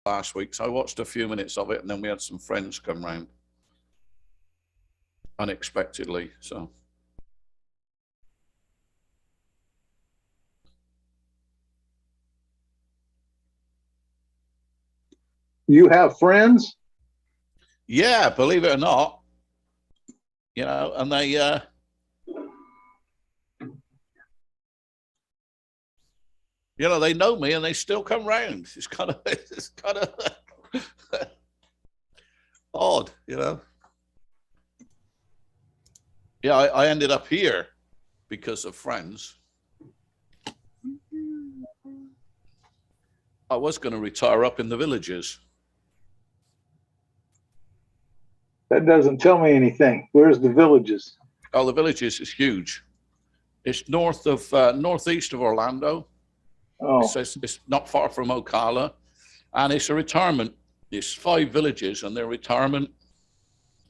last week, so I watched a few minutes of it, and then we had some friends come round unexpectedly. So you have friends? yeah, believe it or not, you know, and they you know, they know me and they still come round. It's kind of odd, you know. Yeah, I ended up here because of friends. I was going to retire up in the villages. That doesn't tell me anything. Where's the villages? Oh, the villages is huge. It's north of northeast of Orlando. Oh, It's not far from Ocala, and it's a retirement. It's 5 villages, and they're retirement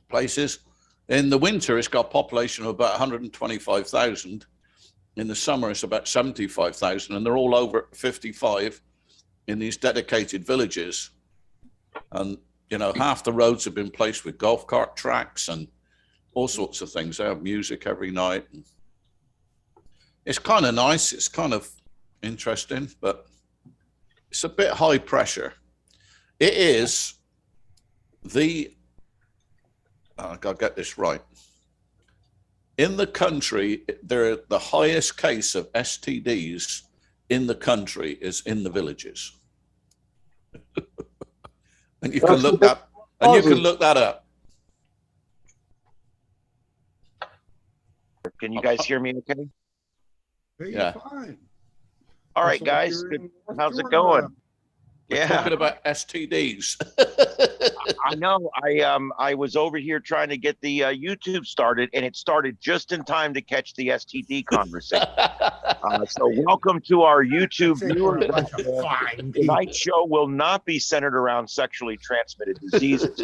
places. In the winter, it's got a population of about 125,000. In the summer, it's about 75,000, and they're all over 55 in these dedicated villages. And, you know, half the roads have been placed with golf cart tracks and all sorts of things. They have music every night. It's kind of nice. It's kind of interesting, but it's a bit high pressure. It is the, I gotta get this right. In the country, the highest case of STDs in the country is in the villages. And you can look that, and you can look that up. Can you guys hear me okay? Yeah. Fine. All right, guys. How's it going? We're talking about STDs. I know. I was over here trying to get the YouTube started, and it started just in time to catch the STD conversation. So welcome to our YouTube viewers. Tonight's show will not be centered around sexually transmitted diseases.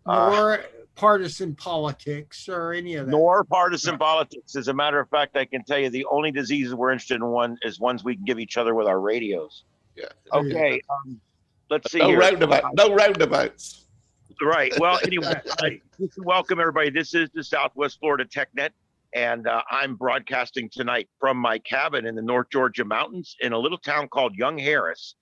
Nor partisan politics or any of that. Nor partisan politics. As a matter of fact, I can tell you the only diseases we're interested in is ones we can give each other with our radios. Yeah. Okay. Let's see. No roundabouts. Right. Well, anyway, welcome everybody. This is the Southwest Florida TechNet, and I'm broadcasting tonight from my cabin in the North Georgia mountains in a little town called Young Harris,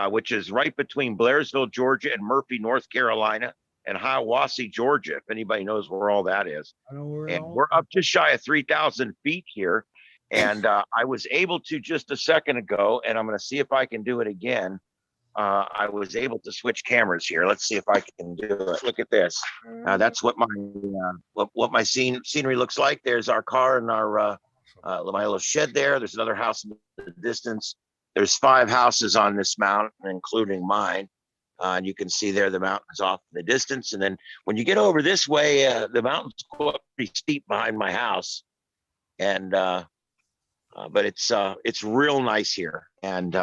which is right between Blairsville, Georgia, and Murphy, North Carolina, and Hiawassee, Georgia, if anybody knows where all that is. We're up just shy of 3,000 feet here. And I was able to just a second ago, and I'm going to see if I can do it again. I was able to switch cameras here. Let's see if I can do it. Look at this. That's what my my scenery looks like. There's our car and our my little shed there. There's another house in the distance. There's 5 houses on this mountain, including mine. And you can see there the mountains off in the distance. And then when you get over this way, the mountains go up pretty steep behind my house. And but it's real nice here. And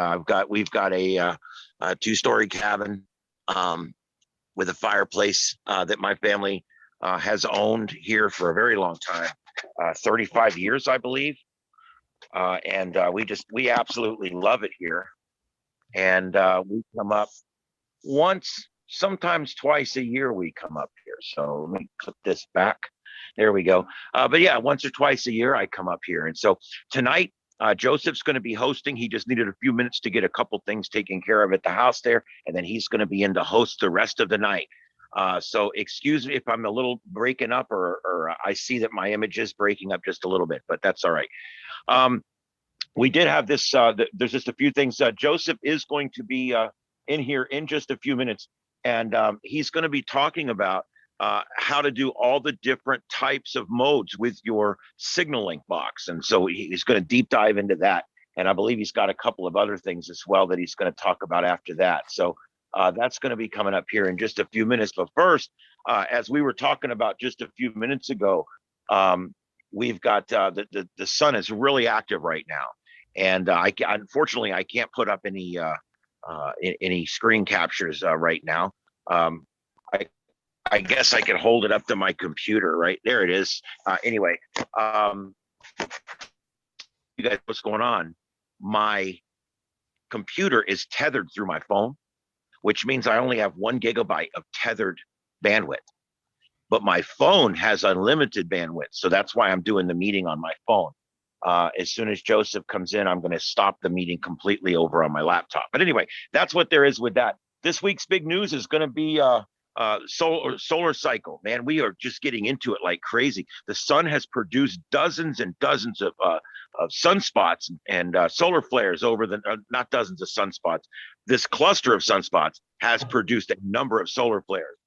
we've got a 2-story cabin with a fireplace that my family has owned here for a very long time, 35 years, I believe. And we absolutely love it here. And we come up once, sometimes twice a year. We come up here. So let me put this back. There we go. But yeah, once or twice a year I come up here. And so tonight, Joseph's going to be hosting. He just needed a few minutes to get a couple things taken care of at the house there. And then he's going to be in to host the rest of the night. So excuse me if I'm a little breaking up or I see that my image is breaking up just a little bit, but that's all right. We did have this, there's just a few things. Joseph is going to be in here in just a few minutes. And he's going to be talking about how to do all the different types of modes with your SignaLink box. And so he's going to deep dive into that. And I believe he's got a couple of other things as well that he's going to talk about after that. So that's going to be coming up here in just a few minutes. But first, as we were talking about just a few minutes ago, we've got the sun is really active right now. And unfortunately, I can't put up any screen captures right now. I guess I can hold it up to my computer, right? There it is. Anyway, you guys, what's going on? My computer is tethered through my phone. which means I only have 1 gigabyte of tethered bandwidth. But my phone has unlimited bandwidth. So that's why I'm doing the meeting on my phone. As soon as Joseph comes in, I'm going to stop the meeting completely over on my laptop. But anyway, that's what there is with that. This week's big news is going to be solar cycle. Man, we are just getting into it like crazy. The sun has produced dozens and dozens of sunspots and solar flares over the, not dozens of sunspots. This cluster of sunspots has produced a number of solar flares.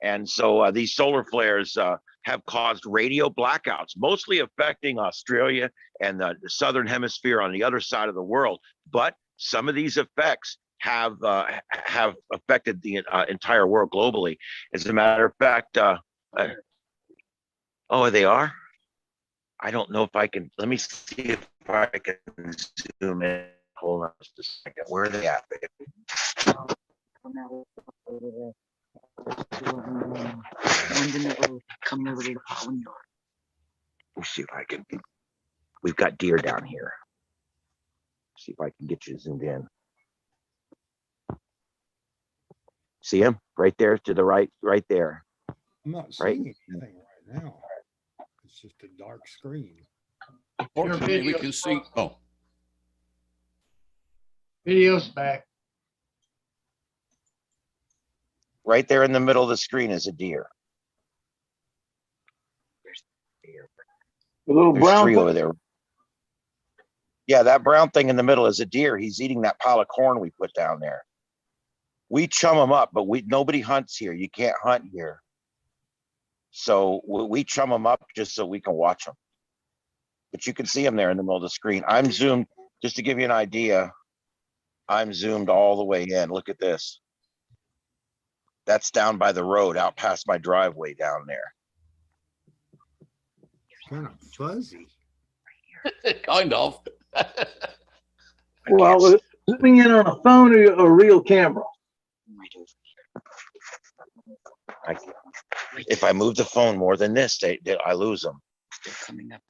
And so these solar flares have caused radio blackouts, mostly affecting Australia and the southern hemisphere on the other side of the world. But some of these effects have affected the entire world globally. As a matter of fact, oh, they are? I don't know if I can, let me see if I can zoom in. Hold on just a second. Where are they at, babe? Let's see if I can. We've got deer down here. See if I can get you zoomed in. See him right there to the right there. I'm not seeing anything right now. It's just a dark screen. Fortunately, we can see. Oh, Video's back. Right there in the middle of the screen is a deer. The little There's brown 3 thing? over there. Yeah, that brown thing in the middle is a deer. He's eating that pile of corn we put down there. We chum them up, but nobody hunts here. You can't hunt here. So we chum them up just so we can watch them. But you can see them there in the middle of the screen. I'm zoomed, just to give you an idea, I'm zoomed all the way in. Look at this. That's down by the road, out past my driveway down there. Kind of fuzzy. kind of. Well, zooming in on a phone or a real camera? If I move the phone more than this, I lose them.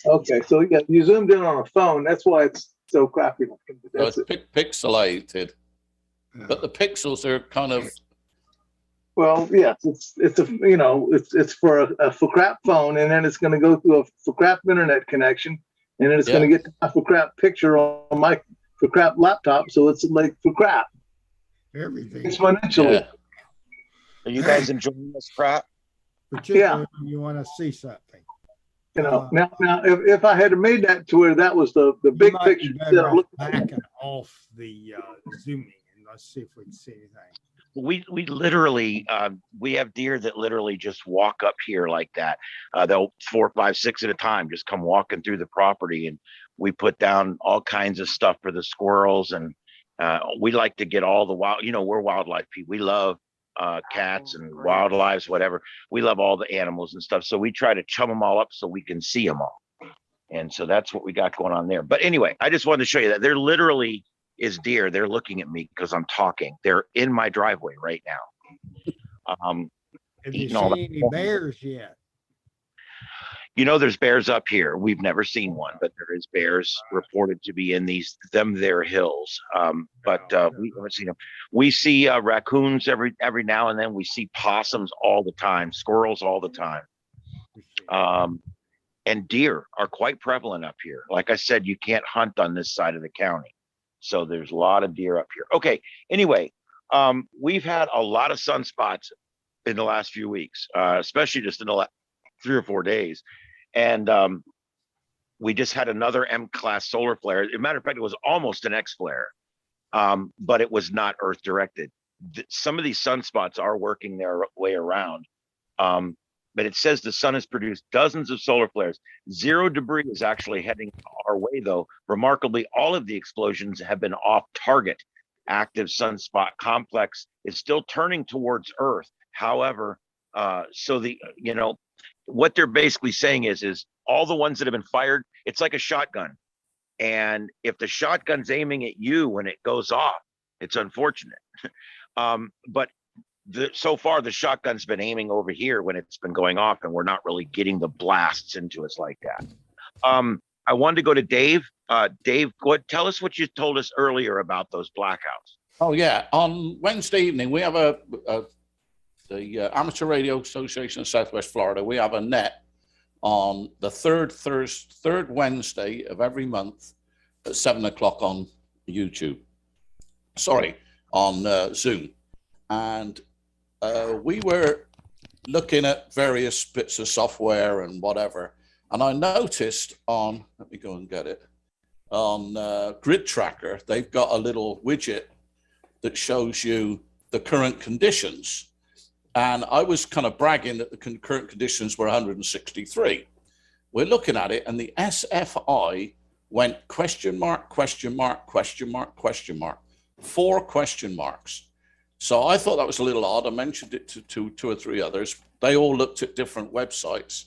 Okay, so yeah, you zoomed in on a phone. That's why it's so crappy. So That's it's it. pixelated, but the pixels are kind of. Well, yes, it's a it's for a for crap phone, and then it's going to go through a for crap internet connection, and then it's going to get a for crap picture on my for crap laptop. So it's like for crap. Everything. Exponentially. Yeah. Are you guys enjoying this crap? Particularly when you want to see something. Now if I had made that to where that was the big picture, Backing off the zooming, and let's see if we can see anything. We literally we have deer that literally just walk up here like that. They'll 4, 5, 6 at a time just come walking through the property, and we put down all kinds of stuff for the squirrels, and we like to get all the wild. We're wildlife people. We love cats and wildlife, whatever. We love all the animals and stuff. So we try to chum them all up so we can see them all. And so that's what we got going on there. But anyway, I just wanted to show you that there literally is deer. They're looking at me because I'm talking. They're in my driveway right now. Have you seen any bears yet? There's bears up here. We've never seen one, but there is bears reported to be in their hills. But we haven't seen them. We see raccoons every now and then. We see possums all the time, squirrels all the time. And deer are quite prevalent up here. Like I said, you can't hunt on this side of the county. So there's a lot of deer up here. Okay. Anyway, we've had a lot of sunspots in the last few weeks, especially just in the last 3 or 4 days. And we just had another M-class solar flare. As a matter of fact, it was almost an X flare, but it was not Earth directed. Some of these sunspots are working their way around. But it says the sun has produced dozens of solar flares. 0 debris is actually heading our way, though. Remarkably, all of the explosions have been off target. Active sunspot complex is still turning towards Earth. However, what they're basically saying is all the ones that have been fired, it's like a shotgun. And if the shotgun's aiming at you when it goes off, it's unfortunate. But so far, the shotgun's been aiming over here when it's been going off, and we're not really getting the blasts into us like that. I wanted to go to Dave. Dave, tell us what you told us earlier about those blackouts. Oh yeah, on Wednesday evening we have the Amateur Radio Association of Southwest Florida. We have a net on the third Wednesday of every month at 7 o'clock on YouTube. Sorry, on Zoom, and we were looking at various bits of software and whatever, and I noticed on, let me go and get it, on Grid Tracker, they've got a little widget that shows you the current conditions. And I was kind of bragging that the current conditions were 163. We're looking at it, and the SFI went question mark, question mark, question mark, question mark, 4 question marks. So I thought that was a little odd. I mentioned it to 2 or 3 others. They all looked at different websites,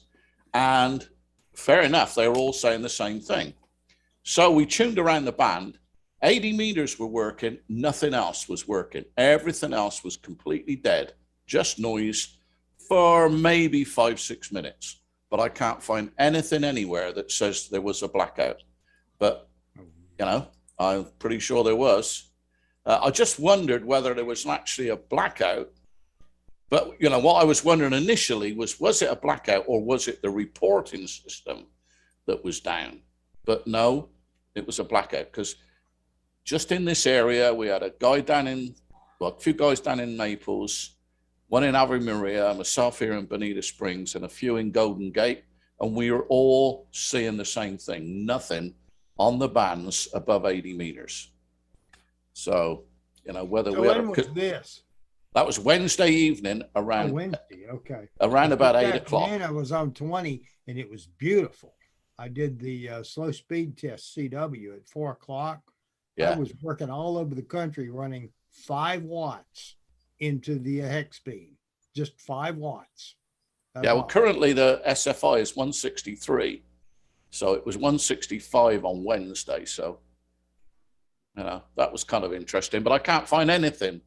and fair enough, they were all saying the same thing. So we tuned around the band. 80 meters were working, nothing else was working. Everything else was completely dead, just noise for maybe 5-6 minutes. But I can't find anything anywhere that says there was a blackout. But, you know, I'm pretty sure there was. I just wondered whether there was actually a blackout. But, you know, what I was wondering initially was it a blackout or was it the reporting system that was down? But no, it was a blackout, because just in this area, we had a guy down in, well, a few guys down in Naples, one in Ave Maria, myself here in Bonita Springs, and a few in Golden Gate. And we were all seeing the same thing, nothing on the bands above 80 meters. So, you know, whether So we when was this? that was Wednesday evening around, Wednesday, okay. around about 8 Back o'clock. then I was on 20 and it was beautiful. I did the slow speed test CW at 4 o'clock. Yeah. I was working all over the country running 5 watts into the hex beam, just 5 watts. That's Yeah, well, all. currently the SFI is 163. So it was 165 on Wednesday. So, you know, that was kind of interesting, but I can't find anything.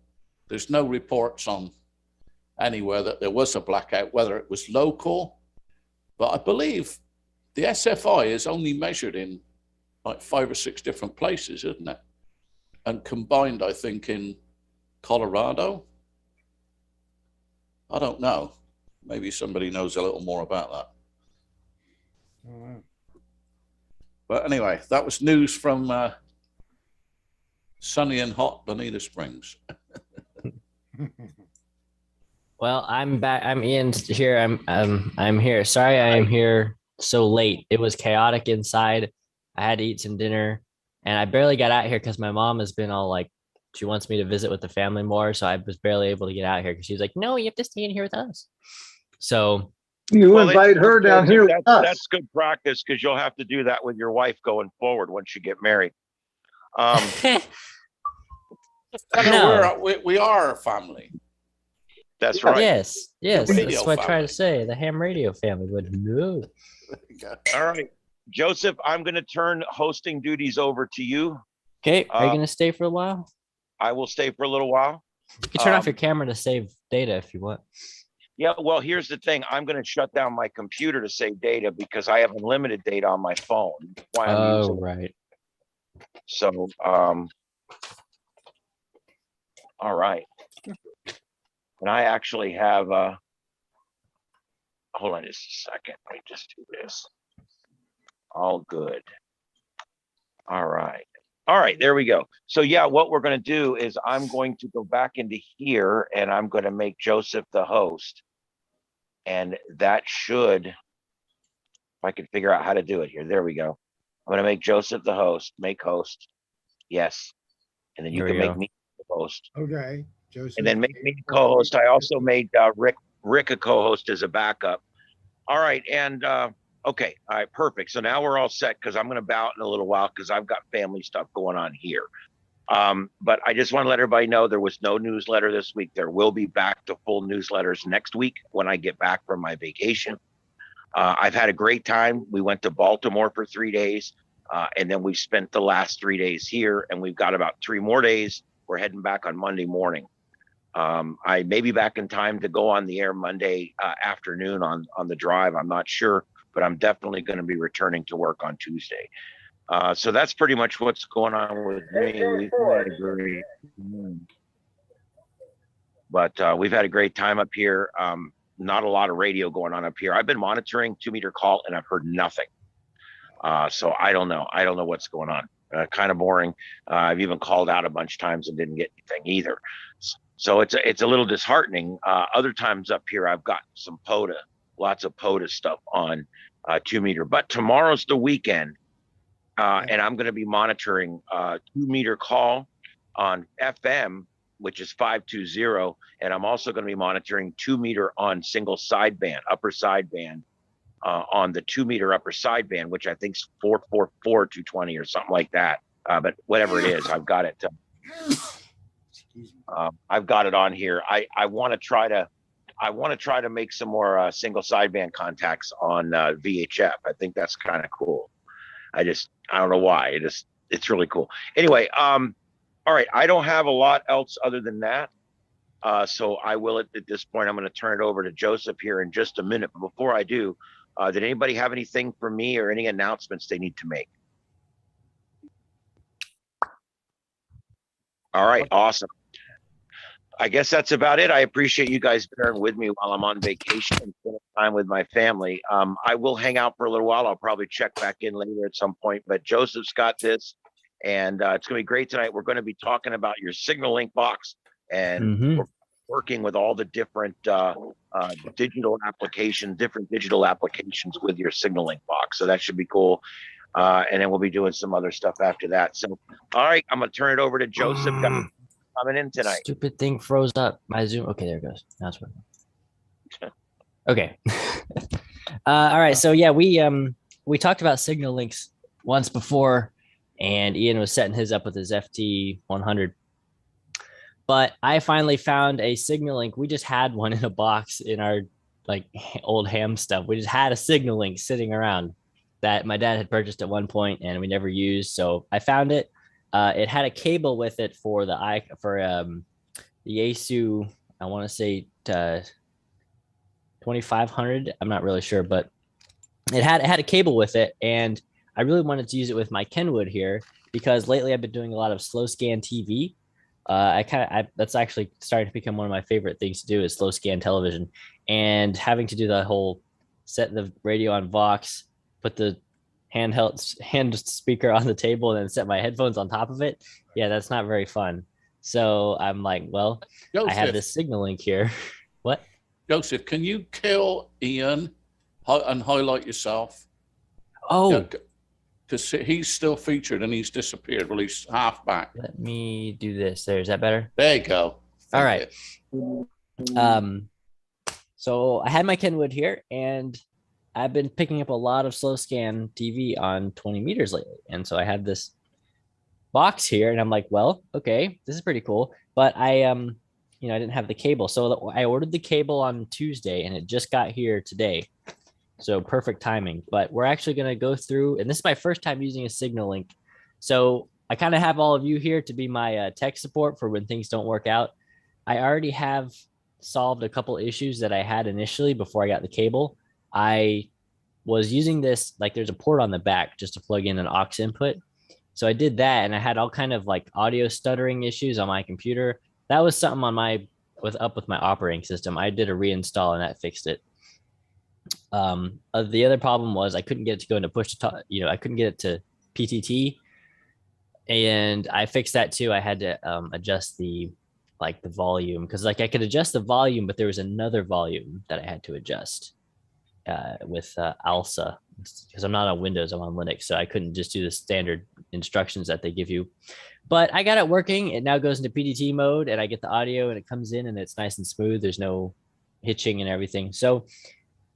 There's no reports on anywhere that there was a blackout, whether it was local, but I believe the SFI is only measured in like 5 or 6 different places, isn't it? And combined, I think, in Colorado. I don't know. Maybe somebody knows a little more about that. All right. But anyway, that was news from sunny and hot Bonita Springs. Well, I'm back. I'm Ian here. I'm here. Sorry, I am here so late. It was chaotic inside. I had to eat some dinner, and I barely got out here because my mom has been all like, she wants me to visit with the family more. So I was barely able to get out here because she was like, "No, you have to stay in here with us." So you invite her down here with us. That's good practice, because you'll have to do that with your wife going forward once you get married. No. We are a family. That's right. yes, radio that's what I try family. to say. The ham radio family, but no. All right, Joseph, I'm going to turn hosting duties over to you. Okay, are you gonna stay for a while? I will stay for a little while. You can turn off your camera to save data if you want. Yeah, well, here's the thing. I'm going to shut down my computer to save data because I have unlimited data on my phone. That's why I'm using it. Right. So, all right. And I actually have, hold on just a second. Let me just do this. All good. All right. All right, there we go. So yeah, what we're going to do is I'm going to go back into here and I'm going to make Joseph the host. And that should, if I can figure out how to do it here. There we go. I'm going to make Joseph the host, make host. Yes. And then you can make me the host. Okay. Joseph. And then make me the co-host. I also made Rick a co-host as a backup. All right. And okay. All right. Perfect. So now we're all set because I'm going to bow out in a little while because I've got family stuff going on here. But I just want to let everybody know there was no newsletter this week. There will be back to full newsletters next week when I get back from my vacation. I've had a great time. We went to Baltimore for 3 days. And then we spent the last 3 days here, and we've got about 3 more days. We're heading back on Monday morning. I may be back in time to go on the air Monday afternoon on the drive. I'm not sure, but I'm definitely going to be returning to work on Tuesday. So that's pretty much what's going on with me. But we've had a great time up here. Not a lot of radio going on up here. I've been monitoring 2-meter call and I've heard nothing. So I don't know. I don't know what's going on. Kind of boring. I've even called out a bunch of times and didn't get anything either. So it's a little disheartening. Other times up here, I've got some POTA, lots of POTA stuff on 2-meter. But tomorrow's the weekend, and I'm going to be monitoring 2-meter call on FM, which is 520, and I'm also going to be monitoring 2-meter on single sideband, upper sideband, on the 2-meter upper sideband, which I think is 444 220 or something like that. But whatever it is, I've got it. I've got it on here. I want to try to make some more single sideband contacts on VHF. I think that's kind of cool. I don't know why. It's really cool. Anyway, all right. I don't have a lot else other than that. So I will at this point. I'm going to turn it over to Joseph here in just a minute. But before I do, did anybody have anything for me or any announcements they need to make? All right. Awesome. I guess that's about it. I appreciate you guys bearing with me while I'm on vacation and spending time with my family. I will hang out for a little while. I'll probably check back in later at some point, but Joseph's got this, and it's going to be great tonight. We're going to be talking about your SignaLink box, and we're working with all the different digital applications with your SignaLink box. So that should be cool. And then we'll be doing some other stuff after that. So, all right, I'm going to turn it over to Joseph. Coming in tonight. Stupid thing froze up. My Zoom. Okay, there it goes. Now it's working. Okay. All right. So yeah, we talked about SignaLinks once before, and Ian was setting his up with his FT100. But I finally found a SignaLink. We just had one in a box in our like old ham stuff. We just had a SignaLink sitting around that my dad had purchased at one point and we never used. So I found it. It had a cable with it for the Yaesu, I want to say 2500. I'm not really sure, but it had a cable with it, and I really wanted to use it with my Kenwood here because lately I've been doing a lot of slow scan TV. That's actually starting to become one of my favorite things to do is slow scan television, and having to do the whole set the radio on Vox, put the hand speaker on the table and then set my headphones on top of it. Yeah, that's not very fun. So I'm like, well, Joseph, I have this SignaLink here. What? Joseph, can you kill Ian and highlight yourself? Oh, because he's still featured and he's disappeared. Well, he's half back. Let me do this. Is that better? There you go. All right. So I had my Kenwood here, and I've been picking up a lot of slow scan TV on 20 meters lately. And so I had this box here and I'm like, well, okay, this is pretty cool. But I didn't have the cable. So I ordered the cable on Tuesday and it just got here today. So perfect timing. But we're actually going to go through, and this is my first time using a SignaLink. So I kind of have all of you here to be my tech support for when things don't work out. I already have solved a couple issues that I had initially before I got the cable. I was using this, like there's a port on the back just to plug in an aux input. So I did that, and I had all kind of like audio stuttering issues on my computer. That was something on with my operating system. I did a reinstall and that fixed it. The other problem was I couldn't get it to go into push to talk, I couldn't get it to PTT, and I fixed that too. I had to adjust the volume, because I could adjust the volume, but there was another volume that I had to adjust with ALSA, because I'm not on Windows, I'm on Linux, so I couldn't just do the standard instructions that they give you. But I got it working. It now goes into PTT mode, and I get the audio, and it comes in, and it's nice and smooth. There's no hitching and everything. So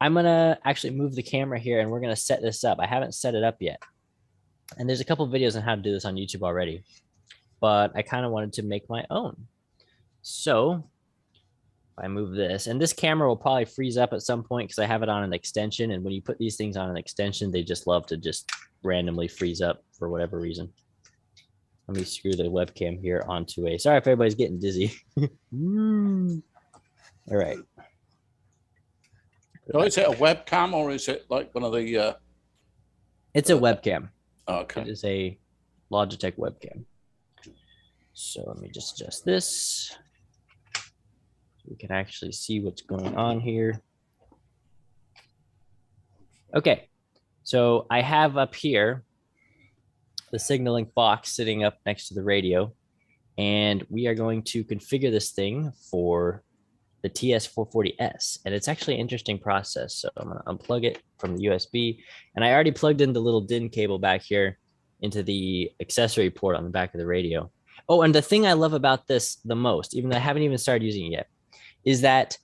I'm gonna actually move the camera here, and we're gonna set this up. I haven't set it up yet, and there's a couple videos on how to do this on YouTube already, but I kind of wanted to make my own. So I move this, and this camera will probably freeze up at some point because I have it on an extension, and when you put these things on an extension, they just love to just randomly freeze up for whatever reason. Let me screw the webcam here onto a, sorry if everybody's getting dizzy. All right. So is it a webcam or is it like one of the it's a webcam. Okay. It is a Logitech webcam. So let me just adjust this. So we can actually see what's going on here. Okay, so I have up here the SignaLink box sitting up next to the radio, and we are going to configure this thing for the TS440S, and it's actually an interesting process. So I'm going to unplug it from the USB, and I already plugged in the little DIN cable back here into the accessory port on the back of the radio. Oh, and the thing I love about this the most, even though I haven't even started using it yet, is that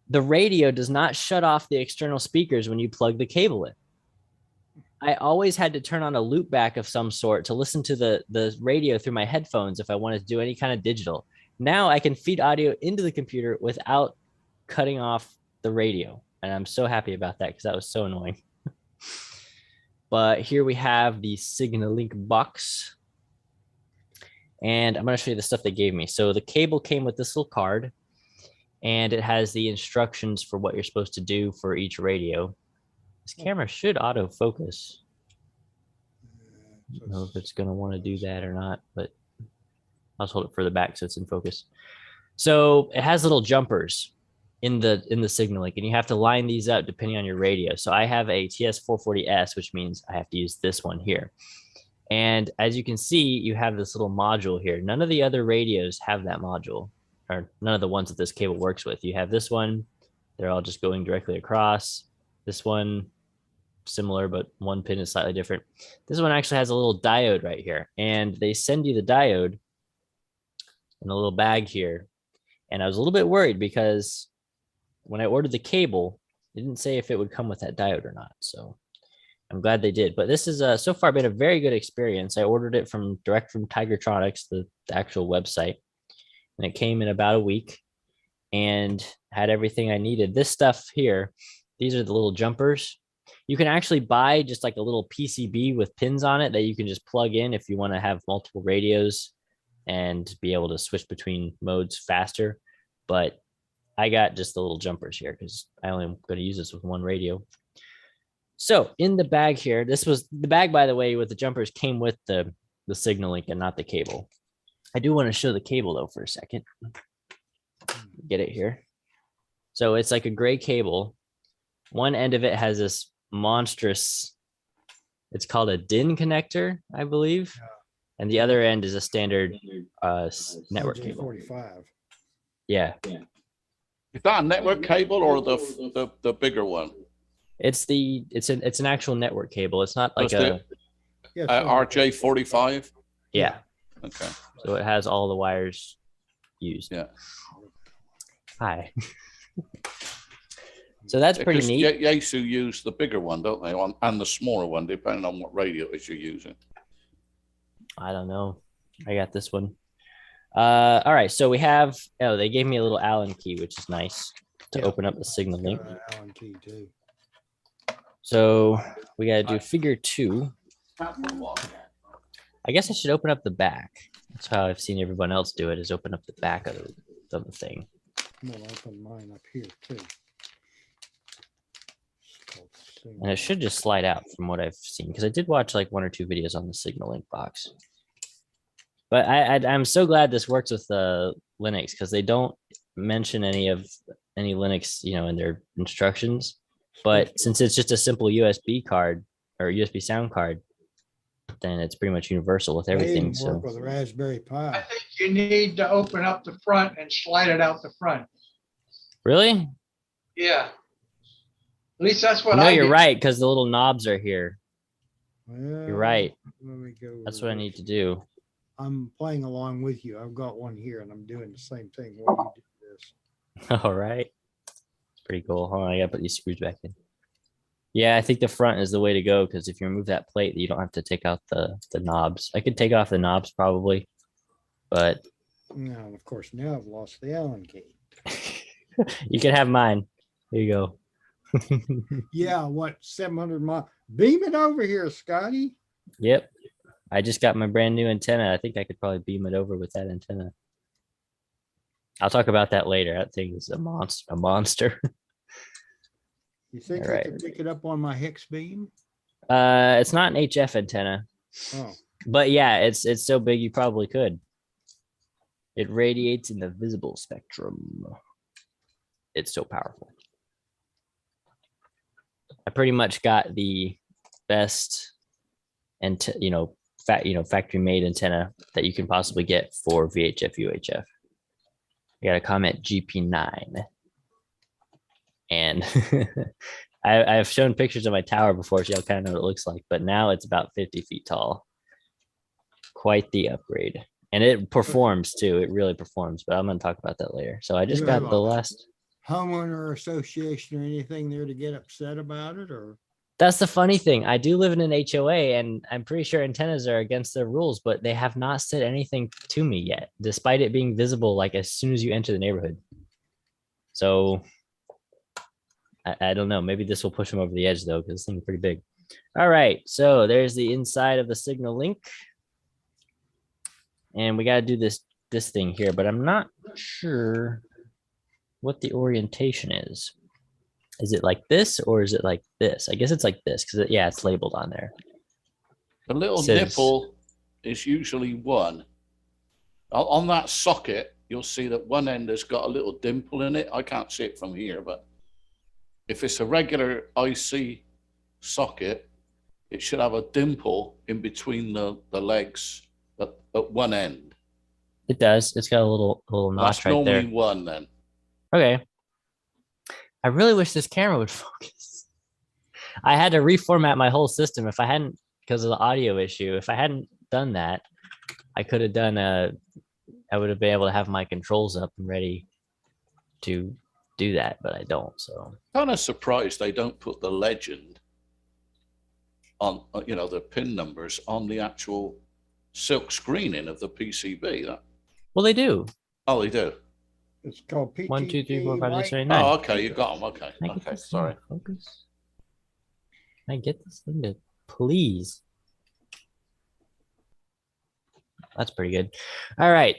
the radio does not shut off the external speakers when you plug the cable in. I always had to turn on a loop back of some sort to listen to the radio through my headphones if I wanted to do any kind of digital. Now I can feed audio into the computer without cutting off the radio. And I'm so happy about that because that was so annoying. But here we have the SignaLink box. And I'm going to show you the stuff they gave me. So the cable came with this little card, and it has the instructions for what you're supposed to do for each radio. This camera should autofocus. I don't know if it's going to want to do that or not, but I'll just hold it further back so it's in focus. So it has little jumpers in the SignaLink, and you have to line these up depending on your radio. So I have a TS440S, which means I have to use this one here. And as you can see, you have this little module here. None of the other radios have that module, or none of the ones that this cable works with. You have this one. They're all just going directly across. This one, similar, but one pin is slightly different. This one actually has a little diode right here, and they send you the diode in a little bag here. And I was a little bit worried because when I ordered the cable, it didn't say if it would come with that diode or not. So I'm glad they did. But this is so far been a very good experience. I ordered it direct from Tigertronics, the actual website, and it came in about a week and had everything I needed. This stuff here, these are the little jumpers. You can actually buy just like a little PCB with pins on it that you can just plug in if you want to have multiple radios and be able to switch between modes faster. But I got just the little jumpers here because I only am going to use this with one radio. So in the bag here, this was the bag, by the way, with the jumpers came with the SignaLink and not the cable. I do want to show the cable though for a second. Get it here. So it's like a gray cable. One end of it has this monstrous, it's called a DIN connector, I believe. And the other end is a standard network cable. 45. Yeah. Is that a network cable or the bigger one? It's an actual network cable. It's not like a RJ45. Yeah. Okay. So it has all the wires used. Yeah. Hi. So that's pretty neat. Yaesu use the bigger one, don't they? And the smaller one, depending on what radio it is you're using. I don't know. I got this one. All right. So we have, they gave me a little Allen key, which is nice to open up the SignaLink. Allen key too. So we got to do figure 2. I guess I should open up the back. That's how I've seen everyone else do it, is open up the back of the thing. I'm gonna open mine up here too. And it should just slide out from what I've seen, because I did watch like 1 or 2 videos on the SignaLink box. But I'm so glad this works with Linux, because they don't mention any Linux, in their instructions. But since it's just a simple USB card or USB sound card, then it's pretty much universal with everything. So work with a Raspberry Pi. I think you need to open up the front and slide it out the front. Really? Yeah. At least that's what No, I you're did. right, because the little knobs are here. Well, You're right. let me go That's what I need to do. I'm playing along with you. I've got one here and I'm doing the same thing while you do this. All right. It's pretty cool. Hold on, I gotta put these screws back in. Yeah, I think the front is the way to go, because if you remove that plate, you don't have to take out the knobs. I could take off the knobs probably, but Now, of course, now I've lost the Allen key. you can have mine. There you go. Yeah, what, 700 miles? Beam it over here, Scotty. Yep. I just got my brand new antenna. I think I could probably beam it over with that antenna. I'll talk about that later. That thing is a monster. You think All I right. can pick it up on my hex beam? It's not an HF antenna, Oh, but yeah, it's so big you probably could. It radiates in the visible spectrum. It's so powerful. I pretty much got the best and factory made antenna that you can possibly get for VHF UHF. I got a comment GP9, and I've shown pictures of my tower before, so y'all kind of know what it looks like. But now it's about 50 feet tall. Quite the upgrade, and it performs too. It really performs. But I'm going to talk about that later. So I just got the last homeowner association or anything there to get upset about it, or? That's the funny thing. I do live in an HOA, and I'm pretty sure antennas are against their rules, but they have not said anything to me yet, despite it being visible like as soon as you enter the neighborhood. So I don't know. Maybe this will push them over the edge though, because this thing's pretty big. All right, so there's the inside of the SignaLink, and we got to do this thing here, but I'm not sure what the orientation is. Is it like this or is it like this? I guess it's like this because yeah, it's labeled on there. The little nipple is usually one. On that socket, you'll see that one end has got a little dimple in it. I can't see it from here, but if it's a regular IC socket, it should have a dimple in between the legs at one end. It does. It's got a little notch right there. That's normally one then. Okay. I really wish this camera would focus. I had to reformat my whole system if I hadn't, because of the audio issue. If I hadn't done that, I could have done I would have been able to have my controls up and ready to do that, but I don't. So kind of surprised they don't put the legend on, the pin numbers on the actual silk screening of the PCB. Well, they do. Oh, they do. It's called PT. 1, 2, 3, 4, 5, 6, 7, 8, 9. Oh, okay, you got them. Okay, okay, sorry. Focus. Can I get this thing to please? That's pretty good. All right.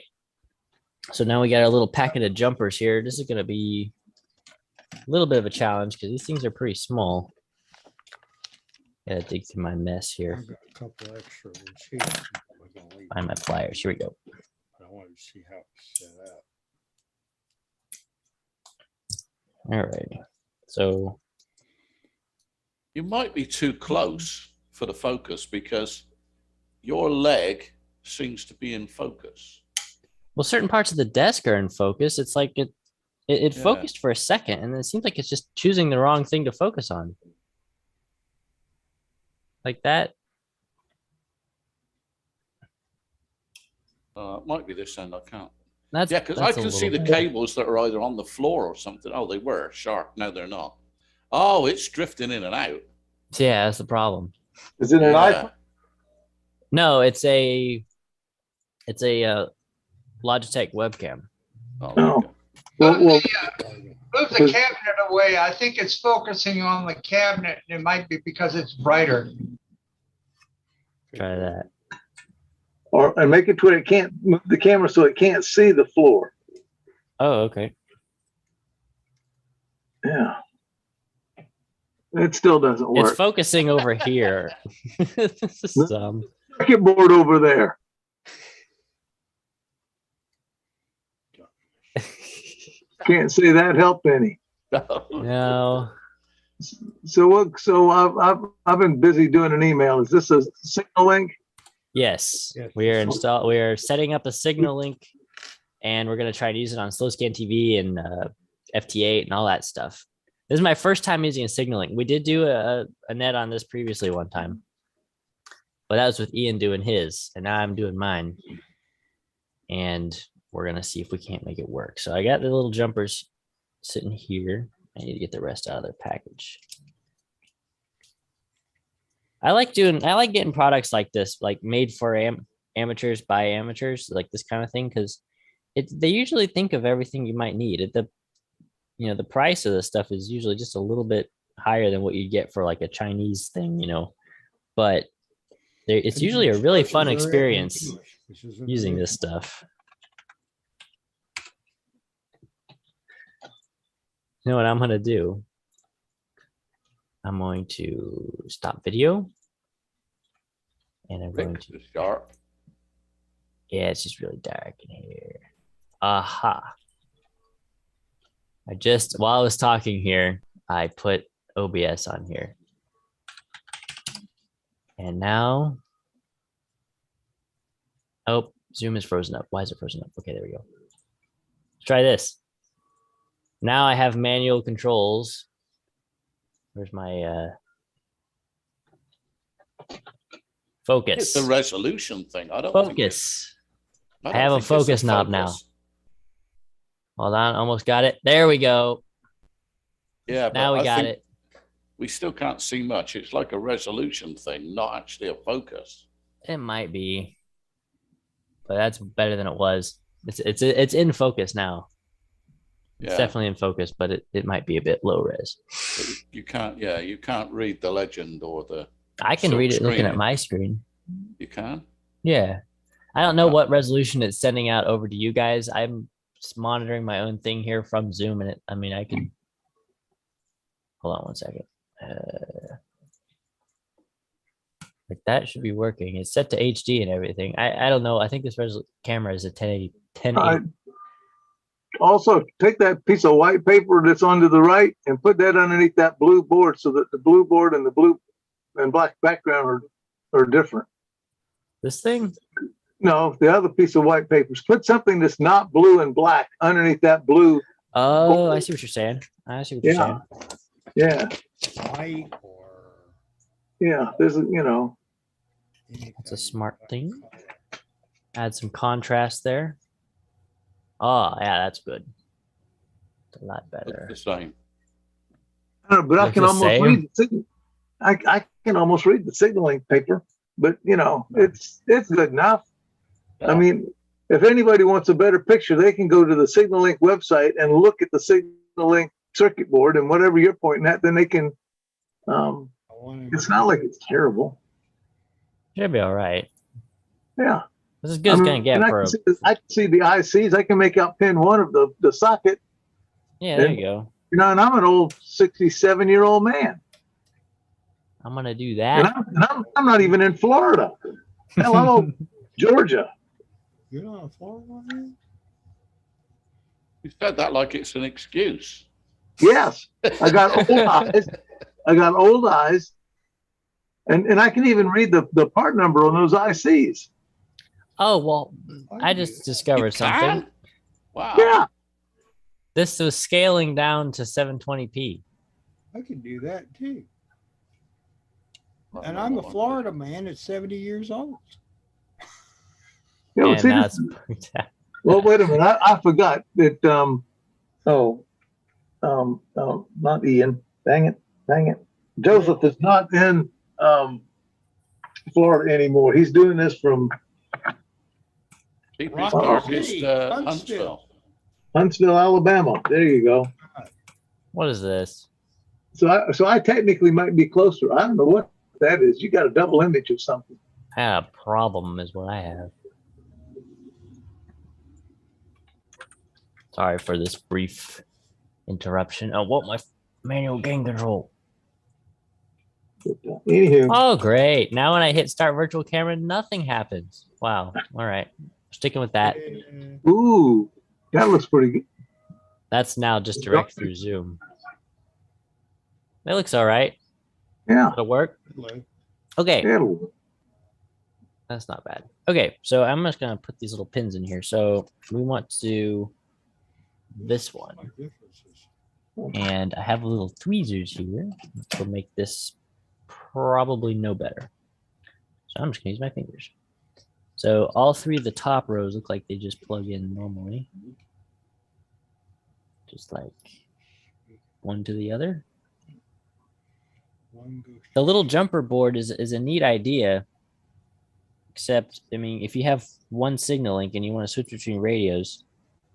So now we got our little packet of jumpers here. This is going to be a little bit of a challenge because these things are pretty small. Gotta dig through my mess here. I've got a couple extra ones here. Find my pliers. Here we go. I want to see how it's set up. All right. So you might be too close for the focus because your leg seems to be in focus. Well, certain parts of the desk are in focus. It's like it focused for a second, and it seems like it's just choosing the wrong thing to focus on. Like that. It might be this end. I can't. Because I can see the cables that are either on the floor or something. Oh, they were sharp. No, they're not. Oh, it's drifting in and out. Yeah, that's the problem. Is it an iPhone? No, it's a Logitech webcam. Oh, No. Move the cabinet away. I think it's focusing on the cabinet. It might be because it's brighter. Try that. And make it to where it can't move the camera so it can't see the floor. Oh, okay. Yeah. It still doesn't work. It's focusing over here. This is circuit board over there. Can't say that helped any. No. So I've been busy doing an email. Is this a SignaLink? Yes, we are setting up a SignaLink, and we're gonna try to use it on slow scan TV and FT8 and all that stuff. This is my first time using a SignaLink. We did do a net on this previously one time, but that was with Ian doing his, and now I'm doing mine. And we're gonna see if we can't make it work. So I got the little jumpers sitting here. I need to get the rest out of their package. I like getting products like this, like made for amateurs by amateurs, like this kind of thing, because they usually think of everything you might need. The price of this stuff is usually just a little bit higher than what you get for like a Chinese thing, but it's usually a really fun experience using this stuff. You know what I'm going to do? I'm going to stop video And I'm going Picks to. is sharp. Yeah, it's just really dark in here. Aha. While I was talking here, I put OBS on here. And now, oh, Zoom is frozen up. Why is it frozen up? Okay, there we go. Let's try this. Now I have manual controls. Where's my focus? It's the resolution thing. I don't Focus. think I have a focus knob now. Hold on, almost got it. There we go. Yeah, but Now we got it. We still can't see much. It's like a resolution thing, not actually a focus. It might be, but that's better than it was. It's in focus now. It's definitely in focus, but it might be a bit low res. You can't, you can't read the legend or the. I can read it looking at my screen. You can? Yeah. I don't know what resolution it's sending out over to you guys. I'm just monitoring my own thing here from Zoom, and I can. Hold on one second. Like that should be working. It's set to HD and everything. I don't know. I think this camera is a 1080. Also, take that piece of white paper that's on to the right and put that underneath that blue board so that the blue board and the blue and black background are different. This thing? No, the other piece of white papers. Put something that's not blue and black underneath that blue. Oh, I see what you're saying. I see what you're saying. Yeah. White or there's That's a smart thing. Add some contrast there. Oh, yeah, that's good. It's a lot better. It's the same. But I can almost read the I can almost read the SignaLink paper, but it's good enough. Yeah. I mean, if anybody wants a better picture, they can go to the SignaLink website and look at the SignaLink circuit board and whatever you're pointing at, then they can it's not like it's terrible. Should be all right. Yeah. This is good as gonna get for I can see the ICs. I can make out pin 1 of the socket. Yeah, there you go. And I'm an old 67-year-old man. I'm gonna do that. And I'm not even in Florida. Hell, I'm in Georgia. you're not in Florida? You said that like it's an excuse. Yes, I got old eyes. I got old eyes, and I can even read the part number on those ICs. Oh well, I just discovered something. Wow. Yeah. This was scaling down to 720p. I can do that too. And I'm a Florida man at 70 years old. You know, And see, that's well, wait a minute. I forgot that. Not Ian. Dang it. Joseph is not in Florida anymore. He's doing this from Deepest, darkest Huntsville. Huntsville, Alabama. There you go. What is this? So I technically might be closer. I don't know what that is. You got a double image of something. I have a problem is what I have. Sorry for this brief interruption. Oh, what my manual gain control. Anywho. Oh, great. Now when I hit start virtual camera, nothing happens. Wow. All right. Sticking with that. Ooh, that looks pretty good. That's now just direct through Zoom. That looks all right. Yeah. It'll work. Okay. It'll. That's not bad. Okay, so I'm just going to put these little pins in here. So we want to do this one. And I have little tweezers here, which will make this probably no better. So I'm just going to use my fingers. So all three of the top rows look like they just plug in normally. Just like one to the other. The little jumper board is a neat idea. Except, I mean, if you have one SignaLink and you want to switch between radios,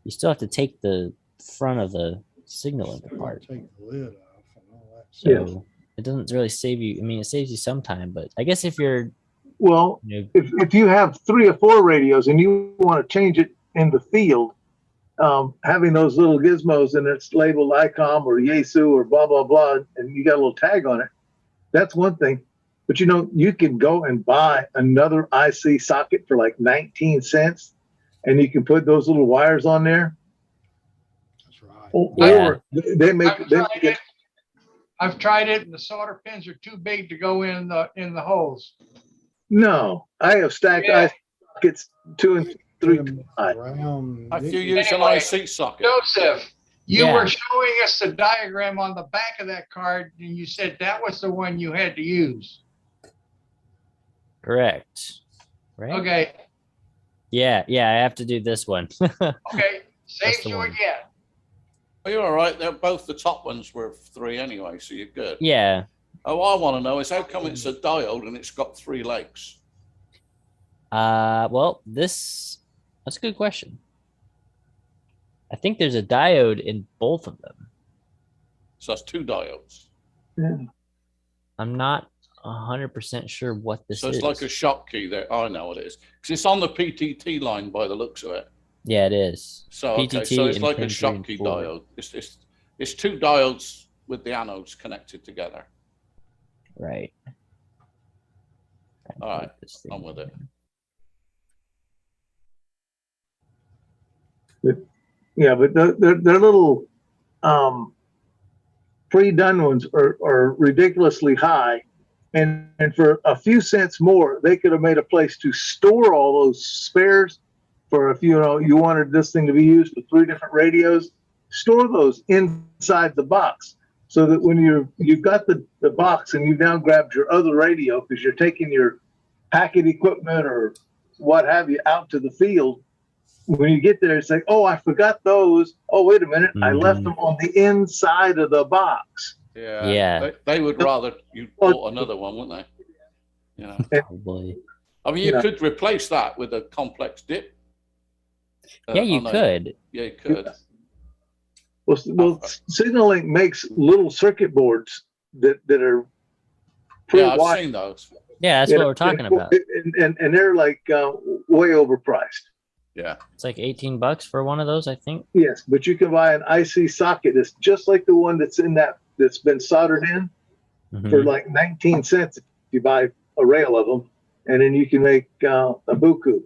you still have to take the front of the SignaLink apart. Take the lid off and all that. So it doesn't really save you. I mean, it saves you some time, but I guess if you're well, if you have 3 or 4 radios and you want to change it in the field, having those little gizmos and it's labeled ICOM or Yaesu or blah blah blah, and you got a little tag on it, that's one thing. But you know, you can go and buy another IC socket for like 19 cents, and you can put those little wires on there. That's right. Or they make it. I've tried it, and the solder pins are too big to go in the holes. No, I have stacked IC sockets 2 and 3 high. If you use an IC socket. Joseph, you were showing us the diagram on the back of that card, and you said that was the one you had to use. Correct. Right. Okay. Yeah, I have to do this one. Okay. Saves you one. again. Oh, you're all right. They're both the top ones were 3 anyway, so you're good. Yeah. Oh, I want to know is how come it's a diode and it's got 3 legs? Well, that's a good question. I think there's a diode in both of them. So that's 2 diodes. Yeah. I'm not 100% sure what this is. So it's like a Schottky there. I know what it is. Because it's on the PTT line by the looks of it. Yeah, it is. So, okay, so it's like a Schottky diode. It's 2 diodes with the anodes connected together. Right. All right, I'm with it. Yeah, but they're little pre-done ones are ridiculously high, and for a few cents more, they could have made a place to store all those spares. For if you wanted this thing to be used for 3 different radios, store those inside the box, so that when you've got the box and you've now grabbed your other radio because you're taking your packet equipment or what have you out to the field. When you get there, it's like, oh, I forgot those. Oh, wait a minute, I left them on the inside of the box. Yeah. They would rather you bought another one, wouldn't they? You know. Probably. I mean, you could replace that with a complex dip. Yeah, you could. Yeah, you could. Well, SignaLink makes little circuit boards that are I've seen those. Yeah, that's what we're talking about. And they're like way overpriced. Yeah. It's like $18 for one of those, I think. Yes, but you can buy an IC socket that's just like the one that's that's been soldered in for like 19 cents if you buy a rail of them, and then you can make a buku.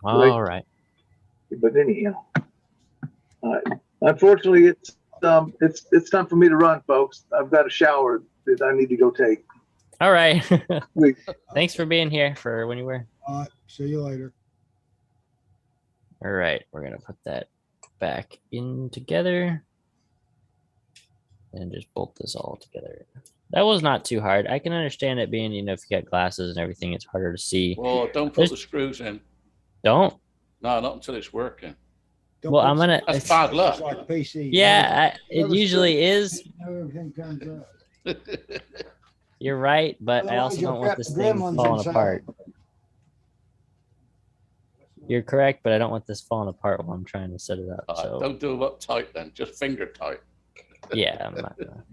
All right. But anyhow, unfortunately, it's time for me to run, folks. I've got a shower that I need to go take. All right. Thanks for being here for when you were. See you later. All right, we're gonna put that back in together and just bolt this all together. That was not too hard. I can understand it being, if you got glasses and everything, it's harder to see. Well, don't put the screws in. Don't? No, not until it's working. Well, I'm gonna. That's bad luck. Like PC. Yeah, it usually is. Everything comes up. You're right, but I also don't want this thing falling apart. You're correct, but I don't want this falling apart while I'm trying to set it up. So don't do it up tight then, just finger tight. Yeah, I'm not gonna.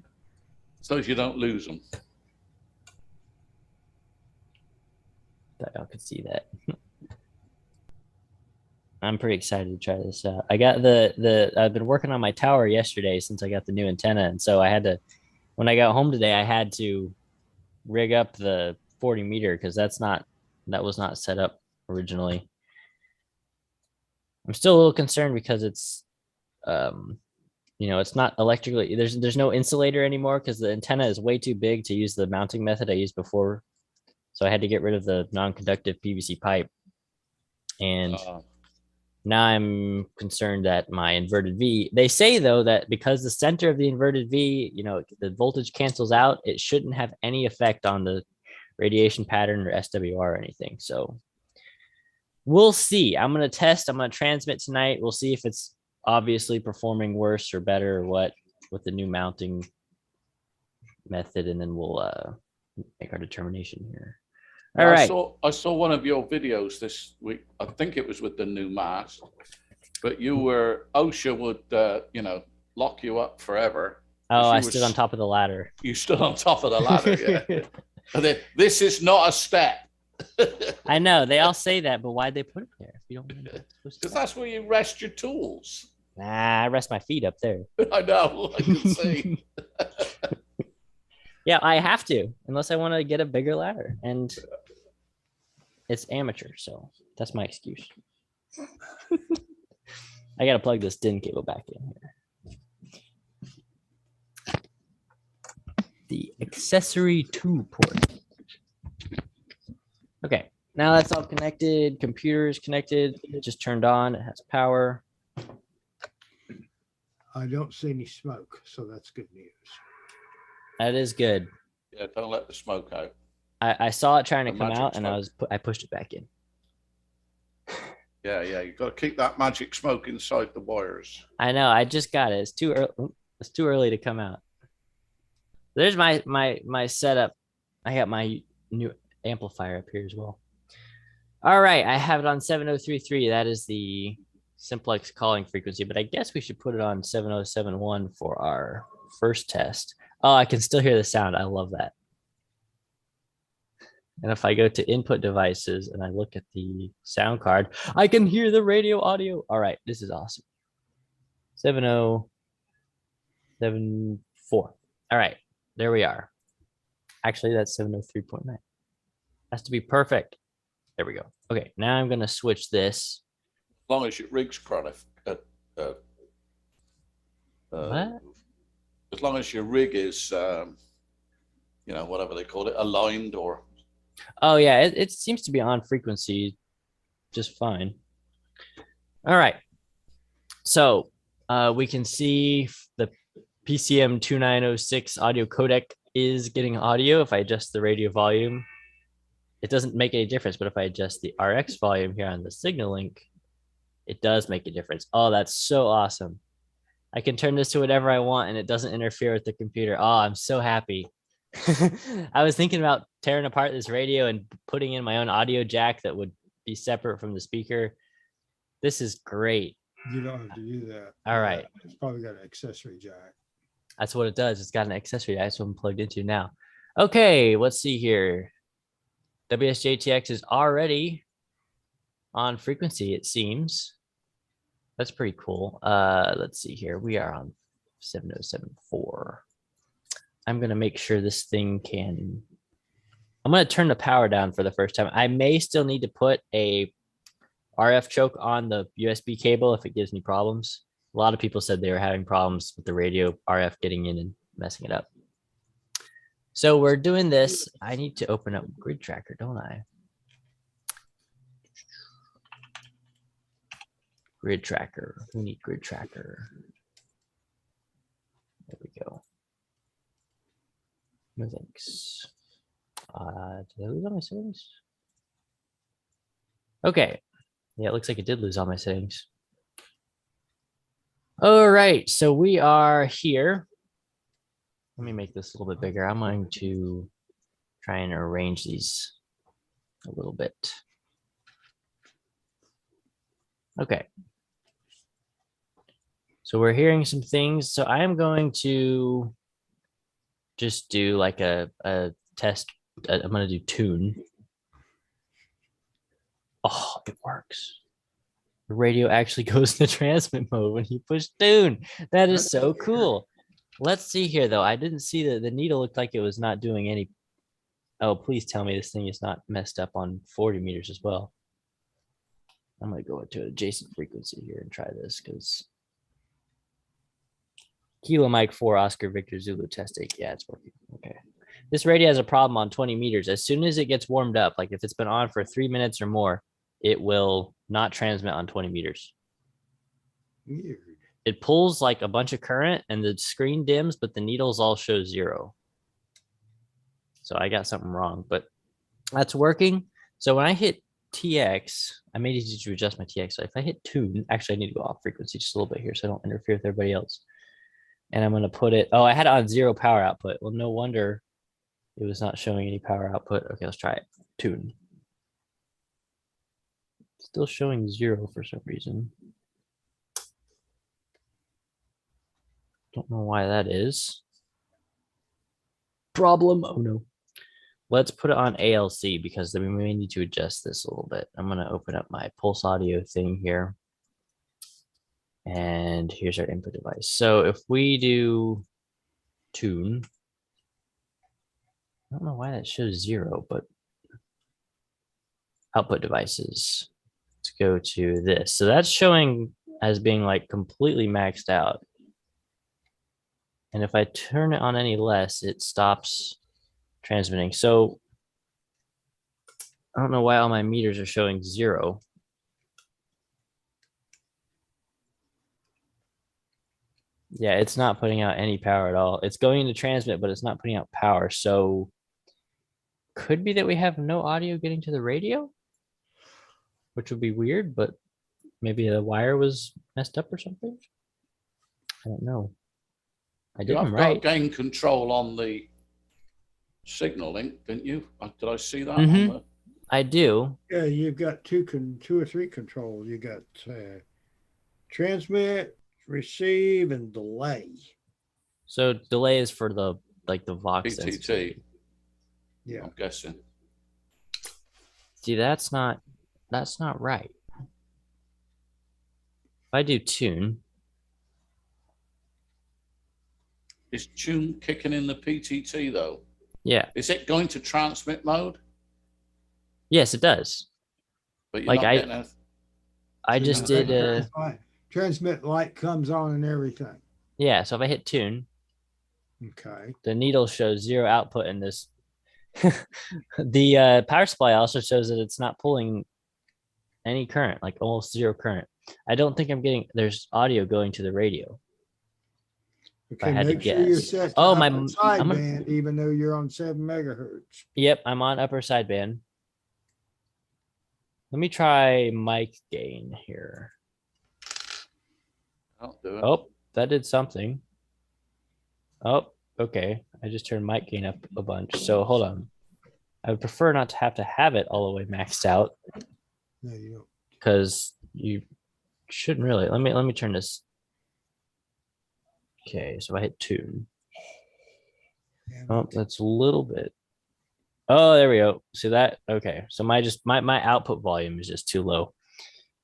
So as you don't lose them. I could see that. I'm pretty excited to try this out. I got I've been working on my tower yesterday since I got the new antenna, and so I had to, when I got home today, I had to rig up the 40 meter because that was not set up originally. I'm still a little concerned because it's, it's not electrically, there's no insulator anymore because the antenna is way too big to use the mounting method I used before. So I had to get rid of the non-conductive PVC pipe. And now I'm concerned that my inverted V, they say though, that because the center of the inverted V, the voltage cancels out, it shouldn't have any effect on the radiation pattern or SWR or anything. So we'll see. I'm going to test. I'm going to transmit tonight. We'll see if it's obviously performing worse or better or what with the new mounting method. And then we'll make our determination here. All right. I saw one of your videos this week. I think it was with the new mast, but OSHA would, lock you up forever. Oh, I stood on top of the ladder. You stood on top of the ladder, yeah. This is not a step. I know they all say that, but why'd they put it there? If you don't, because that's where you rest your tools. Nah, I rest my feet up there. I know. I can see. Yeah, I have to, unless I want to get a bigger ladder. And it's amateur, so that's my excuse. I got to plug this DIN cable back in here. The accessory 2 port. Okay, now that's all connected. Computer is connected. It just turned on. It has power. I don't see any smoke, so that's good news. That is good. Yeah, don't let the smoke out. I saw it trying to The come magic out, and smoke. I pushed it back in. Yeah, you've got to keep that magic smoke inside the wires. I know. I just got it. It's too early. It's too early to come out. There's my setup. I got my new amplifier up here as well. All right, I have it on 7033. That is the simplex calling frequency, but I guess we should put it on 7071 for our first test. Oh, I can still hear the sound. I love that. And if I go to input devices and I look at the sound card, I can hear the radio audio. All right, this is awesome. 7074. All right, there we are. Actually, that's 703.9. Has to be perfect. There we go. Okay, now I'm going to switch this. As long as your rig's correct. What? As long as your rig is, whatever they call it, aligned or. Oh, yeah, it seems to be on frequency just fine. All right. So we can see the PCM 2906 audio codec is getting audio. If I adjust the radio volume, it doesn't make any difference. But if I adjust the RX volume here on the SignaLink, it does make a difference. Oh, that's so awesome. I can turn this to whatever I want and it doesn't interfere with the computer. Oh, I'm so happy. I was thinking about tearing apart this radio and putting in my own audio jack that would be separate from the speaker. This is great. You don't have to do that. All right. It's probably got an accessory jack. That's what it does. It's got an accessory. That's what I'm plugged into now. Okay, let's see here. WSJT-X is already on frequency, it seems. That's pretty cool. Let's see here. We are on 7074. I'm going to make sure this thing can... I'm going to turn the power down for the first time. I may still need to put a RF choke on the USB cable if it gives me problems. A lot of people said they were having problems with the radio RF getting in and messing it up. So we're doing this. I need to open up Grid Tracker, don't I? Grid Tracker. We need Grid Tracker. There we go. No thanks. Did I lose all my settings? Okay. Yeah, it looks like it did lose all my settings. All right, so we are here. Let me make this a little bit bigger. I'm going to try and arrange these a little bit. Okay. So we're hearing some things. So I am going to just do like a test. I'm going to do tune. Oh, it works. The radio actually goes into transmit mode when you push tune. That is so cool. Let's see here, though. I didn't see the needle looked like it was not doing any. Oh, please tell me this thing is not messed up on 40 meters as well. I'm going to go into adjacent frequency here and try this because Kilo Mike 4 Oscar Victor Zulu test 8. Yeah, it's working. Okay. This radio has a problem on 20 meters. As soon as it gets warmed up, like if it's been on for 3 minutes or more, it will not transmit on 20 meters. Weird. It pulls like a bunch of current and the screen dims, but the needles all show 0. So I got something wrong, but that's working. So when I hit TX, I may need to adjust my TX. So if I hit tune, actually I need to go off frequency just a little bit here so I don't interfere with everybody else. And I'm going to put it, oh, I had it on 0 power output. Well, no wonder it was not showing any power output. Okay, let's try it. Tune. Still showing 0 for some reason. Don't know why that is. Problem. Oh no. Let's put it on ALC because then we may need to adjust this a little bit. I'm going to open up my pulse audio thing here. And here's our input device. So if we do tune, I don't know why that shows 0, but output devices. Let's go to this. So that's showing as being like completely maxed out. And if I turn it on any less, it stops transmitting. So I don't know why all my meters are showing 0. Yeah, it's not putting out any power at all. It's going to transmit, but it's not putting out power. So could be that we have no audio getting to the radio, which would be weird, but maybe the wire was messed up or something. I don't know. I did them right. Got gain control on the SignaLink, didn't you? Did I see that? Mhm. On the... I do. Yeah, you've got two or three controls. You got transmit, receive, and delay. So delay is for the the Vox PTT. Yeah, I'm guessing. See, that's not right. If I do tune, Is tune kicking in the PTT though? yeah, Is it going to transmit mode? yes, it does. But you're Like, not getting anything. I just did. Transmit light comes on and everything. Yeah. So if I hit tune, Okay. the needle shows 0 output in this. The power supply also shows that it's not pulling any current, like almost 0 current. I don't think I'm getting. There's audio going to the radio. Okay, I had to make sure you're guess. set to Oh, my- upper I'm gonna- sideband, even though you're on 7 megahertz. Yep, I'm on upper sideband. Let me try mic gain here. I'll do it. Oh, that did something. Oh, okay. I just turned mic gain up a bunch. So hold on. I would prefer not to have it all the way maxed out No, you don't. because you shouldn't really. Let me turn this. Okay, so I hit tune. Oh, that's a little bit. Oh, there we go. See that? Okay. So my output volume is just too low.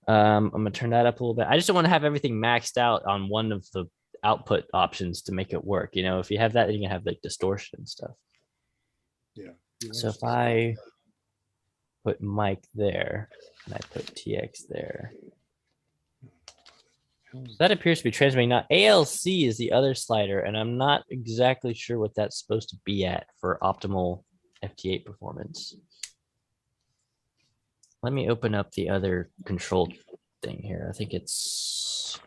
I'm gonna turn that up a little bit. I just don't want to have everything maxed out on one of the output options to make it work. You know, if you have that, then you can have like distortion and stuff. Yeah. So if I put mic there and I put TX there, so that appears to be transmitting. Now ALC is the other slider, and I'm not exactly sure what that's supposed to be at for optimal FT8 performance. Let me open up the other control thing here. I think it's,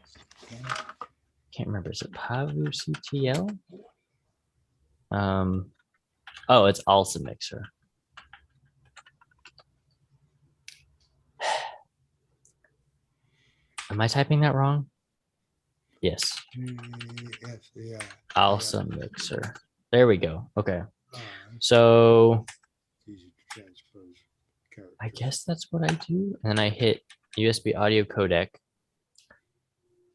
can't remember. Is it Pavu CTL? Oh, it's also mixer. Am I typing that wrong? Yes. Yeah. Also mixer. There we go. Okay. So I guess that's what I do. And then I hit USB audio codec.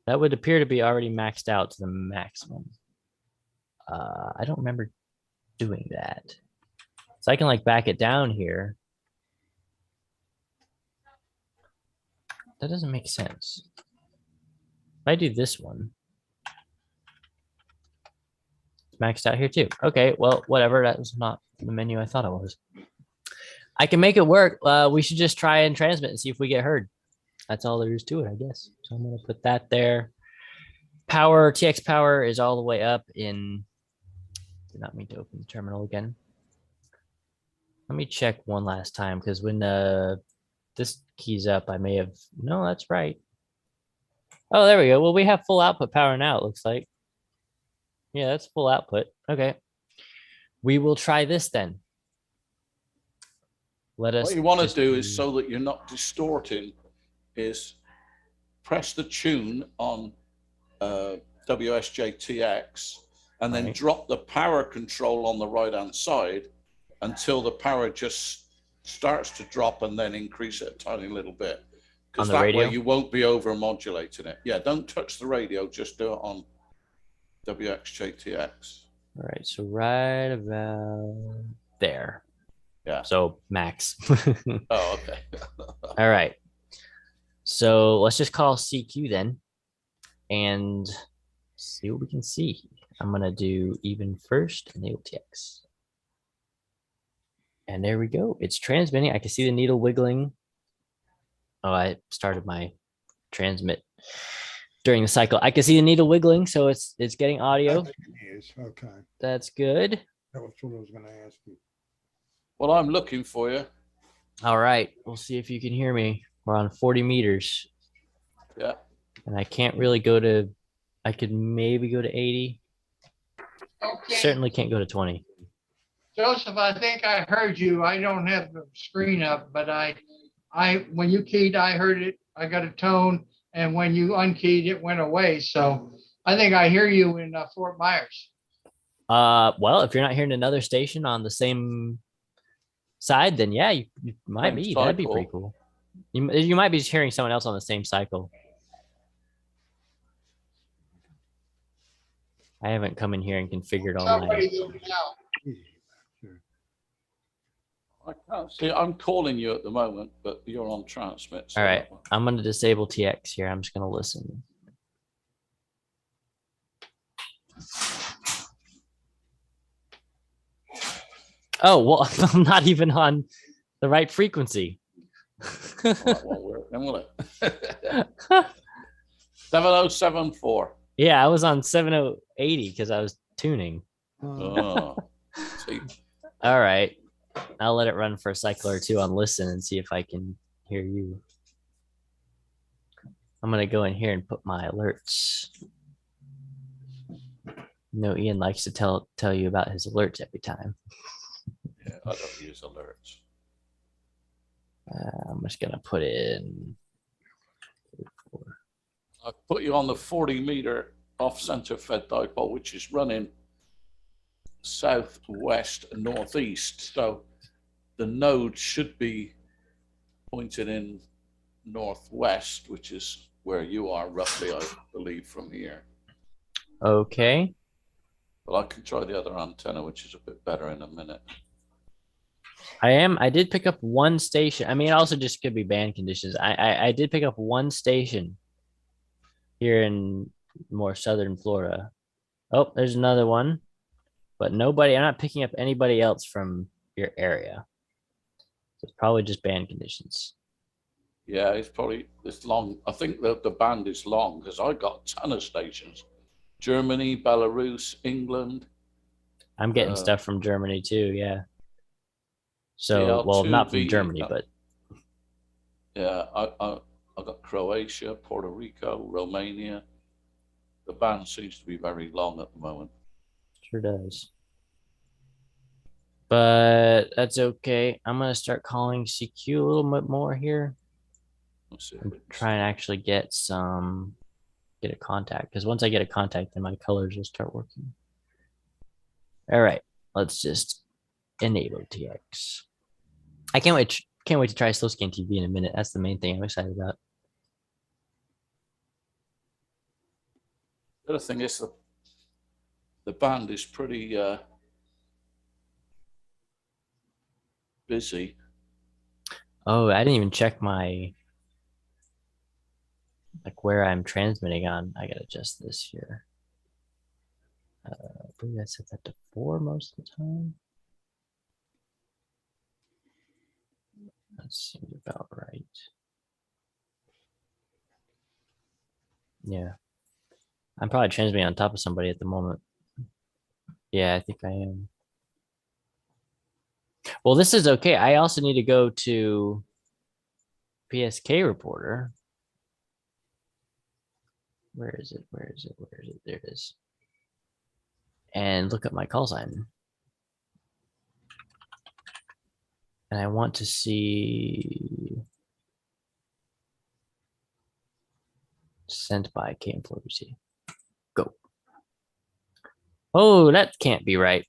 That would appear to be already maxed out to the maximum. I don't remember doing that. So I can like back it down here. That doesn't make sense. If I do this one, it's maxed out here too. Okay, well, whatever. That was not the menu I thought it was. I can make it work. We should just try and transmit and see if we get heard. That's all there is to it, I guess. So I'm going to put that there. Power, TX power is all the way up in. Did not mean to open the terminal again. Let me check one last time because when this key's up, I may have. No, that's right. Oh, there we go. Well, we have full output power now, it looks like. Yeah, that's full output. Okay. We will try this then. Let us. What you want to do is, so that you're not distorting, is press the tune on WSJT-X and then drop the power control on the right-hand side until the power just starts to drop and then increase it a tiny little bit. Because that way you won't be over modulating it. Yeah, don't touch the radio, just do it on WSJT-X. All right, so right about there. Yeah. So max. Oh, okay. All right. So let's just call CQ then and see what we can see. I'm going to do even first, enable TX. And there we go. It's transmitting. I can see the needle wiggling. Oh, I started my transmit during the cycle. I can see the needle wiggling, so it's getting audio. Okay. That's good. That was what I was going to ask you. Well, I'm looking for you. All right. We'll see if you can hear me. We're on 40 meters. Yeah. And I can't really go to, I could maybe go to 80. Okay. Certainly can't go to 20. Joseph, I think I heard you. I don't have the screen up, but I when you keyed, I heard it. I got a tone, and when you unkeyed, it went away. So I think I hear you in Fort Myers. Well, if you're not hearing another station on the same side, then yeah, you might be. That'd be pretty cool. You might be just hearing someone else on the same cycle. I haven't come in here and configured all Somebody my. do it now. I can't see. I'm calling you at the moment, but you're on transmit. So All right, I'm going to disable TX here. I'm just going to listen. Oh, well, I'm not even on the right frequency. Well, that won't work then, will it? 7074. Yeah, I was on 7080 because I was tuning. Oh, see. All right. I'll let it run for a cycle or two on listen and see if I can hear you. I'm going to go in here and put my alerts. No, Ian likes to tell you about his alerts every time. Yeah, I don't use alerts. I'm just going to put in. I've put you on the 40-meter off-center fed dipole, which is running southwest and northeast. So the node should be pointed in northwest, which is where you are roughly, I believe, from here. Okay. But I can try the other antenna, which is a bit better in a minute. I did pick up one station. I mean, it also just could be band conditions. I did pick up one station here in more southern Florida. Oh, there's another one. But nobody, I'm not picking up anybody else from your area. So it's probably just band conditions. Yeah, it's long. I think that the band is long because I got a ton of stations. Germany, Belarus, England. I'm getting stuff from Germany too, yeah. So, well, not from Germany, but. Yeah, I got Croatia, Puerto Rico, Romania. The band seems to be very long at the moment. Sure does. But that's okay. I'm going to start calling CQ a little bit more here. I'm trying to actually get a contact. Because once I get a contact, then my colors will start working. All right. Let's just enable TX. I can't wait to try slow scan TV in a minute. That's the main thing I'm excited about. The other thing is the band is pretty busy. Oh, I didn't even check my where I'm transmitting on. I gotta adjust this here. I believe I set that to 4 most of the time. That seems about right. Yeah. I'm probably transmitting on top of somebody at the moment. Yeah, I think I am. Well, this is okay. I also need to go to PSK reporter. Where is it? Where is it? Where is it? There it is. And look at my call sign. And I want to see sent by KM Flow. Go. Oh, that can't be right.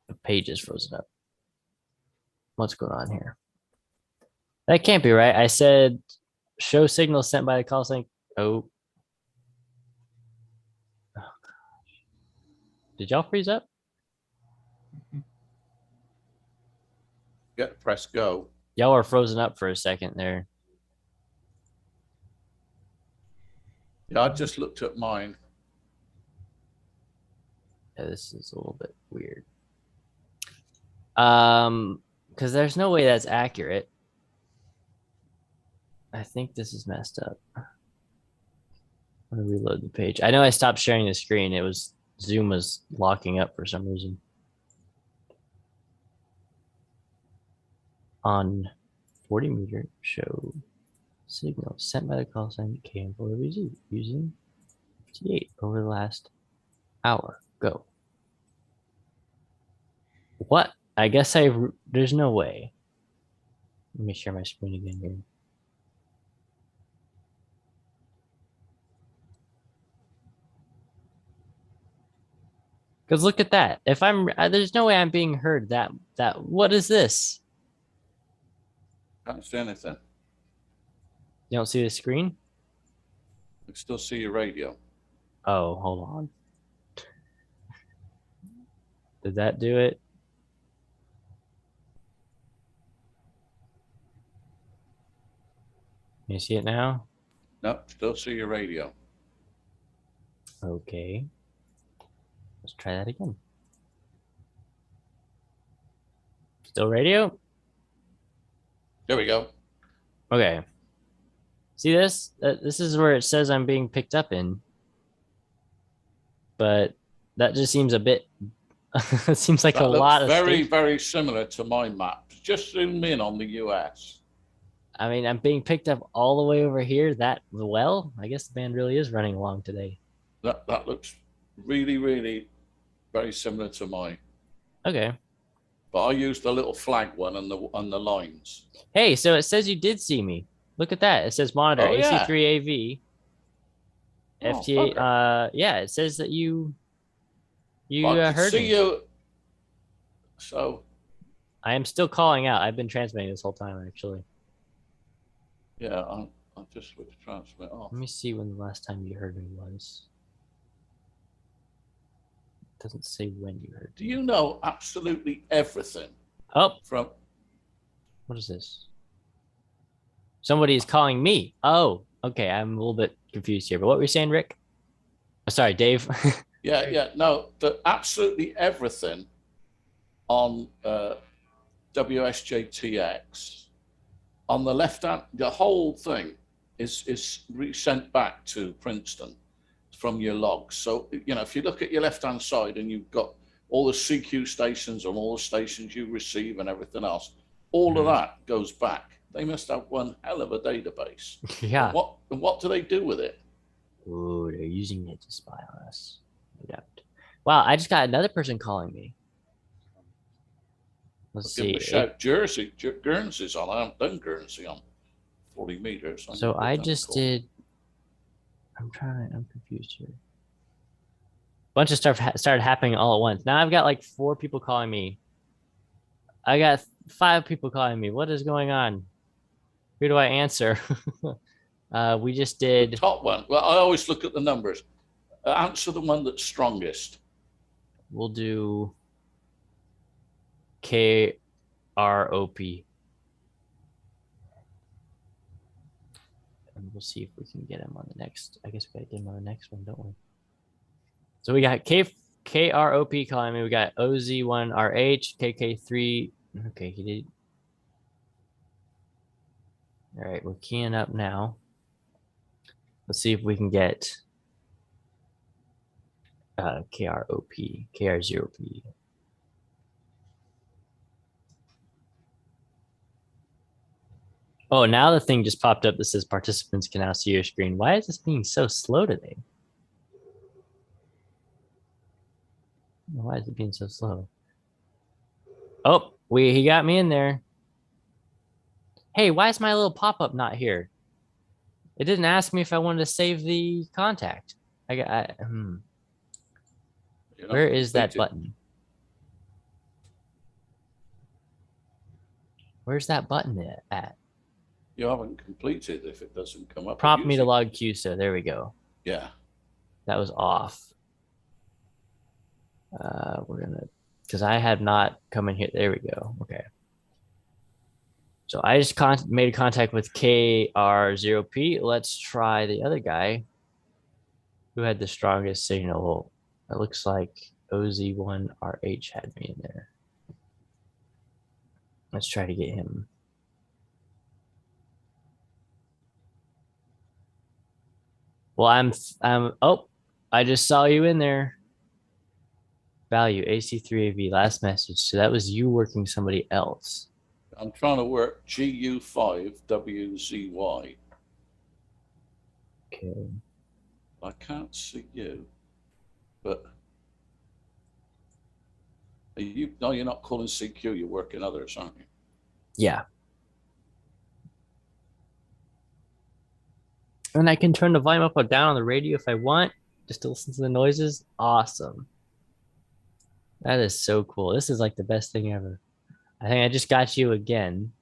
The page is frozen up. What's going on here? That can't be right. I said show signal sent by the call sign. Oh. Oh gosh. Did y'all freeze up? Press go. Y'all were frozen up for a second there. Yeah, I just looked at mine. This is a little bit weird. Because there's no way that's accurate. I think this is messed up. I'm gonna reload the page. I know I stopped sharing the screen. It was Zoom was locking up for some reason. On 40 meter show signal sent by the call sign KM4WZ using 58 over the last hour. Go. What? I guess there's no way. Let me share my screen again here. Because look at that. If there's no way I'm being heard. What is this? Can't see anything. You don't see the screen? I still see your radio. Oh, hold on. Did that do it? Can you see it now? No, still see your radio. Okay. Let's try that again. Still radio? There we go. Okay. See this? This is where it says I'm being picked up in. But that just seems a bit... it seems like that a lot of very, very similar to my map. Just zoom in on the US. I mean, I'm being picked up all the way over here. Well, I guess the band really is running along today. That looks really, really very similar to mine. Okay. But I used the little flag one on the lines. Hey, so it says you did see me. Look at that. It says monitor AC3AV. FTA. Yeah, it says that you heard me. You. So I am still calling out. I've been transmitting this whole time, actually. Yeah, I'll just switch transmit off. Let me see when the last time you heard me was. It doesn't say when you heard me. Do you know absolutely everything? Oh, from what is this? Somebody is calling me. Oh, okay. I'm a little bit confused here. But what were you saying, Rick? Oh, sorry, Dave. Yeah. No, absolutely everything on WSJT-X. On the left hand, the whole thing is sent back to Princeton from your logs. So, you know, if you look at your left hand side and you've got all the CQ stations and all the stations you receive and everything else, all of that goes back. They must have one hell of a database. Yeah. What do they do with it? Oh, they're using it to spy on us. No doubt. Wow, I just got another person calling me. Let's see. Shout Guernsey's on. I haven't done Guernsey on 40 meters. So I just did. I'm confused here. Bunch of stuff started happening all at once. Now I've got like 4 people calling me. I got 5 people calling me. What is going on? Who do I answer? We just did. The top one. Well, I always look at the numbers. Answer the one that's strongest. We'll do KROP. And we'll see if we can get him on the next. I guess we gotta get him on the next one, don't we? So we got KROP calling me. We got OZ1RH, KK3. Okay, he did. All right, we're keying up now. Let's see if we can get KROP, KR0P. Oh, now the thing just popped up that says participants can now see your screen. Why is this being so slow today? Why is it being so slow? Oh, he got me in there. Hey, why is my little pop-up not here? It didn't ask me if I wanted to save the contact. Where is that button? Where's that button at? You haven't completed if it doesn't come up. Prompt me to log QSO. There we go. Yeah. That was off. We're gonna, because I had not come in here. There we go. Okay. So I just made contact with KR0P. Let's try the other guy who had the strongest signal. It looks like OZ1RH had me in there. Let's try to get him. Well, oh, I just saw you in there. Value AC3AV, last message. So that was you working somebody else. I'm trying to work GU5WZY. Okay. I can't see you, but are you? No, you're not calling CQ. You're working others, aren't you? Yeah. And I can turn the volume up or down on the radio if I want, just to listen to the noises. Awesome. That is so cool. This is like the best thing ever. I think I just got you again.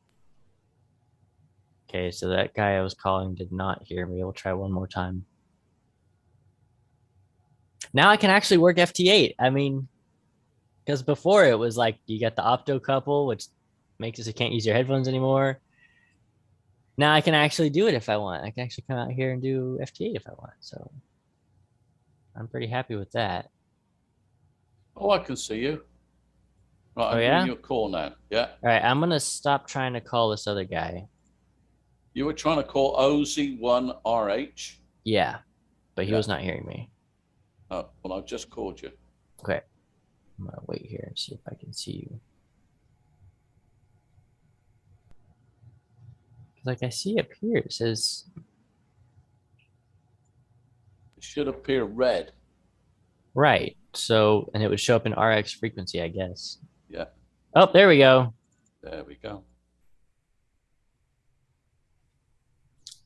Okay, so that guy I was calling did not hear me. We'll try one more time. Now I can actually work FT8. I mean, because before it was like you got the opto couple, which makes it so you can't use your headphones anymore. Now I can actually do it if I want. I can actually come out here and do FT8 if I want. So I'm pretty happy with that. Oh, I can see you. Right, I'm yeah? giving you a call now. Yeah. All right, I'm going to stop trying to call this other guy. You were trying to call OZ1RH? Yeah, but he Yeah. was not hearing me. Oh, well, I've just called you. Okay. I'm going to wait here and see if I can see you. Like I see up here, it says. It should appear red. Right. So, and it would show up in RX frequency, I guess. Yeah. Oh, there we go. There we go.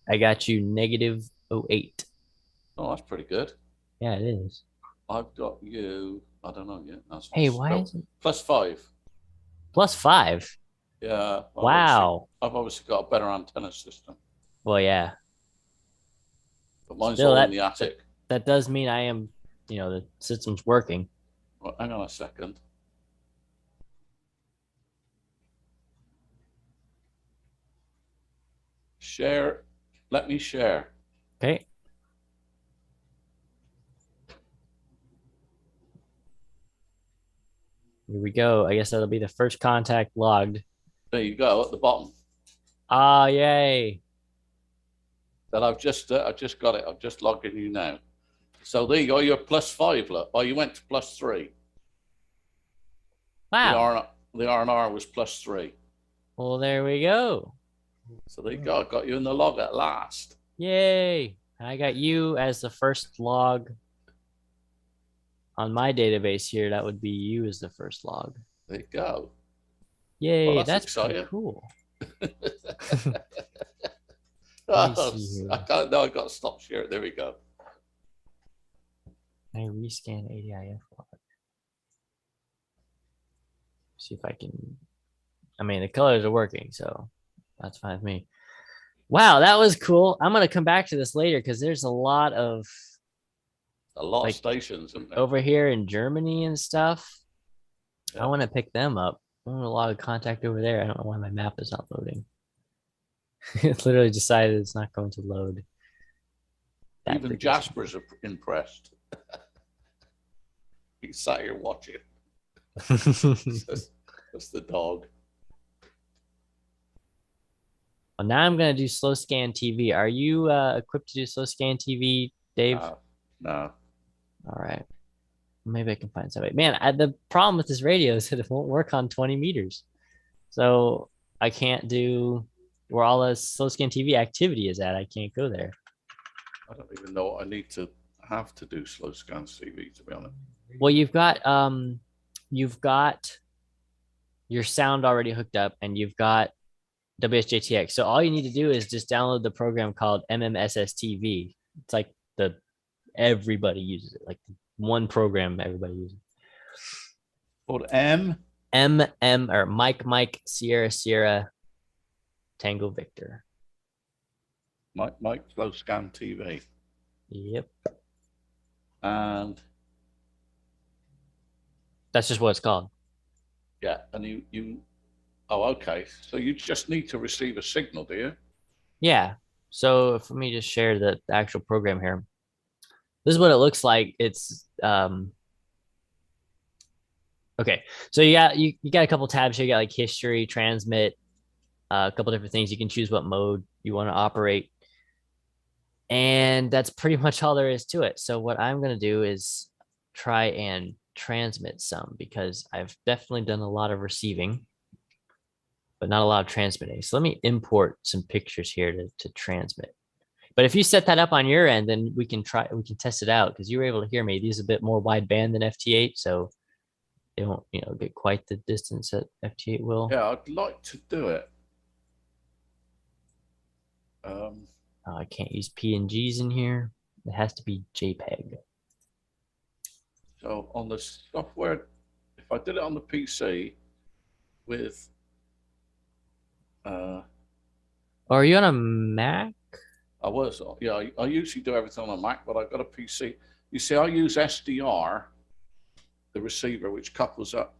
I got you -08. Oh, that's pretty good. Yeah, it is. I've got you. I don't know yet. That's Hey, why is it +5? +5? Yeah. Wow. I've obviously got a better antenna system. Well, yeah. But mine's Still, all that- in the attic. That does mean I am, you know, the system's working. Well, hang on a second. Share. Let me share. Okay. Here we go. I guess that'll be the first contact logged. There you go at the bottom. Ah, yay. That I've just got it. I'm just logging you now. So there you go. You're +5. Look. Oh, you went to +3. Wow. The R&R was +3. Well, there we go. So there you go. I got you in the log at last. Yay. I got you as the first log on my database here. That would be you as the first log. There you go. Yay. Well, that's pretty exciting. cool. Oh, see here. I got to stop sharing. There we go. I rescan ADIF log. See if I can. I mean, the colors are working, so that's fine with me. Wow, that was cool. I'm going to come back to this later because there's a lot of of stations, isn't there? over here in Germany and stuff. Yeah. I want to pick them up. I want a lot of contact over there. I don't know why my map is not loading. It literally decided it's not going to load. That Even frequency. Jasper's impressed. He sat here watching. That's the dog. Well, now I'm going to do slow scan TV. Are you equipped to do slow scan TV, Dave? No. All right. Maybe I can find somebody. Man, the problem with this radio is that it won't work on 20 meters. So I can't do where all the slow scan TV activity is at. I can't go there. I don't even know what I need to have to do slow scan CV, to be honest. Well, you've got your sound already hooked up and you've got WSJT-X. So all you need to do is just download the program called SSTV. It's like everybody uses it, like one program everybody uses. Called or Mike Sierra Sierra Tango Victor. Mike slow scan TV. Yep. And That's just what it's called. yeah, and you oh, okay. So you just need to receive a signal, do you? Yeah. So for me to share the actual program here, this is what it looks like. It's Okay, so you got a couple tabs here. You got like history, transmit, a couple different things. You can choose what mode you want to operate, and that's pretty much all there is to it. So what I'm gonna do is try and transmit some, because I've definitely done a lot of receiving, but not a lot of transmitting. So let me import some pictures here to transmit. But if you set that up on your end, then we can test it out, because you were able to hear me. These are a bit more wideband than FT8, so it won't, get quite the distance that FT8 will. Yeah, I'd like to do it. I can't use PNGs in here. It has to be JPEG. So on the software, if I did it on the PC with, Are you on a Mac? I usually do everything on a Mac, but I've got a PC. You see, I use SDR, the receiver, which couples up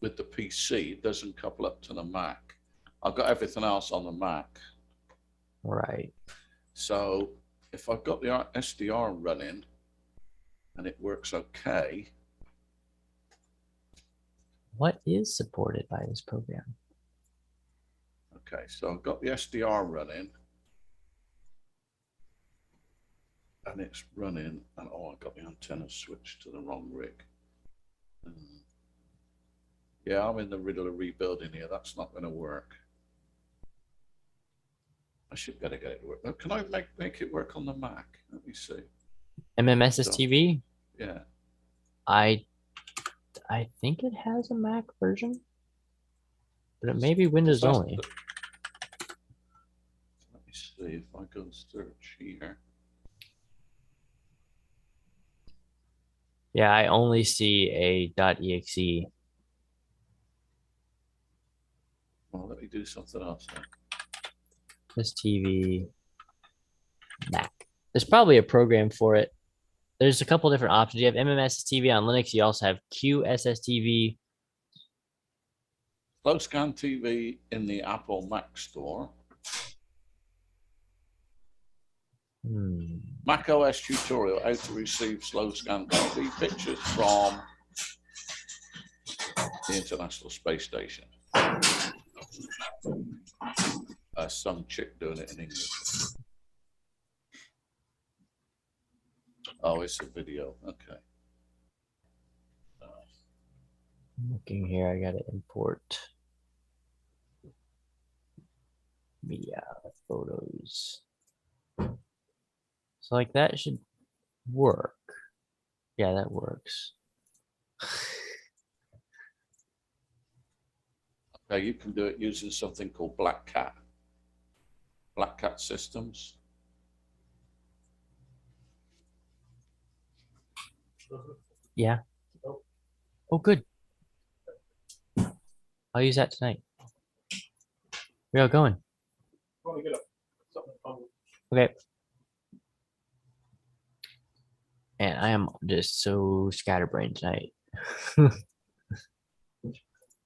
with the PC. It doesn't couple up to the Mac. I've got everything else on the Mac. Right. So if I've got the SDR running and it works okay. What is supported by this program? Okay, so I've got the SDR running. And it's running, and I got the antenna switched to the wrong rig. Yeah, I'm in the middle of rebuilding here. That's not going to work. I should better get it to work. Can I make it work on the Mac? Let me see. MMSSTV? Yeah. I think it has a Mac version, but it may be Windows only. Let me see if I go search here. Yeah, I only see a .exe. Well, let me do something else then. SSTV Mac. There's probably a program for it. There's a couple different options. You have MMSSTV on Linux. You also have QSSTV. Slow Scan TV in the Apple Mac Store. Mac OS tutorial, how to receive slow scan TV pictures from the International Space Station. Some chick doing it in English. Oh, it's a video. Okay. I'm looking here. I got to import media photos. So like that should work. Yeah, that works. Okay, you can do it using something called Black Cat systems. Yeah. Oh, good. I'll use that tonight. Where are you going? Okay. And I am just so scatterbrained tonight.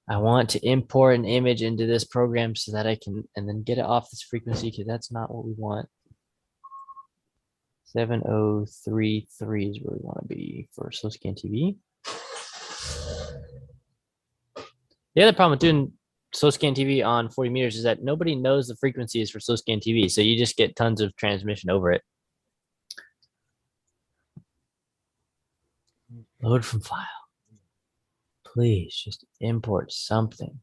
I want to import an image into this program so that I can, and then get it off this frequency, because that's not what we want. 7033 is where we want to be for slow scan TV. The other problem with doing slow scan TV on 40 meters is that nobody knows the frequencies for slow scan TV. So you just get tons of transmission over it. Load from file. Please just import something.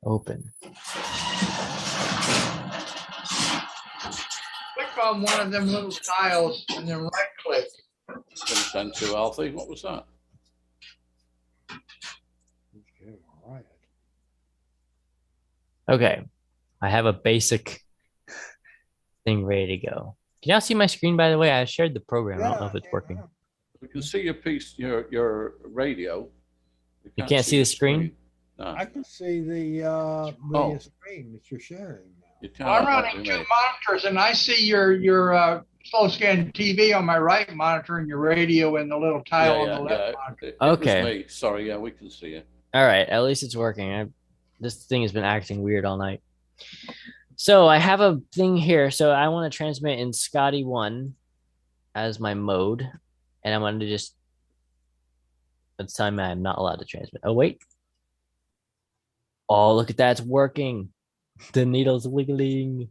Open. Click on one of them little tiles and then right click. Send to Alfie. What was that? Okay. I have a basic thing ready to go. Can y'all see my screen, by the way? I shared the program. I don't know if it's working. We can see your piece, your radio. You can't see the screen? No. I can see the screen that you're sharing now. I'm running two monitors, and I see your slow scan TV on my right monitor and your radio in the little tile on the left monitor. Okay. It was me. Sorry, yeah, we can see it. All right, at least it's working. This thing has been acting weird all night. So I have a thing here. So I want to transmit in Scotty 1 as my mode. And I'm going to just It's telling me I'm not allowed to transmit. Oh, wait. Oh, look at that. It's working. The needle's wiggling.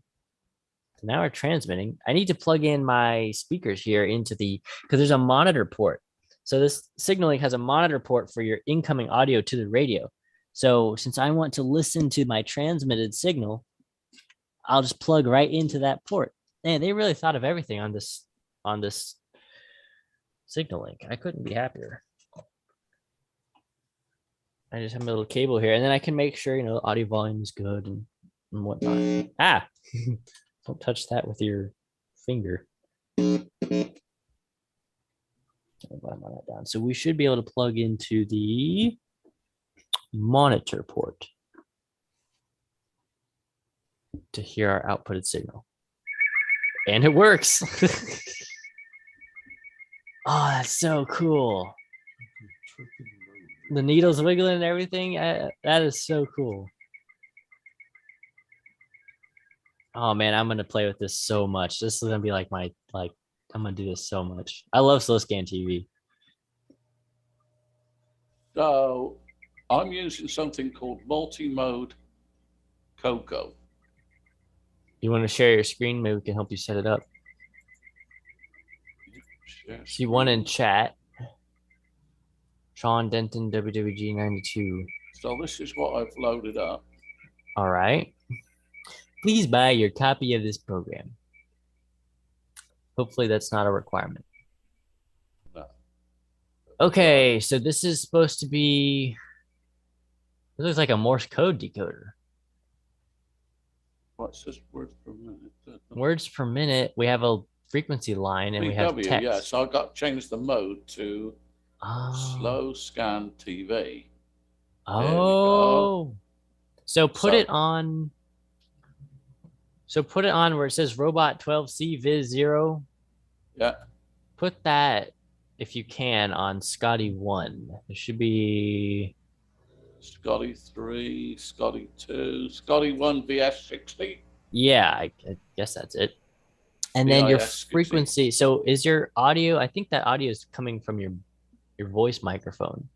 So now we're transmitting. I need to plug in my speakers here into because there's a monitor port. So this SignaLink has a monitor port for your incoming audio to the radio. So since I want to listen to my transmitted signal, I'll just plug right into that port. Man, they really thought of everything on this SignaLink. I couldn't be happier. I just have my little cable here, and then I can make sure, you know, audio volume is good and whatnot. Ah, don't touch that with your finger. Down. So we should be able to plug into the monitor port to hear our outputted signal. And it works. Oh, that's so cool. The needle's wiggling and everything. That is so cool. Oh man, I'm gonna play with this so much. This is gonna be like I'm gonna do this so much. I love slow scan TV. So I'm using something called multi-mode Coco. You want to share your screen? Maybe we can help you set it up. See one in chat. Sean Denton, WWG 92. So this is what I've loaded up. All right. Please buy your copy of this program. Hopefully that's not a requirement. No. Okay, so this is supposed to be, it looks like a Morse code decoder. What says words per minute? Words per minute. We have a frequency line and we have text. Yeah, so I got changed the mode to slow scan TV. Oh. So put it on. So put it on where it says Robot 12C Viz 0. Yeah. Put that, if you can, on Scotty 1. There should be Scotty 3, Scotty 2, Scotty 1 VS60. Yeah, I guess that's it. And then your frequency. So is your audio, I think that audio is coming from your voice microphone.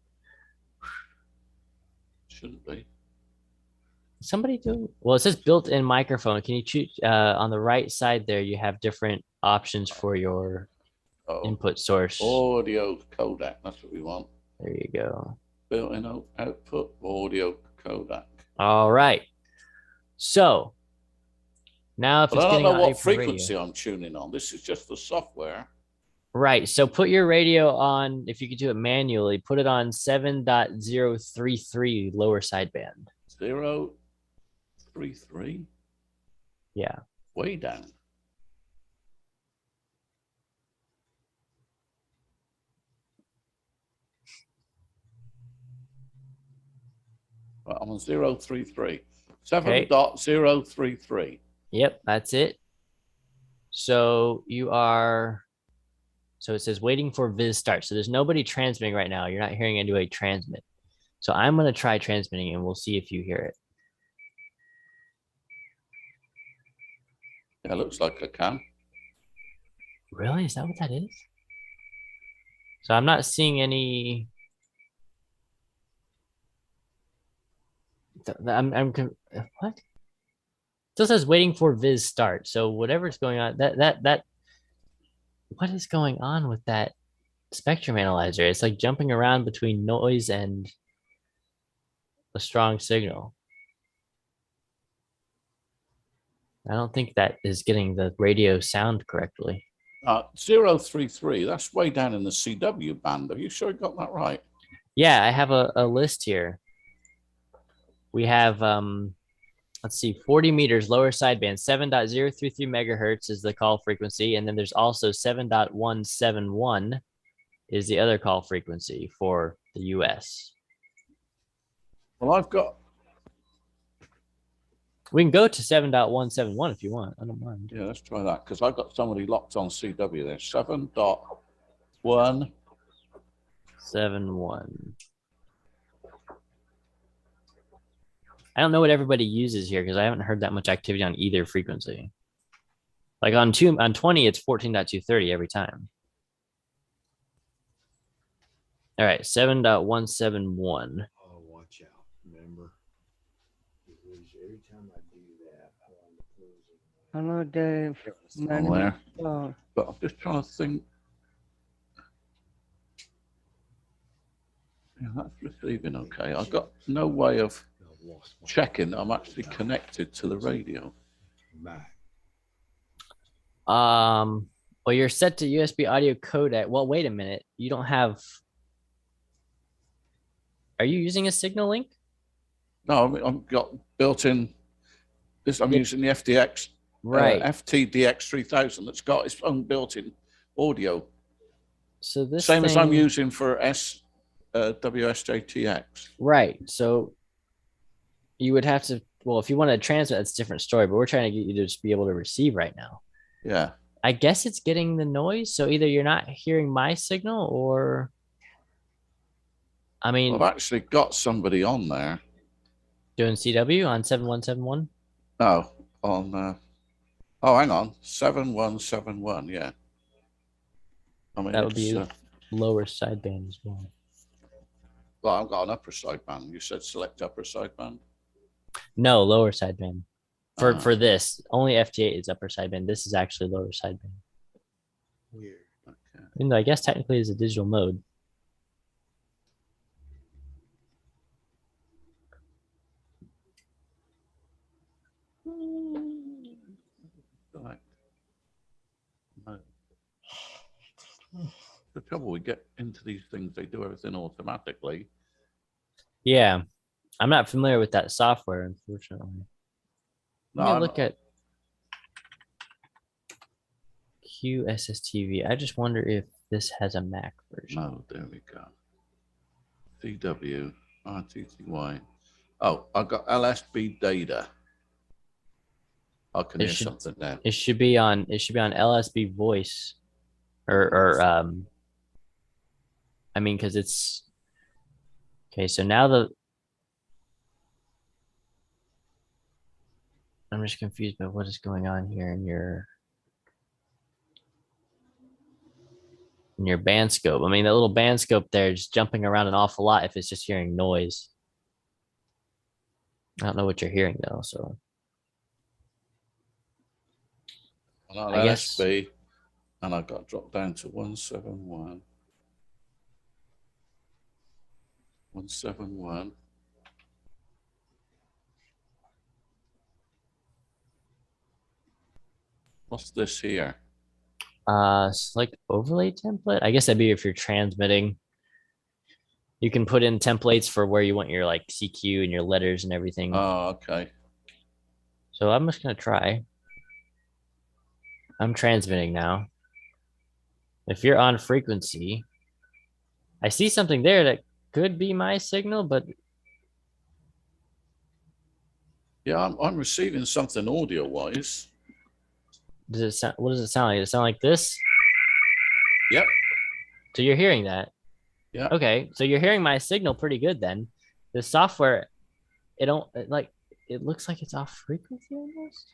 Shouldn't be. Somebody do, well, it says built-in microphone. Can you choose on the right side there, you have different options for your input source. Audio codec, that's what we want. There you go. Built-in output audio codec. All right. So now if it's I don't getting know what frequency I'm tuning on. This is just the software. Right. So put your radio on, if you could do it manually, put it on 7.033 lower sideband. 033? Yeah. Way down. Well, I'm on 033. 7.033. Yep, that's it. So you are, so it says waiting for Viz start. So there's nobody transmitting right now. You're not hearing anybody transmit. So I'm going to try transmitting and we'll see if you hear it. Yeah, looks like I can. Really? Is that what that is? So I'm not seeing any. What? It still says waiting for Viz start. So whatever's going on, what is going on with that spectrum analyzer? It's like jumping around between noise and a strong signal. I don't think that is getting the radio sound correctly. 033, that's way down in the CW band. Are you sure you got that right? Yeah, I have a list here. We have, let's see, 40 meters lower sideband, 7.033 megahertz is the call frequency. And then there's also 7.171 is the other call frequency for the US. Well, I've got. We can go to 7.171 if you want. I don't mind. Yeah, let's try that because I've got somebody locked on CW there. 7.171. I don't know what everybody uses here because I haven't heard that much activity on either frequency. Like on 20, it's 14.230 every time. All right, 7.171. Oh, watch out. Remember? Every time I do that, I want to close it. Hello, Dave. My On name there. is Paul. But I'm just trying to think. Yeah, that's receiving okay. I've got no way of I've lost my checking that I'm actually connected to the radio. back. Well, you're set to USB audio codec. Well, wait a minute. You don't have. Are you using a SignaLink? No, I've got built-in. This I'm using the FTX, Right. FTDX 3000. That's got its own built-in audio. So this Same as I'm thing- using for WSJT-X. Right. So you would have to. Well, if you want to transmit, that's a different story. But we're trying to get you to just be able to receive right now. Yeah. I guess it's getting the noise. So either you're not hearing my signal, or I mean, I've actually got somebody on there. doing CW on 7171. No, on. Oh, hang on, 7171. Yeah. I mean, That would be it's, lower sideband as well. well, I've got an upper sideband. You said select upper sideband. No, lower sideband. Uh-huh. For this, only FT8 is upper sideband. This is actually lower sideband. Weird. Okay. Even though I guess technically it's a digital mode. Right. No. The trouble, we get into these things, they do everything automatically. Yeah, I'm not familiar with that software, unfortunately. Let me I'm- look at QSSTV. I just wonder if this has a Mac version. No, there we go. CW, RTTY. Oh, I've got LSB data. I can It hear should- something there. It should be on LSB voice, or I mean, because it's okay. So now I'm just confused by what is going on here in your band scope. I mean, that little band scope there is jumping around an awful lot if it's just hearing noise. I don't know what you're hearing though, so And on I guess- LSB, and I got dropped down to 171. 171. What's this here? select overlay template. I guess that'd be if you're transmitting. You can put in templates for where you want your like CQ and your letters and everything. Oh, okay. So I'm just gonna try. I'm transmitting now. If you're on frequency, I see something there that could be my signal, but Yeah, I'm receiving something audio wise. does it sound? What does it sound like? Does it sound like this? Yep. So you're hearing that? Yeah. Okay, so you're hearing my signal pretty good then. The software, it looks like it's off frequency almost.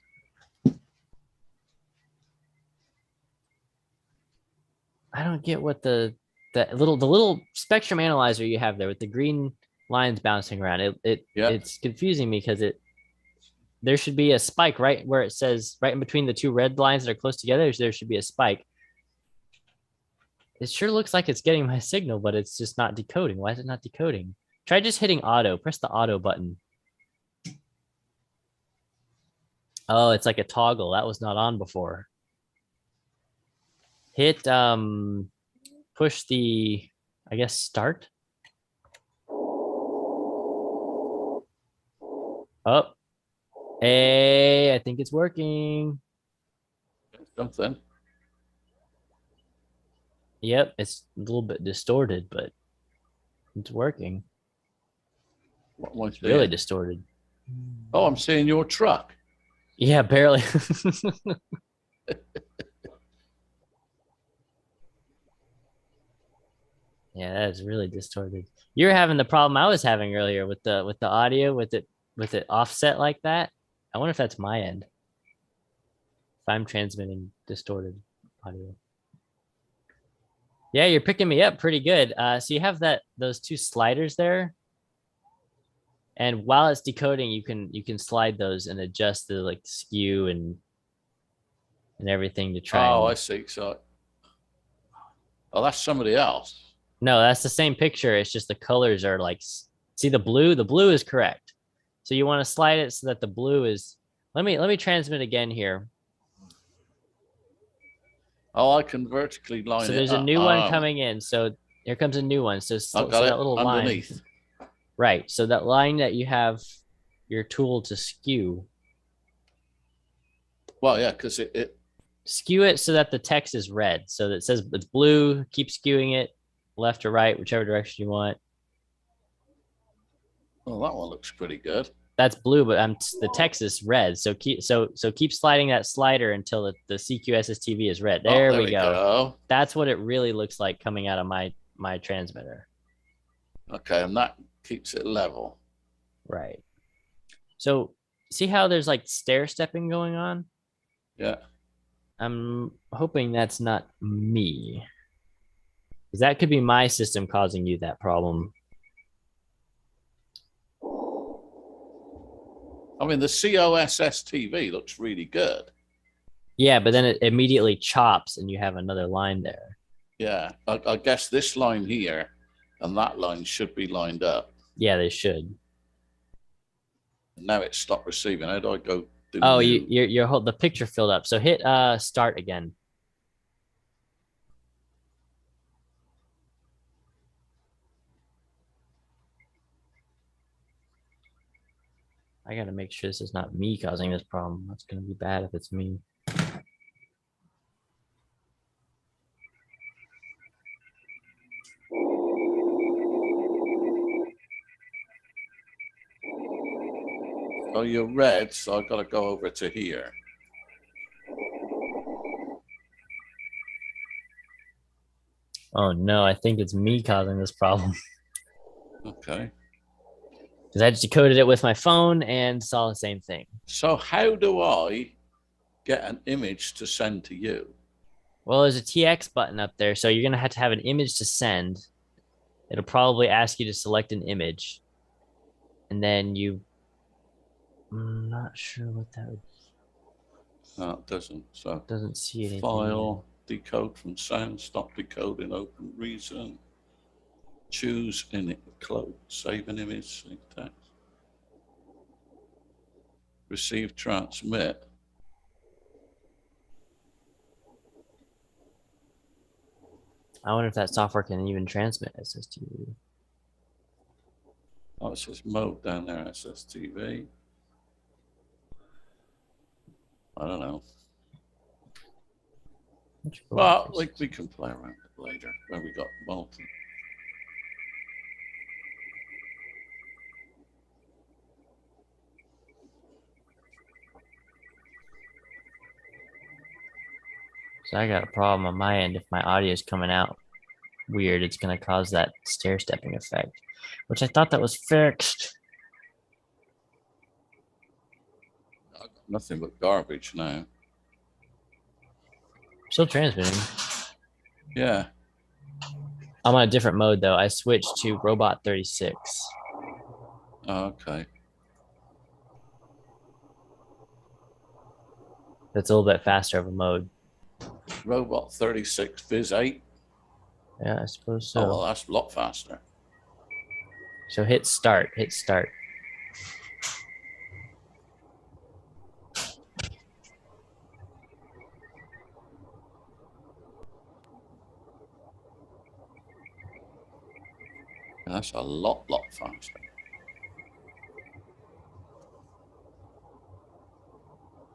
I don't get what the little spectrum analyzer you have there with the green lines bouncing around. It's confusing me because there should be a spike right where it says right in between the two red lines that are close together. There should be a spike. It sure looks like it's getting my signal, but it's just not decoding. Why is it not decoding? Try just hitting auto. Press the auto button. Oh, it's like a toggle. That was not on before. Hit push the, I guess, start. Oh, hey, I think it's working. Something. Yep, it's a little bit distorted, but it's working. What am I It's really seeing? distorted. Oh, I'm seeing your truck. Yeah, barely. Yeah, that is really distorted. You're having the problem I was having earlier with the audio with it offset like that. I wonder if that's my end. If I'm transmitting distorted audio. Yeah, you're picking me up pretty good. So you have those two sliders there, and while it's decoding, you can slide those and adjust the like skew and everything to try. Oh, I And, see. So, oh, that's somebody else. no, that's the same picture. It's just the colors are like, see the blue? The blue is correct. So you want to slide it so that the blue is. Let me transmit again here. Oh, I can vertically line So it there's a up. new one Oh, coming in. So here comes a new one. So, I've got so it that little line, underneath. right? So that line that you have your tool to skew. Well, yeah, because it Skew it so that the text is red. So that it says it's blue. Keep skewing it left or right, whichever direction you want. well, that one looks pretty good. That's blue, but the text is red. So keep sliding that slider until the CQ SSTV is red. There, we go. That's what it really looks like coming out of my transmitter. Okay, and that keeps it level. Right. So see how there's like stair stepping going on? Yeah. I'm hoping that's not me, because that could be my system causing you that problem. I mean, the COSSTV looks really good. Yeah, but then it immediately chops and you have another line there. Yeah, I guess this line here and that line should be lined up. Yeah, they should. Now it's stopped receiving. How do I go? Oh, you're the picture filled up. So hit start again. I gotta make sure this is not me causing this problem. That's gonna be bad if it's me. Oh, you're red, so I've got to go over to here. Oh no, I think it's me causing this problem. Okay. Because I just decoded it with my phone and saw the same thing. So how do I get an image to send to you? Well, there's a TX button up there, so you're gonna have to have an image to send. It'll probably ask you to select an image, and then I'm not sure what that would. No, it doesn't. So it doesn't see anything. File, decode from sound, stop decoding, open reason. Choose in it, close, save an image, save text. Receive, transmit. I wonder if that software can even transmit SSTV. Oh, it says mode down there, SSTV. I don't know. Well, we can play around it later when we got multi. So I got a problem on my end. If my audio is coming out weird, it's going to cause that stair stepping effect, which I thought that was fixed. I got nothing but garbage now. Still transmitting. Yeah. I'm on a different mode though. I switched to Robot 36. Oh, okay. That's a little bit faster of a mode. Robot 36 Viz 8. Yeah, I suppose so. Oh, well, that's a lot faster. So hit start. Hit start. That's a lot faster.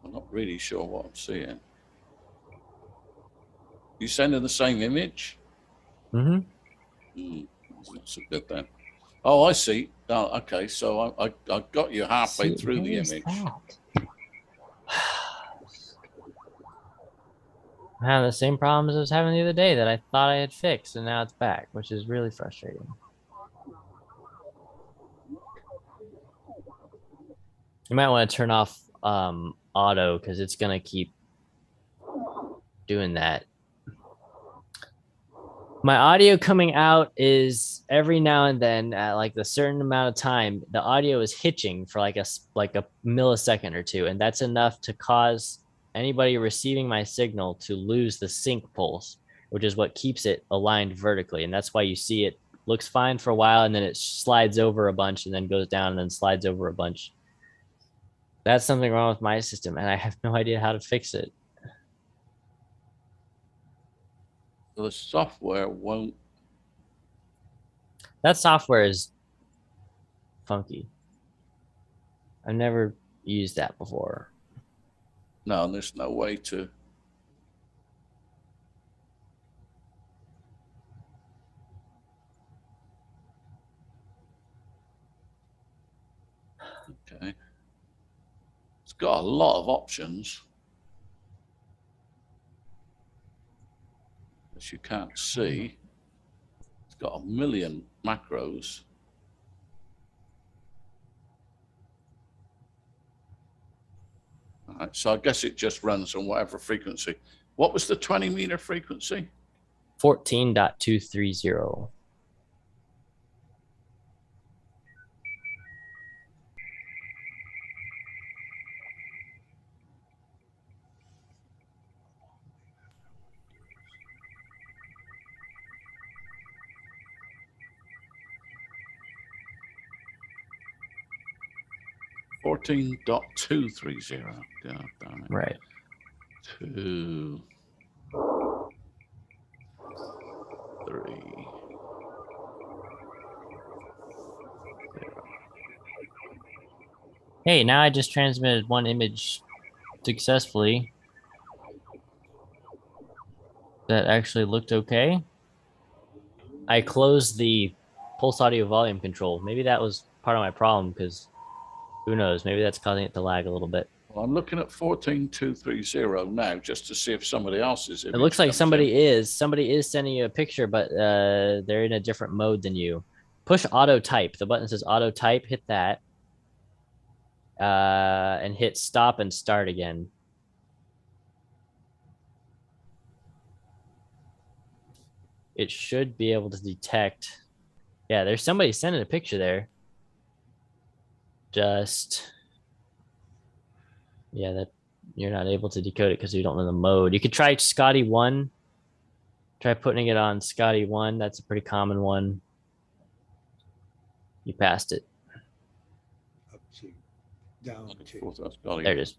I'm not really sure what I'm seeing. You sending the same image? Mm-hmm. That's a good then. Oh, I see. Oh, okay, so I got you halfway through the image. I have the same problems I was having the other day that I thought I had fixed, and now it's back, which is really frustrating. You might want to turn off auto because it's gonna keep doing that. My audio coming out is every now and then at like a certain amount of time, the audio is hitching for like a millisecond or two. And that's enough to cause anybody receiving my signal to lose the sync pulse, which is what keeps it aligned vertically. And that's why you see it looks fine for a while and then it slides over a bunch and then goes down and then slides over a bunch. That's something wrong with my system and I have no idea how to fix it. The software won't. That software is funky. I've never used that before. No, there's no way to. Okay. It's got a lot of options. As you can't see, it's got a million macros. All right, so I guess it just runs on whatever frequency. What was the 20 meter frequency? 14.230. $14.230. Yeah, damn it. Right. 2, 3. Hey, now I just transmitted one image successfully. That actually looked okay. I closed the pulse audio volume control. Maybe that was part of my problem because who knows? Maybe that's causing it to lag a little bit. Well, I'm looking at 14.230 now just to see if somebody else is. It looks like somebody is sending you a picture, but they're in a different mode than you. Push auto type. The button says auto type. Hit that. And hit stop and start again. It should be able to detect. Yeah, there's somebody sending a picture there. Just, yeah, that you're not able to decode it because you don't know the mode. You could try Scotty 1. Try putting it on Scotty 1. That's a pretty common one. You passed it. Up to, down to. There it is.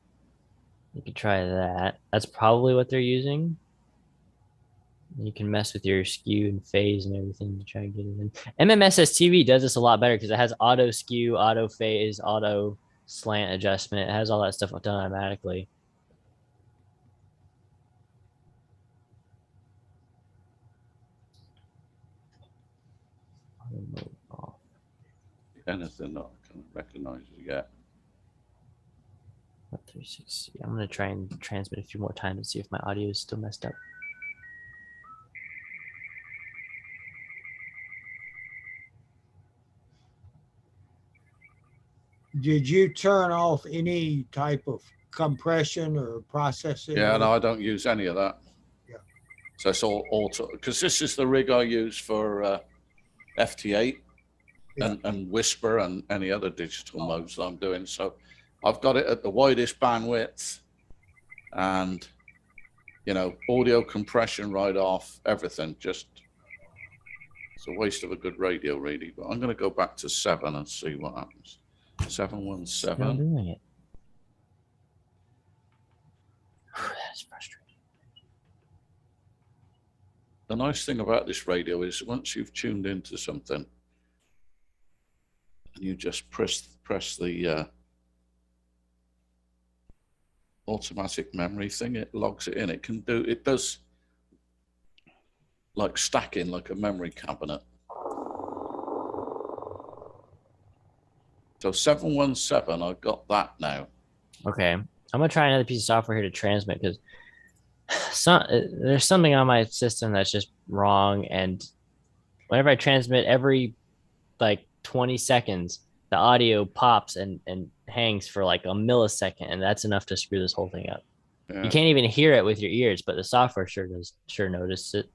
You could try that. That's probably what they're using. You can mess with your skew and phase and everything to try and get it in. SSTV does this a lot better because it has auto skew, auto phase, auto slant adjustment. It has all that stuff done automatically. Anything that I can recognize yet. 360. I'm going to try and transmit a few more times and see if my audio is still messed up. Did you turn off any type of compression or processing? Yeah, no, I don't use any of that. Yeah. So it's all auto, because this is the rig I use for FT8 and Whisper and any other digital modes that I'm doing. So I've got it at the widest bandwidth and, you know, audio compression right off, everything. Just, it's a waste of a good radio, really. But I'm going to go back to 7 and see what happens. 717. Still doing it. That's frustrating. The nice thing about this radio is once you've tuned into something and you just press the automatic memory thing, it logs it in. It does like stacking like a memory cabinet. So 717, I've got that now. Okay. I'm going to try another piece of software here to transmit because there's something on my system that's just wrong. And whenever I transmit every like 20 seconds, the audio pops and hangs for like a millisecond. And that's enough to screw this whole thing up. Yeah. You can't even hear it with your ears, but the software sure notices it.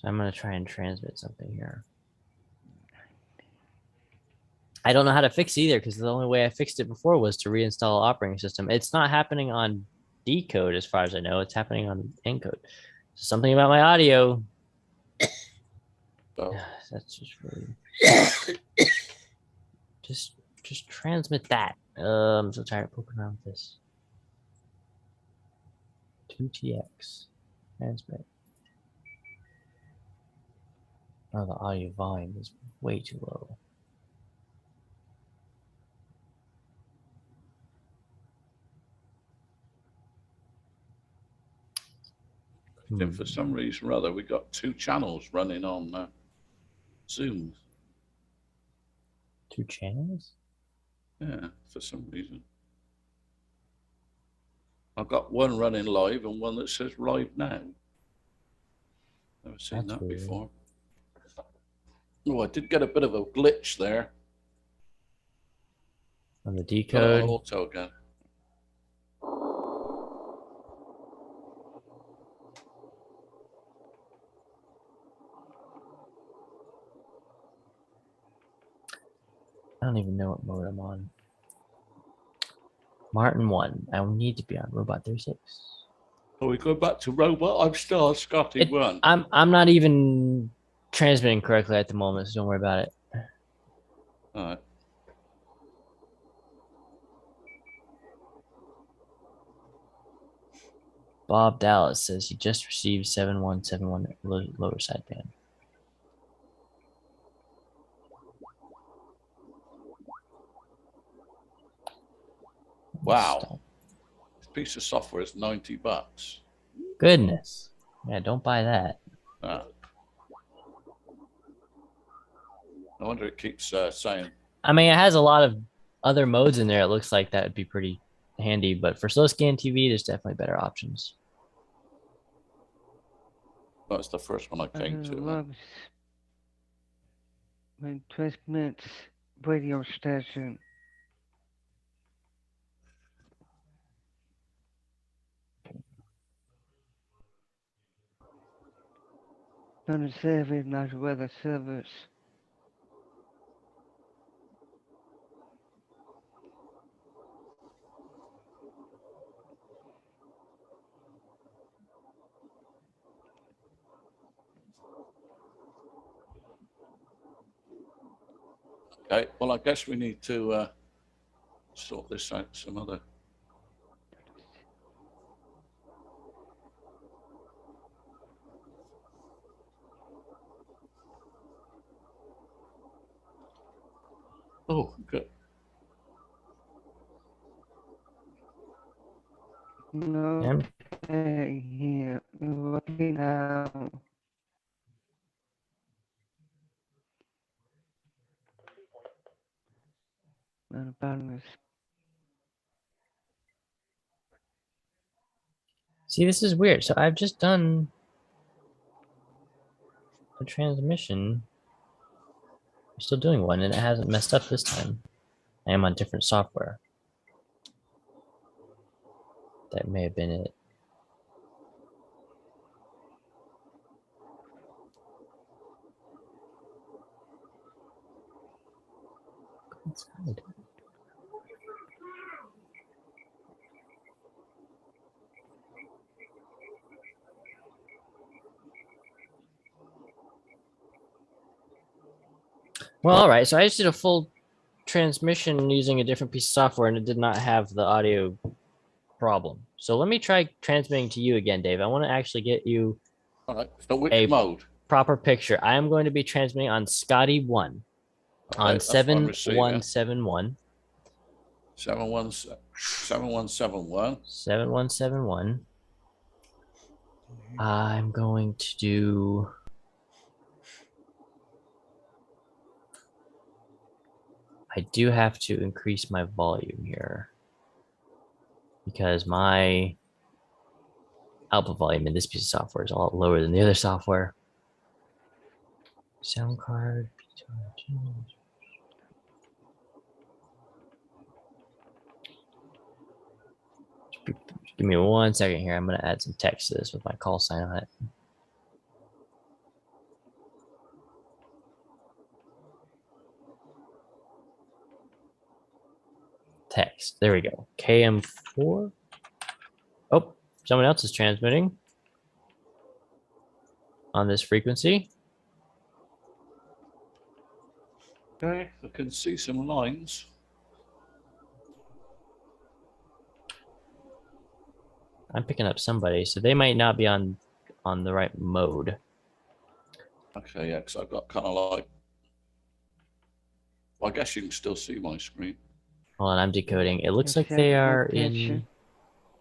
So I'm going to try and transmit something here. I don't know how to fix it either because the only way I fixed it before was to reinstall operating system. It's not happening on decode as far as I know. It's happening on encode. Something about my audio. Oh. That's just really just transmit that. I'm so tired of poking around with this. 2TX transmit. Oh, the audio volume is way too low. Then for some reason or other, we got 2 channels running on Zoom. 2 channels? Yeah, for some reason. I've got one running live and one that says live now. Never seen That's that weird. before. Oh, I did get a bit of a glitch there. On the decode. Auto again. I don't even know what mode I'm on. Martin 1. I will need to be on Robot 36. Oh, we go back to robot. I'm still on Scotty 1. I'm not even transmitting correctly at the moment, so don't worry about it. All right. Bob Dallas says he just received 7171 lower sideband. Wow. Stop. This piece of software is $90. Goodness. Yeah, don't buy that. I wonder it keeps saying. I mean, it has a lot of other modes in there. It looks like that would be pretty handy, but for slow scan TV, there's definitely better options. That's the first one I came to. When transmits radio station. On the server, not weather servers. Okay, well, I guess we need to sort this out some other. Oh, good. No, here, working out. See, this is weird. So I've just done a transmission. I'm still doing one, and it hasn't messed up this time. I am on different software. That may have been it. That's good. Well, all right. So I just did a full transmission using a different piece of software, and it did not have the audio problem. So let me try transmitting to you again, Dave. I want to actually get you All right. So which mode? Proper picture. I am going to be transmitting on Scotty 1 on 7171. 7171. 7171. I'm going to do. I do have to increase my volume here because my output volume in this piece of software is a lot lower than the other software. Soundcard. Give me 1 second here. I'm going to add some text to this with my call sign on it. text. There we go. KM4. Oh, someone else is transmitting on this frequency. Okay, I can see some lines. I'm picking up somebody, so they might not be on the right mode. Okay, yeah, because I've got kind of like, well, I guess you can still see my screen. Hold on, I'm decoding. It looks like Check they are location.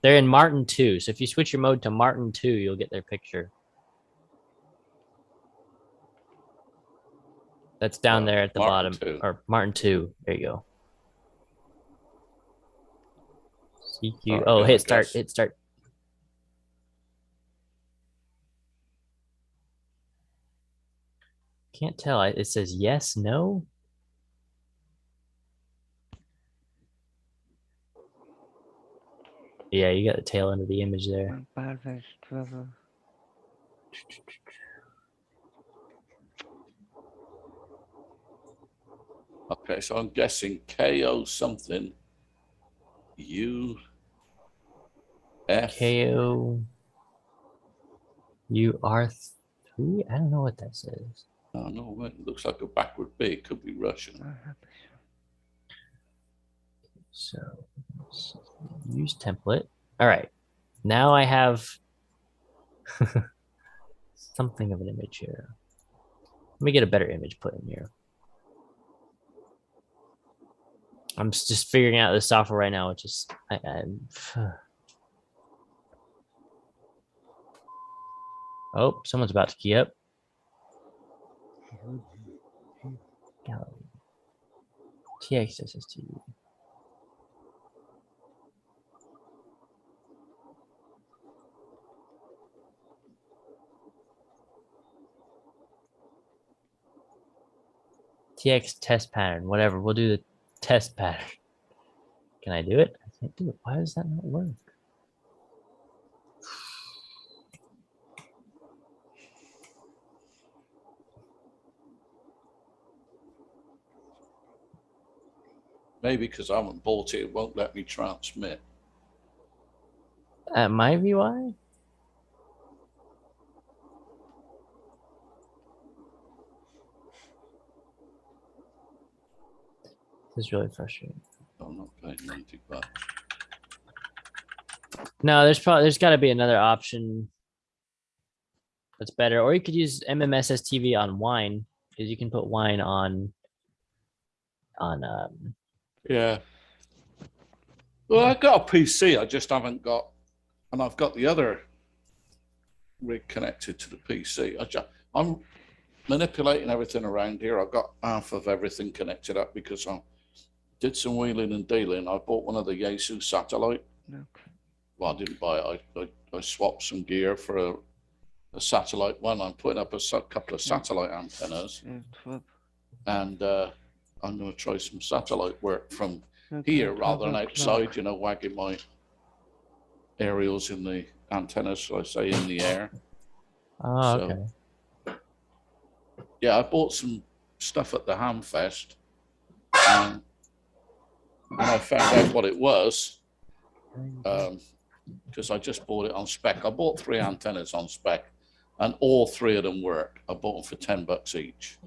they're in Martin 2. So if you switch your mode to Martin 2, you'll get their picture. That's down there at the Martin bottom. 2. Or Martin 2. There you go. CQ. Alright, Oh, yeah, I hit start. guess. Hit start. Can't tell. It says yes, no. Yeah, you got the tail end of the image there. Barber's trouble. Okay, so I'm guessing KO something. U F. KO UR3. I don't know what that says. Oh no, it looks like a backward B. It could be Russian. So use template. All right. Now I have something of an image here. Let me get a better image put in here. I'm just figuring out the software right now, which is oh, someone's about to key up. Gallery. TX SSTV. TX test pattern, whatever. We'll do the test pattern. Can I do it? I can't do it. Why does that not work? Maybe because I haven't bought it, it won't let me transmit. At my VY? This is really frustrating. I'm not paying 90 bucks. No, there's got to be another option that's better, or you could use MMSSTV on Wine, because you can put Wine on. Yeah. Well, I've got a PC. I just haven't got, and I've got the other rig connected to the PC. I'm manipulating everything around here. I've got half of everything connected up because I did some wheeling and dealing. I bought one of the Yaesu satellite. Okay. Well, I didn't buy it. I swapped some gear for a satellite one. I'm putting up a couple of satellite antennas, and I'm going to try some satellite work from here rather than outside, you know, wagging my aerials in the antennas, so I say in the air. Oh, So, okay. yeah, I bought some stuff at the Hamfest, and when I found out what it was, because I just bought it on spec. I bought 3 antennas on spec, and all 3 of them work. I bought them for $10 each.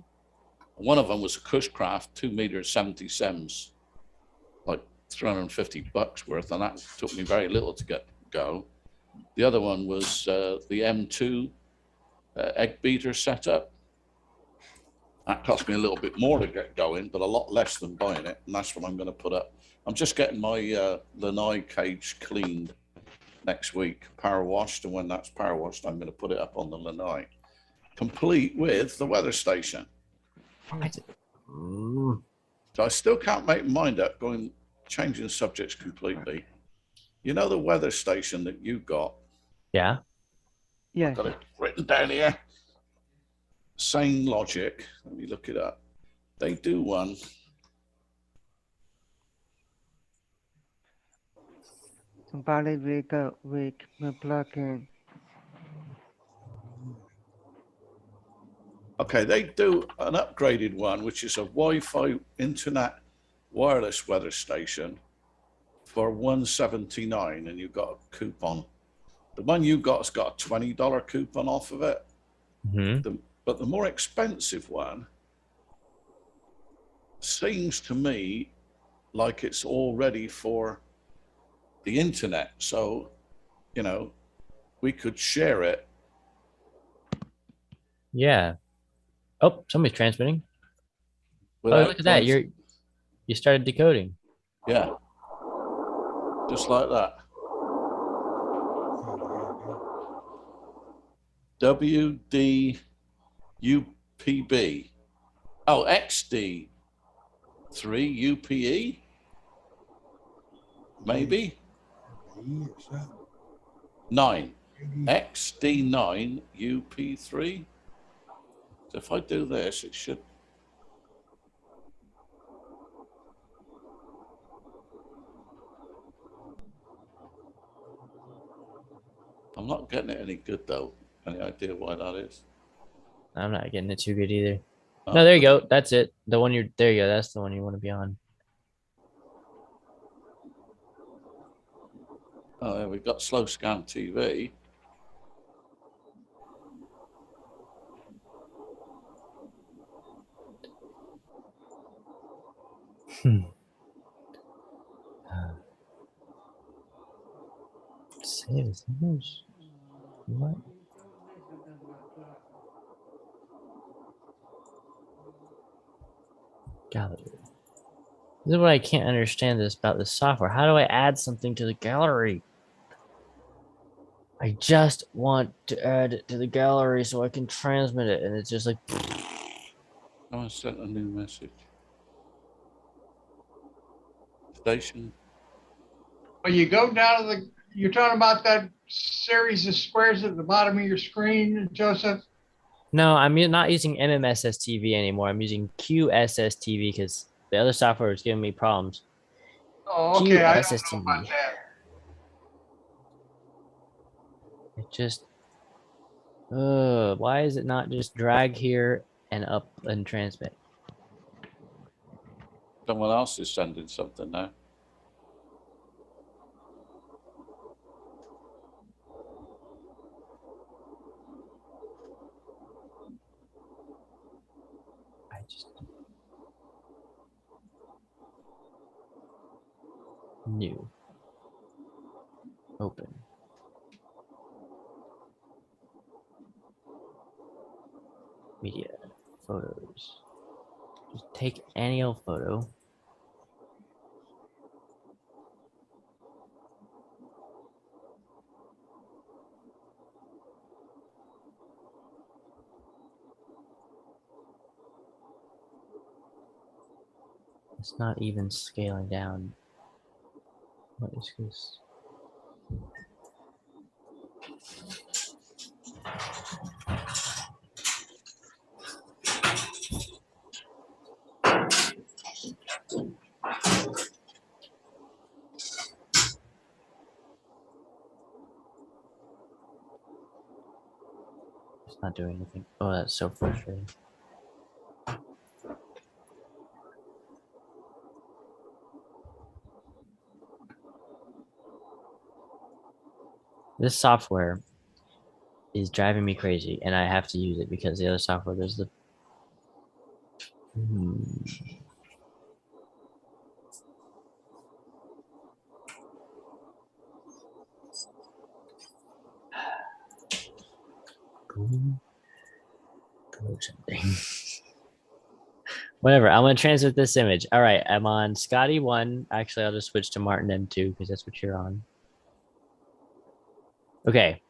One of them was a Cushcraft 2m 77s, like $350 worth, and that took me very little to get go. The other one was the M2 egg beater setup. That cost me a little bit more to get going, but a lot less than buying it, and that's what I'm going to put up. I'm just getting my lanai cage cleaned next week, power washed, and when that's power washed, I'm going to put it up on the lanai, complete with the weather station. So I still can't make my mind up, changing subjects completely. You know the weather station that you got? Yeah. Yeah. Got it written down here. Same Logic. Let me look it up. They do one. Somebody wake up, wake my plug in. Okay, they do an upgraded one, which is a Wi-Fi internet wireless weather station, for $179, and you've got a coupon. The one you got's got a $20 coupon off of it. But the more expensive one seems to me like it's all ready for the internet. So, you know, we could share it. Yeah. Oh, somebody's transmitting. Oh, look at that. You started decoding. Yeah. Just like that. WDUPB. Oh, XD3 UPE? Maybe? 9. XD9 UP3. So if I do this, it should. I'm not getting it any good though. Any idea why that is? I'm not getting it too good either. Oh. No, there you go. That's it. The one there you go. That's the one you want to be on. Oh, yeah, we've got slow scan TV. Save as image. What? Gallery. This is what I can't understand this about this software. How do I add something to the gallery? I just want to add it to the gallery so I can transmit it, and it's just like. I sent a new message. Station. Well, you go down to the. You're talking about that series of squares at the bottom of your screen, Joseph? No, I'm not using MMSSTV anymore. I'm using QSSTV because the other software is giving me problems. Oh, okay. I don't know QSSTV. about that. It just, why is it not just drag here and up and transmit? Someone else is sending something now. I just new open. Media photos. Just take any old photo. It's not even scaling down. What is this? It's not doing anything. Oh, that's so frustrating. This software is driving me crazy, and I have to use it because the other software, there's the. Go something. Whatever. I'm gonna transmit this image. All right, I'm on Scotty 1. Actually, I'll just switch to Martin M2 because that's what you're on. Okay.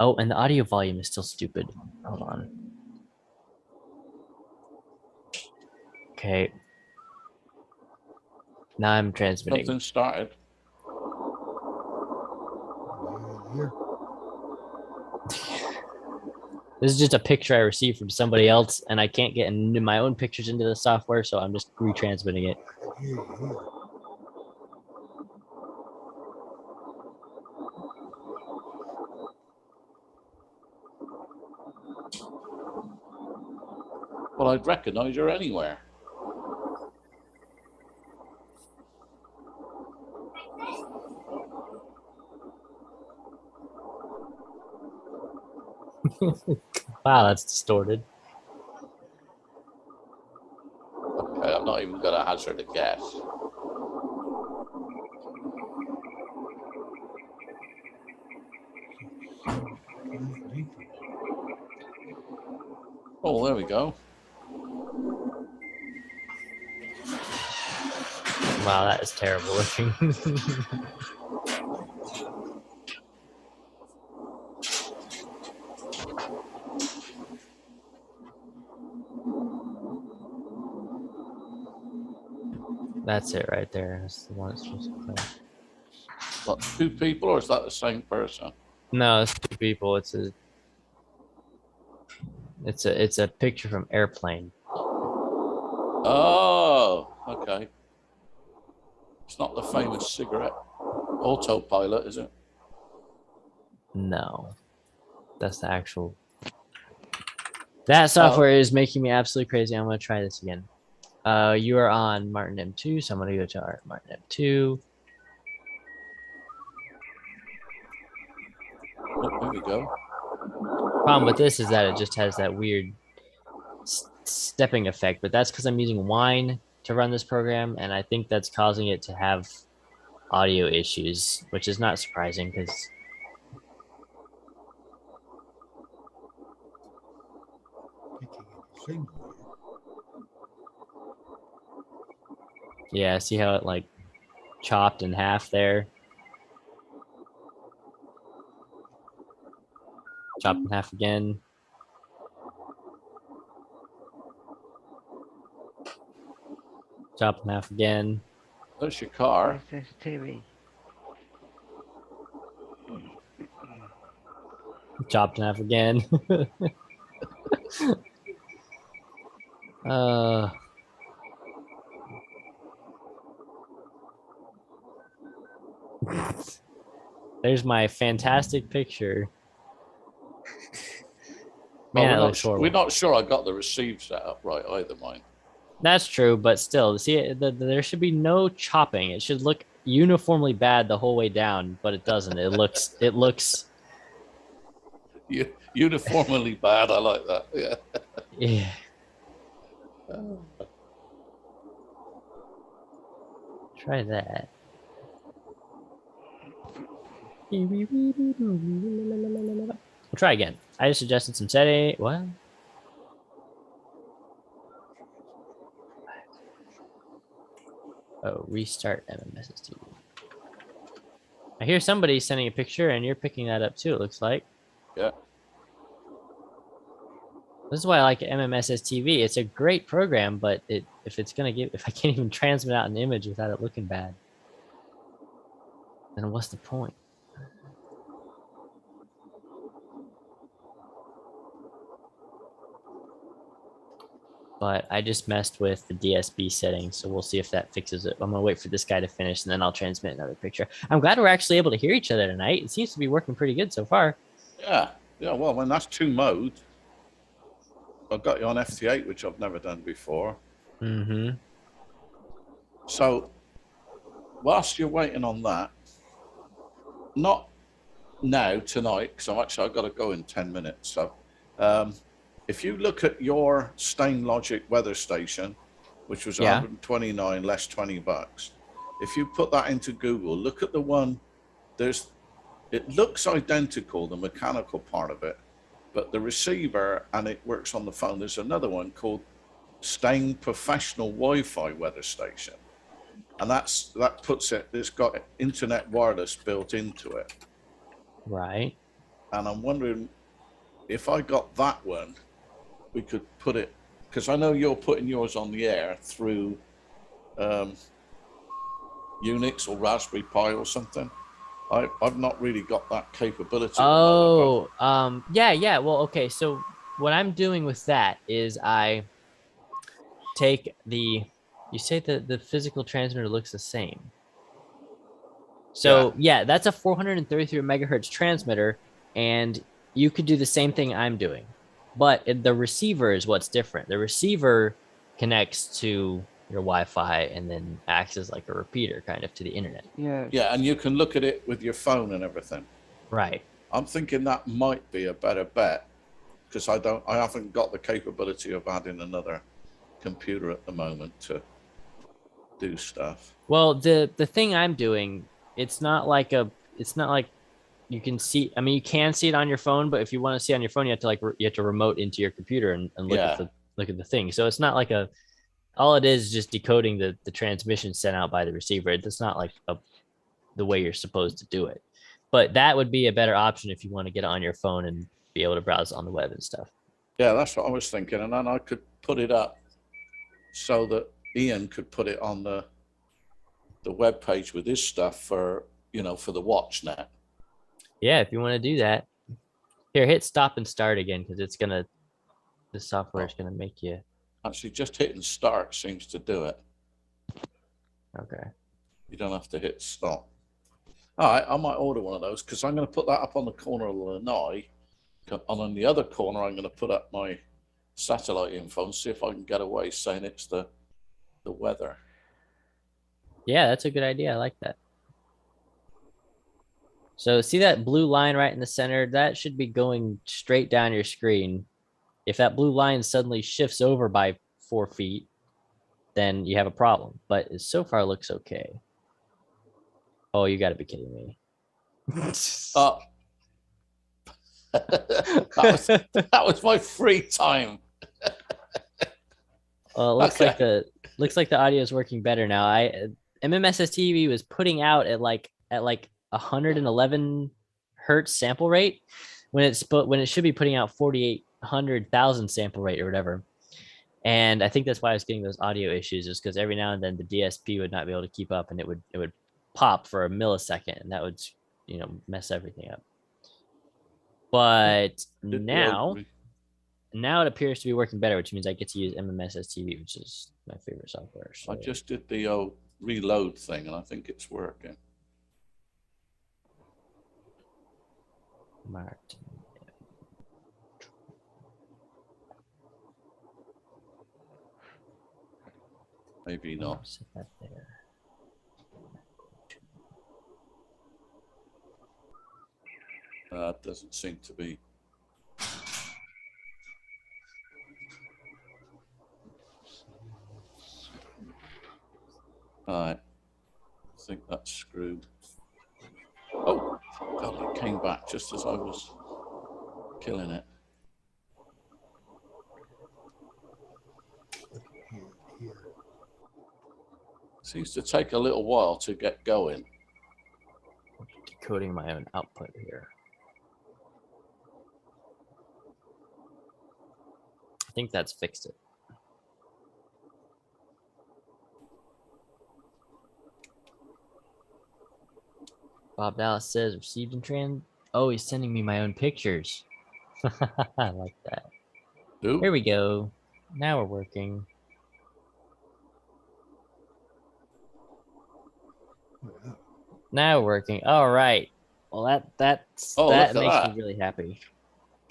Oh, and the audio volume is still stupid. Hold on. Okay. Now I'm transmitting. Something started. This is just a picture I received from somebody else, and I can't get into my own pictures into the software, so I'm just retransmitting it. Well, I'd recognize her anywhere. Wow, that's distorted. Okay, I'm not even gonna hazard a guess. Oh, there we go. Wow, that is terrible looking. That's it right there. That's the one it's supposed to play. What, 2 people, or is that the same person? No, it's 2 people. It's a picture from Airplane. Oh, okay. It's not the famous cigarette autopilot, is it? No, that's the actual. That software is making me absolutely crazy. I'm gonna try this again. You are on Martin M2, so I'm gonna go to our Martin M2. Oh, there we go. Problem with this is that it just has that weird stepping effect, but that's because I'm using Wine to run this program, and I think that's causing it to have audio issues, which is not surprising because yeah, see how it like chopped in half there? Chopped in half again. Chopped in half again. There's your car. SSTV. Chopped in half again. There's my fantastic picture. Man, Well, we're not sure I got the receive set up right either, mine. That's true, but still, see, there should be no chopping. It should look uniformly bad the whole way down, but it doesn't. It looks uniformly bad. I like that. Yeah. Yeah. Try that. We'll try again. I just suggested some setting. What? Oh, restart MMSSTV. I hear somebody sending a picture, and you're picking that up too. It looks like. Yeah. This is why I like MMSSTV. It's a great program, but if I can't even transmit out an image without it looking bad, then what's the point? But I just messed with the DSB settings, so we'll see if that fixes it. I'm gonna wait for this guy to finish, and then I'll transmit another picture. I'm glad we're actually able to hear each other tonight. It seems to be working pretty good so far. Yeah. Well, when that's 2 modes, I've got you on FT8, which I've never done before. Mm-hmm. So, whilst you're waiting on that, not now, tonight, because I've got to go in 10 minutes. So, if you look at your StainLogic weather station, which was 129 less $20, if you put that into Google, look at the one. It looks identical, the mechanical part of it, but the receiver, and it works on the phone. There's another one called Stain Professional Wi-Fi weather station, and that puts it. It's got internet wireless built into it. Right. And I'm wondering if I got that one, we could put it, because I know you're putting yours on the air through Unix or Raspberry Pi or something. I've not really got that capability. Oh, yeah. Well, okay. So what I'm doing with that is I take you say that the physical transmitter looks the same. So yeah, that's a 433 megahertz transmitter, and you could do the same thing I'm doing, but the receiver is what's different. The receiver connects to your Wi-Fi and then acts as like a repeater kind of to the internet. Yeah, and you can look at it with your phone and everything. Right. I'm thinking that might be a better bet, because I haven't got the capability of adding another computer at the moment to do stuff. Well, the thing I'm doing, it's not like you can see. I mean, you can see it on your phone, but if you want to see it on your phone, you have to you have to remote into your computer and look at the thing. So it's not like all it is just decoding the transmission sent out by the receiver. It's not like the way you're supposed to do it. But that would be a better option if you want to get it on your phone and be able to browse on the web and stuff. Yeah, that's what I was thinking. And then I could put it up so that Ian could put it on the web page with his stuff for, for the WatchNet. Yeah, if you want to do that. Here, hit stop and start again, because the software is going to make you. Actually, just hitting start seems to do it. Okay. You don't have to hit stop. All right, I might order one of those, because I'm going to put that up on the corner of the lanai. And on the other corner, I'm going to put up my satellite info and see if I can get away saying it's the weather. Yeah, that's a good idea. I like that. So see that blue line right in the center? That should be going straight down your screen. If that blue line suddenly shifts over by 4 feet, then you have a problem. But it so far looks okay. Oh, you got to be kidding me. that was my free time. Well, it looks like the audio is working better now. MMSSTV was putting out at like 111 hertz sample rate when it should be putting out 4,800,000 sample rate or whatever. And I think that's why I was getting those audio issues, is because every now and then the DSP would not be able to keep up, and it would pop for a millisecond, and that would mess everything up. But now it appears to be working better, which means I get to use MMSSTV, which is my favorite software. So. I just did the old reload thing, and I think it's working. Martin. Maybe not. Set that there. That doesn't seem to be. All right. I think that's screwed. Oh, God, it came back just as I was killing it. Seems to take a little while to get going. Decoding my own output here. I think that's fixed it. Bob Dallas says received and trans. Oh, he's sending me my own pictures. I like that. Ooh. Here we go. Now we're working. Now we're working. All right. Well, that makes me really happy.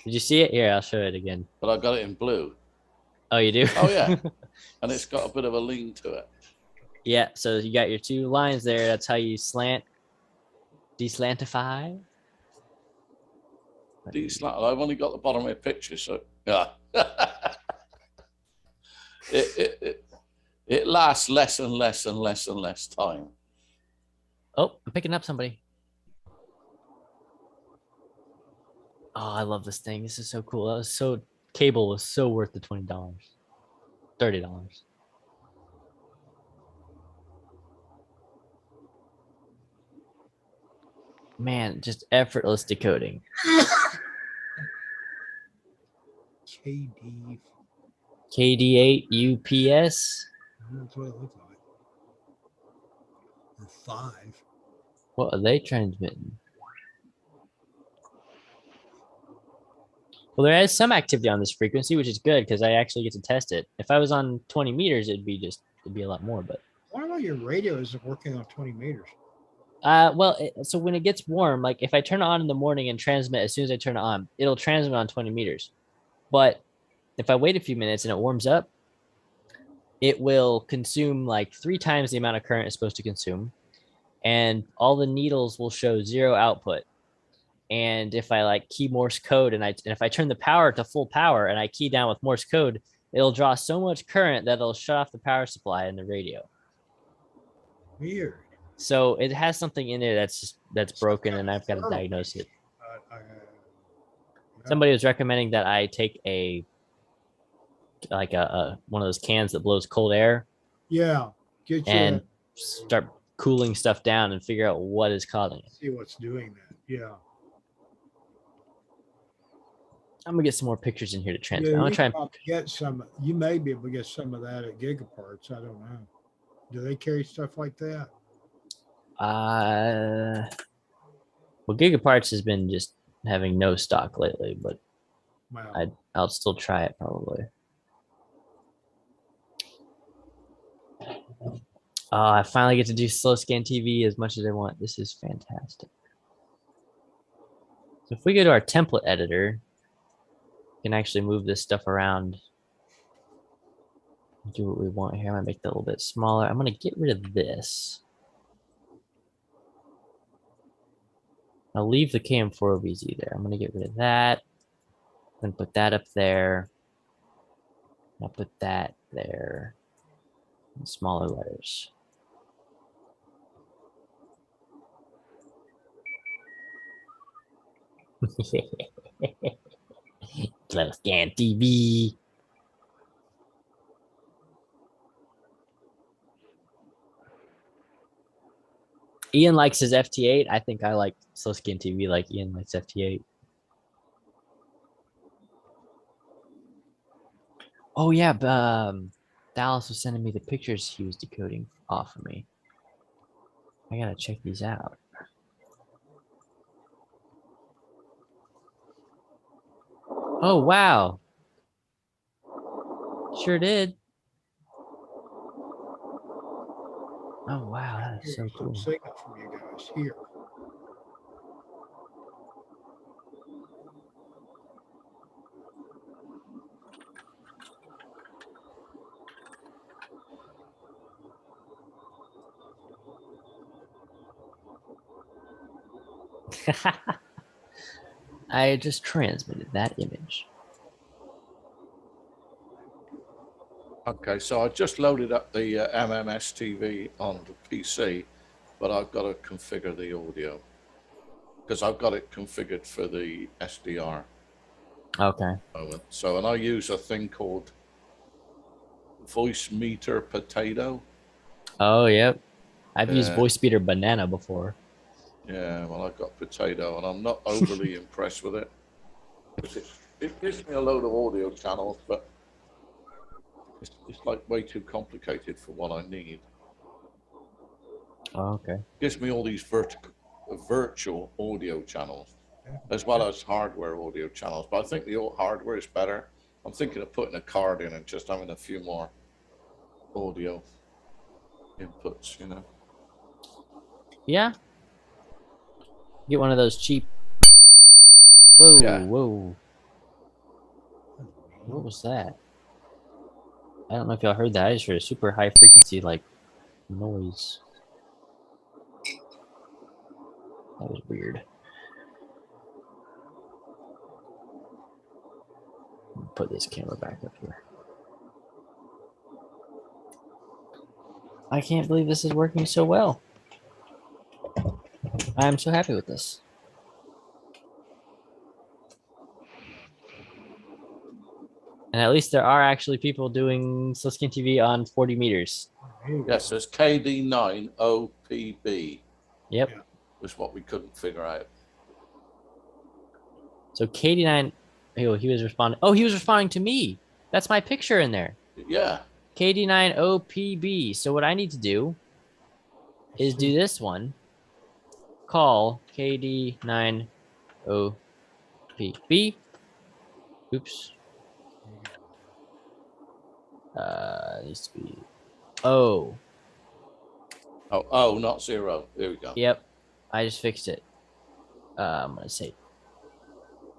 Did you see it? Here, I'll show it again. But I got it in blue. Oh, you do? Oh, yeah. And it's got a bit of a lean to it. Yeah, so you got your 2 lines there. That's how you deslantify. I've only got the bottom of my picture, so yeah. it lasts less and less and less and less time. Oh, I'm picking up somebody. Oh, I love this thing. This is so cool. Cable was so worth the $20. $30. Man, just effortless decoding. KD8 UPS. That's what it looks like. Or 5. What are they transmitting? Well, there is some activity on this frequency, which is good because I actually get to test it. If I was on 20 meters, it'd be a lot more. But what about your radio is working on 20 meters? So when it gets warm, like if I turn it on in the morning and transmit as soon as I turn it on, it'll transmit on 20 meters. But if I wait a few minutes and it warms up, it will consume like 3 times the amount of current it's supposed to consume. And all the needles will show 0 output. And if I like key Morse code and if I turn the power to full power and I key down with Morse code, it'll draw so much current that it'll shut off the power supply in the radio. Weird. So it has something in there that's broken, and I've got to diagnose it. Somebody was recommending that I take one of those cans that blows cold air. Yeah. And start cooling stuff down and figure out what is causing it. See what's doing that. Yeah. I'm gonna get some more pictures in here to transfer. Yeah, I'm gonna try and get some. You may be able to get some of that at Gigaparts. I don't know. Do they carry stuff like that? Well, Gigaparts has been just having no stock lately, but Wow. I'll still try it probably. I finally get to do slow scan TV as much as I want. This is fantastic. So if we go to our template editor, we can actually move this stuff around. Do what we want here. I'm gonna make that a little bit smaller. I'm gonna get rid of this. I'll leave the KM4OBZ there. I'm gonna get rid of that. Then put that up there. I'll put that there. In smaller letters. Slow scan TV. Ian likes his FT8. I think I like slow scan TV like Ian likes FT8. Oh yeah, Dallas was sending me the pictures he was decoding off of me. I gotta check these out. Oh wow. Sure did. Oh wow, that is so cool. Signal from you guys here. I just transmitted that image. Okay, so I just loaded up the MMS TV on the PC, but I've got to configure the audio because I've got it configured for the SDR. Okay. So, and I use a thing called Voice Meter Potato. Oh, yep. I've used Voice Meter Banana before. Yeah, well, I've got Potato, and I'm not overly impressed with it. It gives me a load of audio channels, but it's like way too complicated for what I need. Oh, okay. It gives me all these virtual audio channels, as well as hardware audio channels. But I think the old hardware is better. I'm thinking of putting a card in and just having a few more audio inputs, you know. Yeah. Get one of those cheap. Whoa, Yeah. whoa. What was that? I don't know if y'all heard that. I just heard a super high frequency like noise. That was weird. Put this camera back up here. I can't believe this is working so well. I'm so happy with this. And at least there are actually people doing slow scan TV on 40 meters. Yes, there's KD9OPB. Yep. Was what we couldn't figure out. So KD9, oh, he was responding. Oh, he was responding to me. That's my picture in there. Yeah. KD9OPB. So what I need to do is do this one. Call KD9OPB. Oops. Needs to be O. Oh, not 0. There we go. Yep. I just fixed it. I'm gonna say,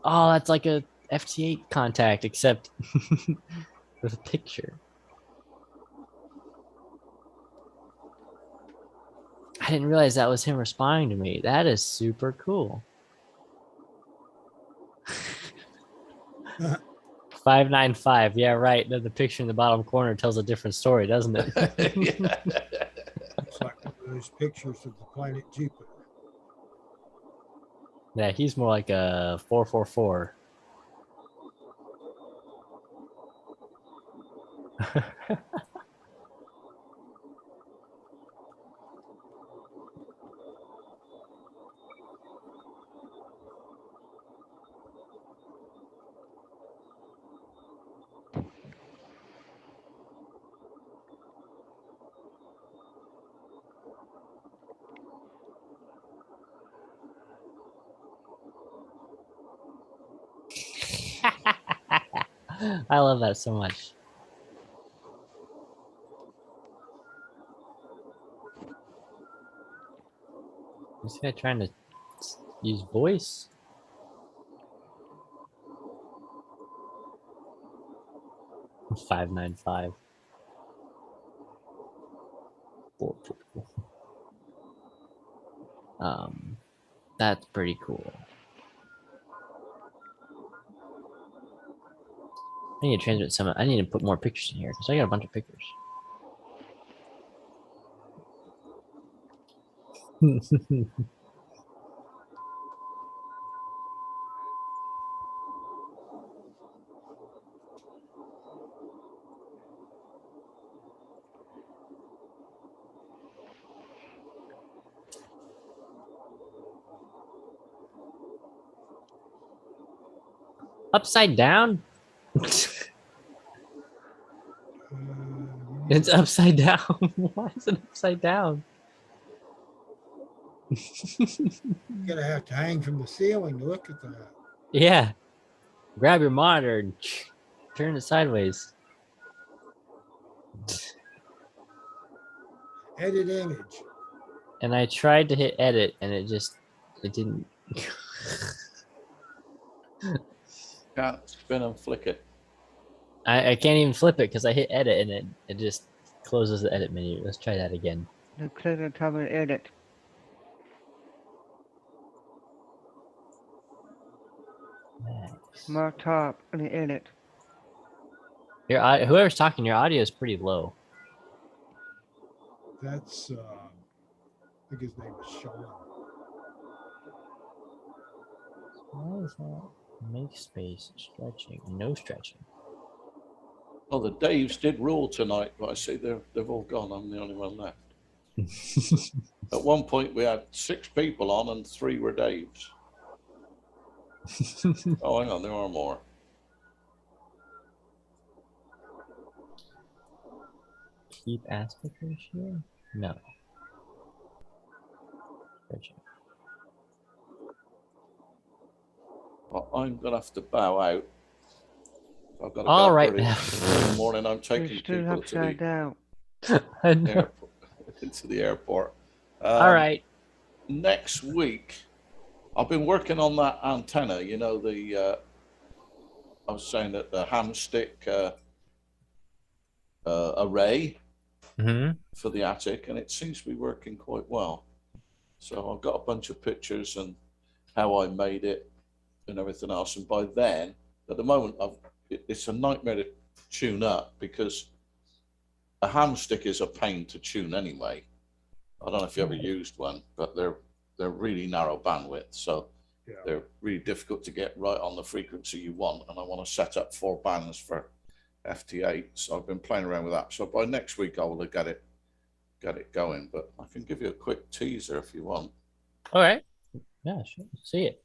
oh, that's like a FT8 contact, except with a picture. I didn't realize that was him responding to me. That is super cool. 595. Yeah, right. The picture in the bottom corner tells a different story, doesn't it? Yeah. Looks like one of those pictures of the planet Jupiter. Yeah, he's more like a 444. I love that so much. Is this guy trying to use voice? $595. That's pretty cool. I need to transmit some. I need to put more pictures in here because I got a bunch of pictures. Upside down? It's upside down. Why is it upside down? You're gonna have to hang from the ceiling to look at that. Yeah. Grab your monitor and turn it sideways. Edit image. And I tried to hit edit and it didn't. Can't spin and flick it. I can't even flip it because I hit edit and it just closes the edit menu. Let's try that again. Now click on top of edit. Mark top and edit. Whoever's talking, your audio is pretty low. That's I think his name is Sean. Why is that? Make space, stretching, no stretching. Well, the Daves did rule tonight, but I see they've all gone. I'm the only one left. At one point, we had 6 people on and 3 were Daves. Oh, hang on, there are more. Keep aspect ratio? No. Stretching. Well, I'm going to have to bow out. I've got to All go right early now. in the morning. I'm taking You're still people to the upside down. I know. airport. Into the airport. All right. Next week, I've been working on that antenna. You know, I was saying that the hamstick array for the attic, and it seems to be working quite well. So I've got a bunch of pictures and how I made it and everything else. And by then, at the moment, it's a nightmare to tune up because a hamstick is a pain to tune anyway. I don't know if you ever used one, but they're really narrow bandwidth, so they're really difficult to get right on the frequency you want. And I want to set up 4 bands for FT8, so I've been playing around with that. So by next week, I will get it going. But I can give you a quick teaser if you want. All right. Yeah, sure. See it.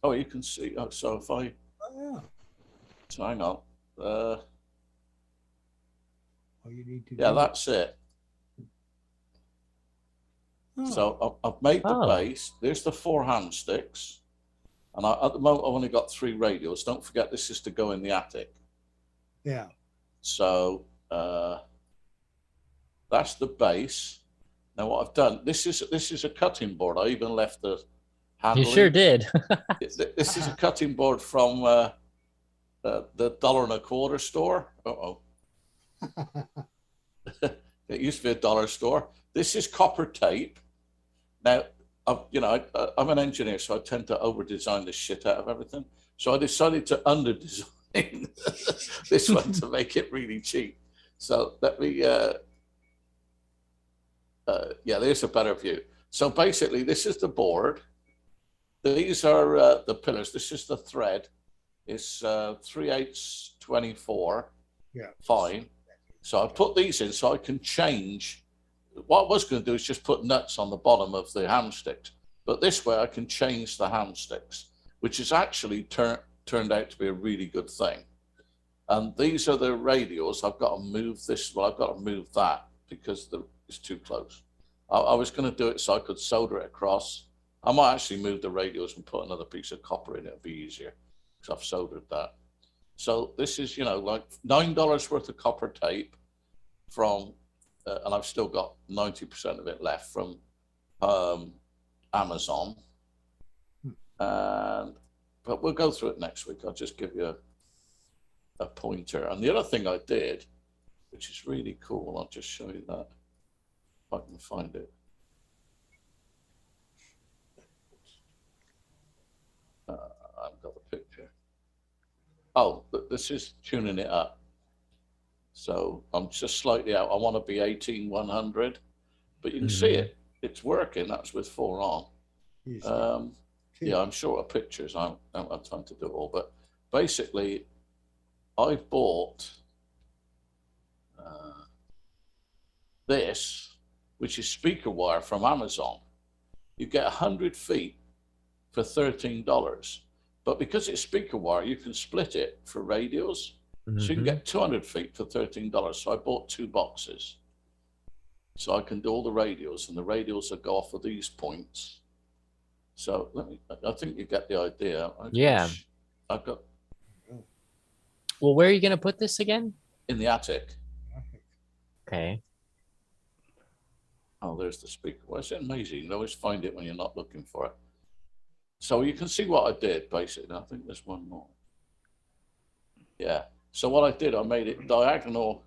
Oh, you can see. Oh, so if I so hang on. All you need to Yeah, do. that's it. So I've made the base. There's the 4 hand sticks, and at the moment I've only got 3 radios. Don't forget this is to go in the attic. Yeah. So that's the base. Now what I've done, this is a cutting board. I even left the handle. You sure did. This is a cutting board from the $1.25 store. It used to be a dollar store. This is copper tape. Now, I'm an engineer, so I tend to over-design the shit out of everything. So I decided to under-design this one to make it really cheap. So let me, there's a better view. So basically, this is the board. These are the pillars. This is the thread. It's 3/8 24. Yeah. Fine. So I put these in so I can change. What I was going to do is just put nuts on the bottom of the hamsticks. But this way I can change the hamsticks, which has actually turned out to be a really good thing. And these are the radials. I've got to move this. Well, I've got to move that because it's too close. I was going to do it so I could solder it across. I might actually move the radials and put another piece of copper in it. It'll be easier because I've soldered that. So this is, like $9 worth of copper tape from, and I've still got 90% of it left from Amazon. But we'll go through it next week. I'll just give you a pointer. And the other thing I did, which is really cool, I'll just show you that if I can find it. I've got the picture. Oh, this is tuning it up. So I'm just slightly out. I want to be 18100, but you can see it. It's working. That's with 4 on. Yeah, I'm short of pictures. I don't have time to do it all. But basically, I bought this, which is speaker wire from Amazon. You get 100 feet for $13. But because it's speaker wire, you can split it for radios. So you can get 200 feet for $13. So I bought 2 boxes. So I can do all the radios, and the radios will go off of these points. So I think you get the idea. I've got. Well, where are you going to put this again? In the attic. Okay. Oh, there's the speaker. Well, it's amazing. You always find it when you're not looking for it. So you can see what I did, basically. I think there's one more. Yeah. So what I did, I made it diagonal.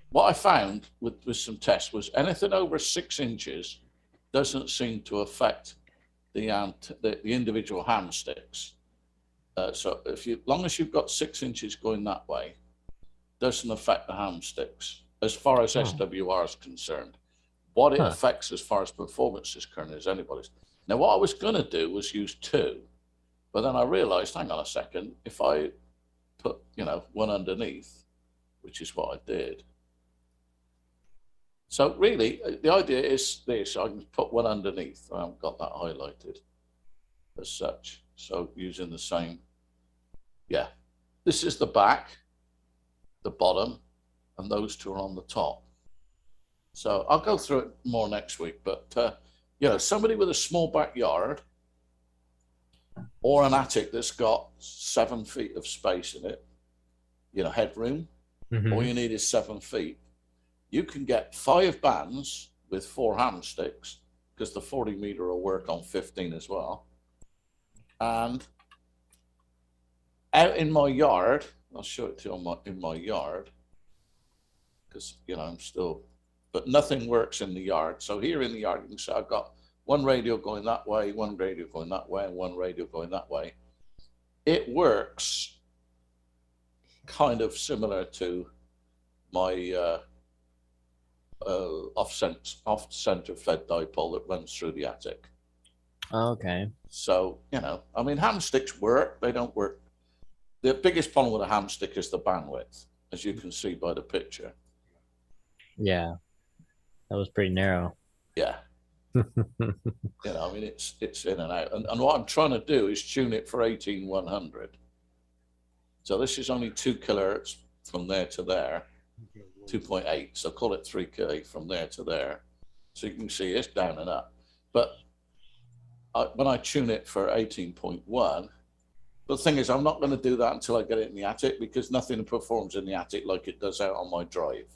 What I found with some tests was anything over 6 inches doesn't seem to affect the individual hamsticks. So as long as you've got 6 inches going that way, doesn't affect the hamsticks as far as SWR is concerned. What it affects as far as performance is concerned is anybody's. Now, what I was going to do was use 2, but then I realized, hang on a second, if I put, one underneath, which is what I did. So really, the idea is this, I can put one underneath. I haven't got that highlighted as such. So using the same, this is the back, the bottom, and those 2 are on the top. So I'll go through it more next week, but somebody with a small backyard or an attic that's got 7 feet of space in it, headroom, all you need is 7 feet. You can get 5 bands with 4 hamsticks because the 40 meter will work on 15 as well. And out in my yard, I'll show it to you in my yard because, I'm still, but nothing works in the yard. So here in the yard, you can see I've got 1 radio going that way, 1 radio going that way, and 1 radio going that way. It works kind of similar to my off-center fed dipole that runs through the attic. Okay. So, hamsticks work. They don't work. The biggest problem with a hamstick is the bandwidth, as you can see by the picture. Yeah. That was pretty narrow. Yeah. It's in and out. And what I'm trying to do is tune it for 18100. So this is only 2 kilohertz from there to there, 2.8. So call it 3K from there to there. So you can see it's down and up. But when I tune it for 18.1, the thing is, I'm not going to do that until I get it in the attic because nothing performs in the attic like it does out on my drive.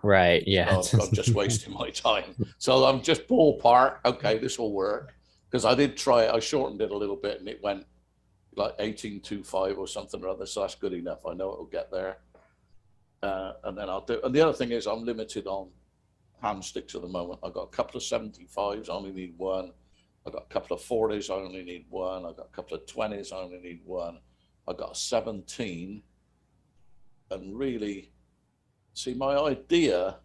Right. Yeah. So I'm just wasting my time. So I'm just ballpark. Okay, this will work because I did try it. I shortened it a little bit and it went like 18.25 or something or other. So that's good enough. I know it'll get there. And then I'll do. And the other thing is, I'm limited on hand sticks at the moment. I've got a couple of 75s, I only need one. I've got a couple of 40s, I only need one. I've got a couple of 20s, I only need one. I've got a 17. And really, see, my idea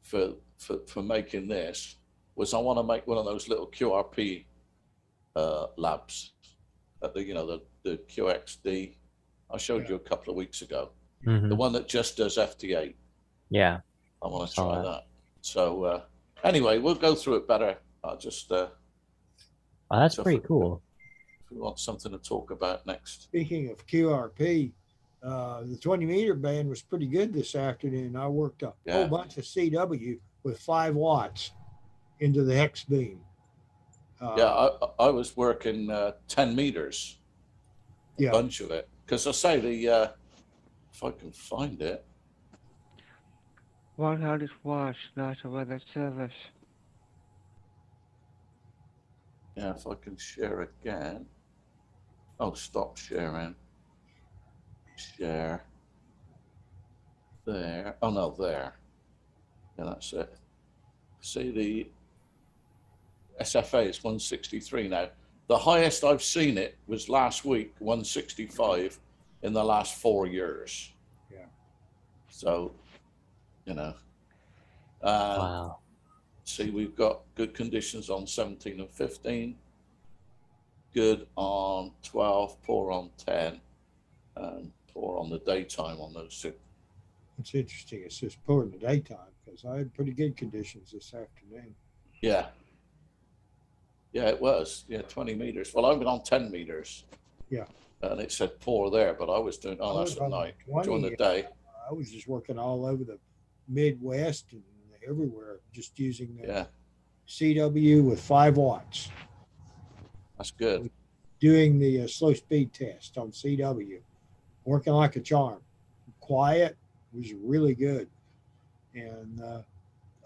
for making this was I want to make one of those little QRP labs at the QXD I showed you a couple of weeks ago. The one that just does FT8. Yeah. I want to try that. So anyway, we'll go through it better. I'll just oh, that's pretty cool. If we want something to talk about next. Speaking of QRP, the 20-meter band was pretty good this afternoon. I worked a whole bunch of CW with 5 watts into the hex beam. I was working 10 meters, a bunch of it. Because I say if I can find it. 100 watts, nice weather service. Yeah, if I can share again. Oh, stop sharing. Share. There. Oh, no, there. Yeah, that's it. See, the SFA is 163 now. The highest I've seen it was last week, 165 in the last 4 years. Yeah. So, wow. See, we've got good conditions on 17 and 15, good on 12, poor on 10, and poor on the daytime on those 2. It's interesting. It's just poor in the daytime because I had pretty good conditions this afternoon. Yeah. Yeah, it was. Yeah, 20 meters. Well, I've been on 10 meters. Yeah. And it said poor there, but I was doing, that's at night. During the day. I was just working all over the Midwest and everywhere, just using CW with 5 watts. That's good. Doing the slow speed test on CW, working like a charm. Quiet, was really good. And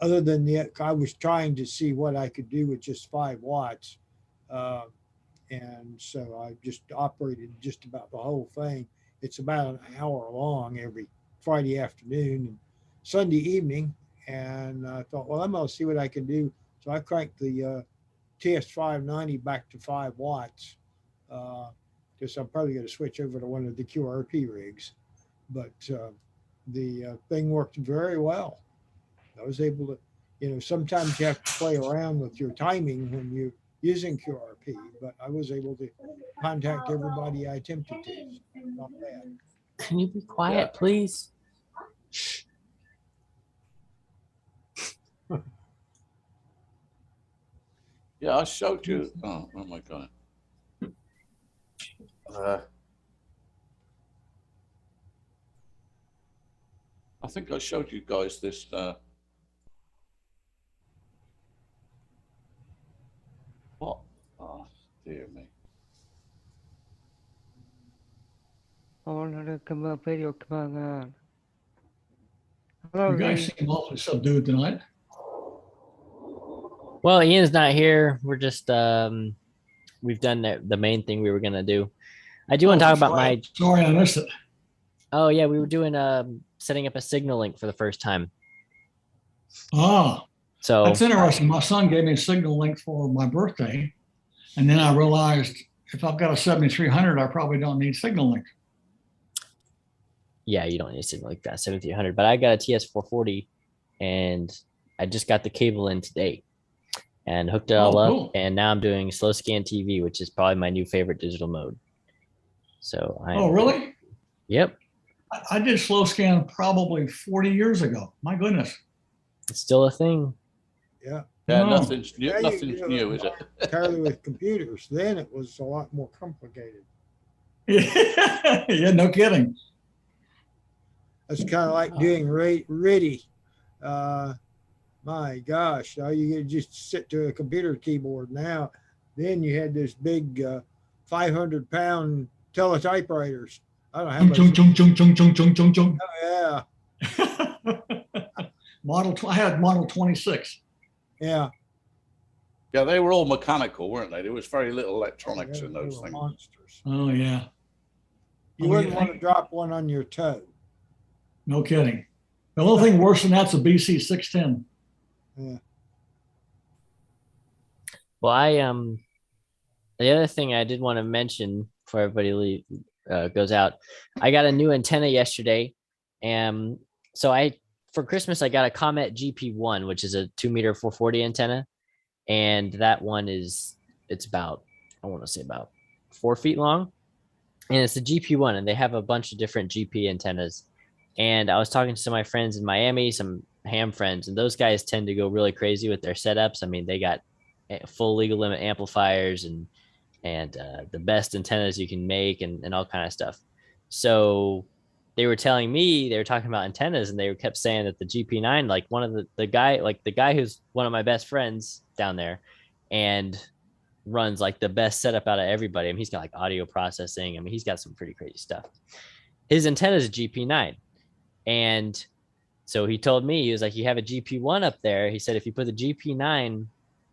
other than that, I was trying to see what I could do with just 5 watts. And so I just operated just about the whole thing. It's about an hour long every Friday afternoon and Sunday evening. And I thought, well, I'm going to see what I can do. So I cranked the TS590 back to 5 watts because I'm probably going to switch over to one of the QRP rigs. But the thing worked very well. I was able to, sometimes you have to play around with your timing when you're using QRP, but I was able to contact everybody I attempted to. Not bad. Can you be quiet, please? Yeah, I showed you. Oh my God. I think I showed you guys this. What? Oh, dear me. I wanted to come up video come on. Hello, You guys seem awfully subdued tonight. Well, Ian's not here. We're just we've done the main thing we were gonna do. I do want to talk about my. Sorry, I missed it. Oh yeah, we were doing setting up a SignaLink for the first time. Oh, so that's interesting. My son gave me a SignaLink for my birthday, and then I realized if I've got a 7300, I probably don't need SignaLink. Yeah, you don't need a SignaLink that 7300, but I got a TS440, and I just got the cable in today, and hooked it all up, and now I'm doing slow scan TV, which is probably my new favorite digital mode. So oh, really? Yep. I did slow scan probably 40 years ago. My goodness. It's still a thing. Yeah. Yeah, nothing's new. Yeah, nothing's new, is it? Entirely with computers. Then it was a lot more complicated. Yeah, no kidding. It's kind of like doing RTTY. My gosh, all you could just sit to a computer keyboard now. Then you had this big 500-pound teletypewriters. I don't have. Oh yeah. I had model 26. Yeah. Yeah, they were all mechanical, weren't they? There was very little electronics in those things. Monsters. Oh yeah. You wouldn't want to drop one on your toe. No kidding. The little thing worse than that's a BC 610. Yeah. Well, the other thing I did want to mention before everybody goes out, I got a new antenna yesterday, and so for Christmas I got a Comet GP1, which is a 2-meter 440 antenna, and that one it's about, I want to say about 4 feet long, and it's the GP1, and they have a bunch of different GP antennas. And I was talking to some of my friends in Miami, some ham friends, and those guys tend to go really crazy with their setups. I mean, they got full legal limit amplifiers and the best antennas you can make and all kind of stuff. So they were telling me, they were talking about antennas, and they kept saying that the GP9, like one of the guy who's one of my best friends down there and runs like the best setup out of everybody. I mean, he's got like audio processing. I mean, he's got some pretty crazy stuff. His antenna is a GP9. And so he told me, he was like, you have a GP1 up there. He said, if you put the GP9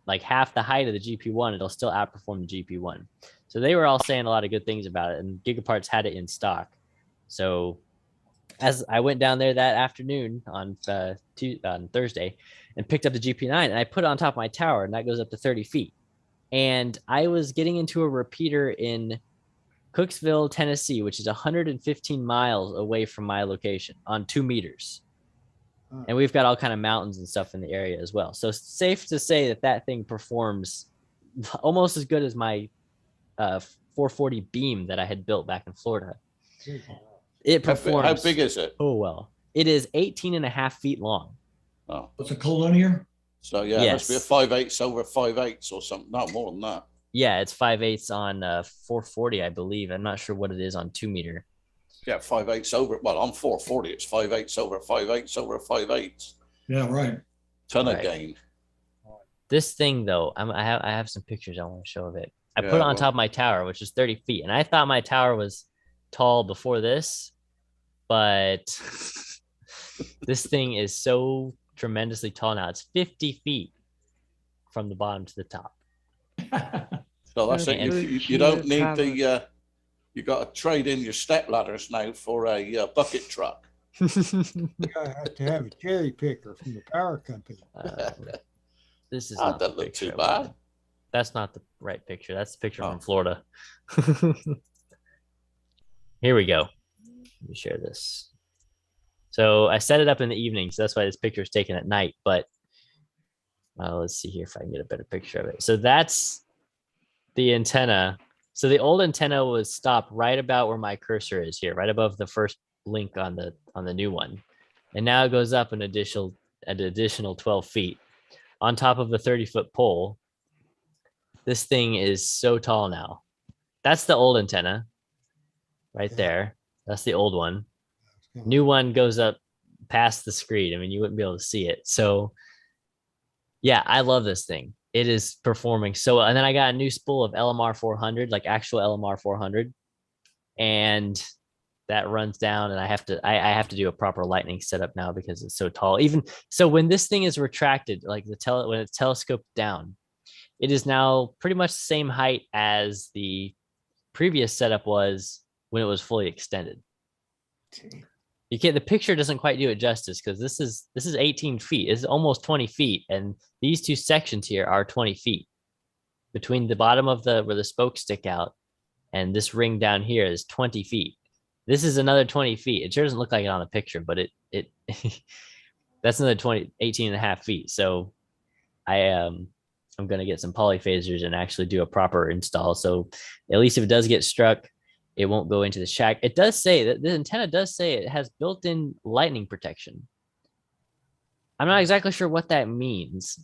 like half the height of the GP1, it'll still outperform the GP1. So they were all saying a lot of good things about it, and Gigaparts had it in stock. So as I went down there that afternoon on Thursday and picked up the GP9, and I put it on top of my tower, and that goes up to 30 feet. And I was getting into a repeater in Cooksville, Tennessee, which is 115 miles away from my location on 2 meters. And we've got all kind of mountains and stuff in the area as well. So it's safe to say that thing performs almost as good as my 440 beam that I had built back in Florida. It performs. How big is it? Oh, well, it is 18.5 feet long. Oh, It's a collinear. so yeah, it must be a 5/8 over 5/8 or something. Not more than that. Yeah, it's 5/8 on 440, I believe. I'm not sure what it is on 2 meter. Yeah, 5/8 over. Well, on 440, it's 5/8 over 5/8 over 5/8. Yeah, right. Ton of Right. gain. This thing, though, I have some pictures I want to show of it. I Yeah, put it on well- top of my tower, which is 30 feet, and I thought my tower was tall before this, but this thing is so tremendously tall now. It's 50 feet from the bottom to the top. So that's it. You don't need the. You got to trade in your step ladders now for a bucket truck. You have to have a cherry picker from the power company. This is That not the doesn't look picture too I wanted. bad. That's not the right picture. That's the picture Oh. from Florida. Here we go. Let me share this. So I set it up in the evening, so that's why this picture is taken at night. But let's see here if I can get a better picture of it. So that's the antenna. So the old antenna was stopped right about where my cursor is here, right above the first link on the new one, and now it goes up an additional 12 feet on top of the 30-foot pole. This thing is so tall now. That's the old antenna right there. That's the old one. New one goes up past the screen. I mean, you wouldn't be able to see it. So yeah, I love this thing. It is performing so well. And then I got a new spool of LMR 400, like actual LMR 400, and that runs down, and I have to do a proper lightning setup now because it's so tall. Even so, when this thing is retracted, like when it's telescoped down, it is now pretty much the same height as the previous setup was when it was fully extended. You can't, the picture doesn't quite do it justice because this is 18 feet. It's almost 20 feet, and these two sections here are 20 feet between the bottom of where the spokes stick out and this ring down here is 20 feet. This is another 20 feet. It sure doesn't look like it on the picture, but it that's another 18.5 feet. So I'm going to get some polyphasers and actually do a proper install. So at least if it does get struck, it won't go into the shack. It does say that the antenna does say it has built-in lightning protection. I'm not exactly sure what that means.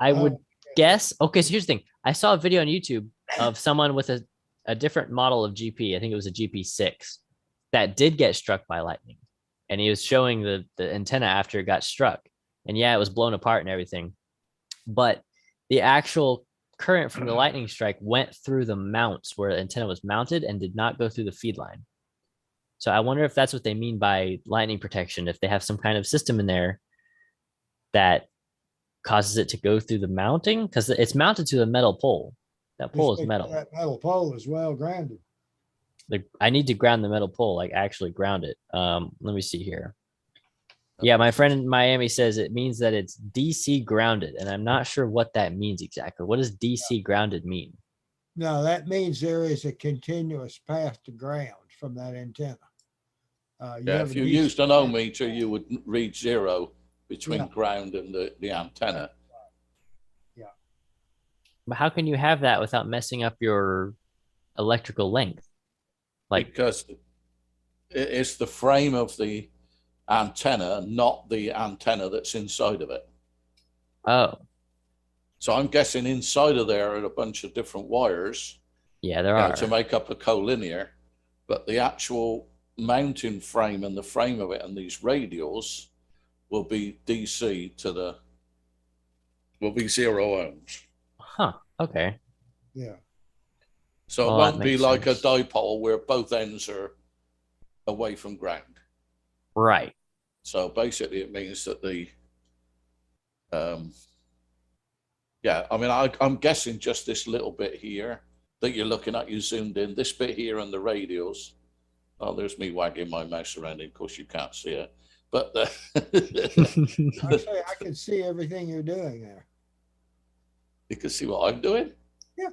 I would guess. Okay, so here's the thing. I saw a video on YouTube of someone with a different model of GP. I think it was a GP6 that did get struck by lightning. And he was showing the antenna after it got struck. And yeah, it was blown apart and everything. But the actual current from the lightning strike went through the mounts where the antenna was mounted and did not go through the feed line. So I wonder if that's what they mean by lightning protection, if they have some kind of system in there that causes it to go through the mounting, because it's mounted to the metal pole. That pole is metal. That metal pole is well grounded. I need to ground the metal pole, like actually ground it. Let me see here. Yeah, my friend in Miami says it means that it's DC grounded, and I'm not sure what that means exactly. What does DC grounded mean? No, that means there is a continuous path to ground from that antenna. Yeah, if you used an ohm meter, you would read 0 between ground and the antenna. Yeah. But how can you have that without messing up your electrical length? Like, because it's the frame of the antenna, not the antenna that's inside of it. oh, So I'm guessing inside of there are a bunch of different wires. yeah, there are. To make up a collinear, but the actual mounting frame and the frame of it and these radials will be DC will be 0 ohms. Huh. Okay. Yeah. So Well, it that won't be makes like sense. a dipole where both ends are away from ground. Right. So basically it means that yeah, I mean, I'm guessing just this little bit here that you're looking at, you zoomed in, this bit here and the radials. Oh, there's me wagging my mouse around. Of course, you can't see it, but Actually, I can see everything you're doing there. you can see what I'm doing. Yeah.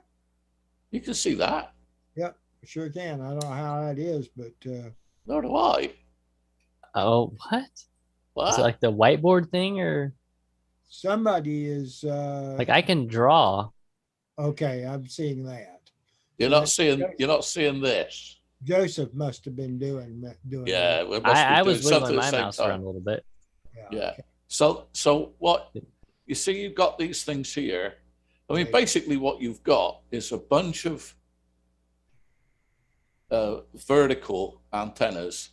You can see that. Yeah, sure can. I don't know how that is, but Nor do I. Oh, what? What? Is it like the whiteboard thing, or somebody is like I can draw? okay, I'm seeing that. You're not seeing this. Joseph must have been doing Yeah, that. we must be I doing was something wiggling at my the same mouse time. around a little bit. Yeah. Okay. So what you see, you've got these things here. I mean, Right. basically what you've got is a bunch of vertical antennas,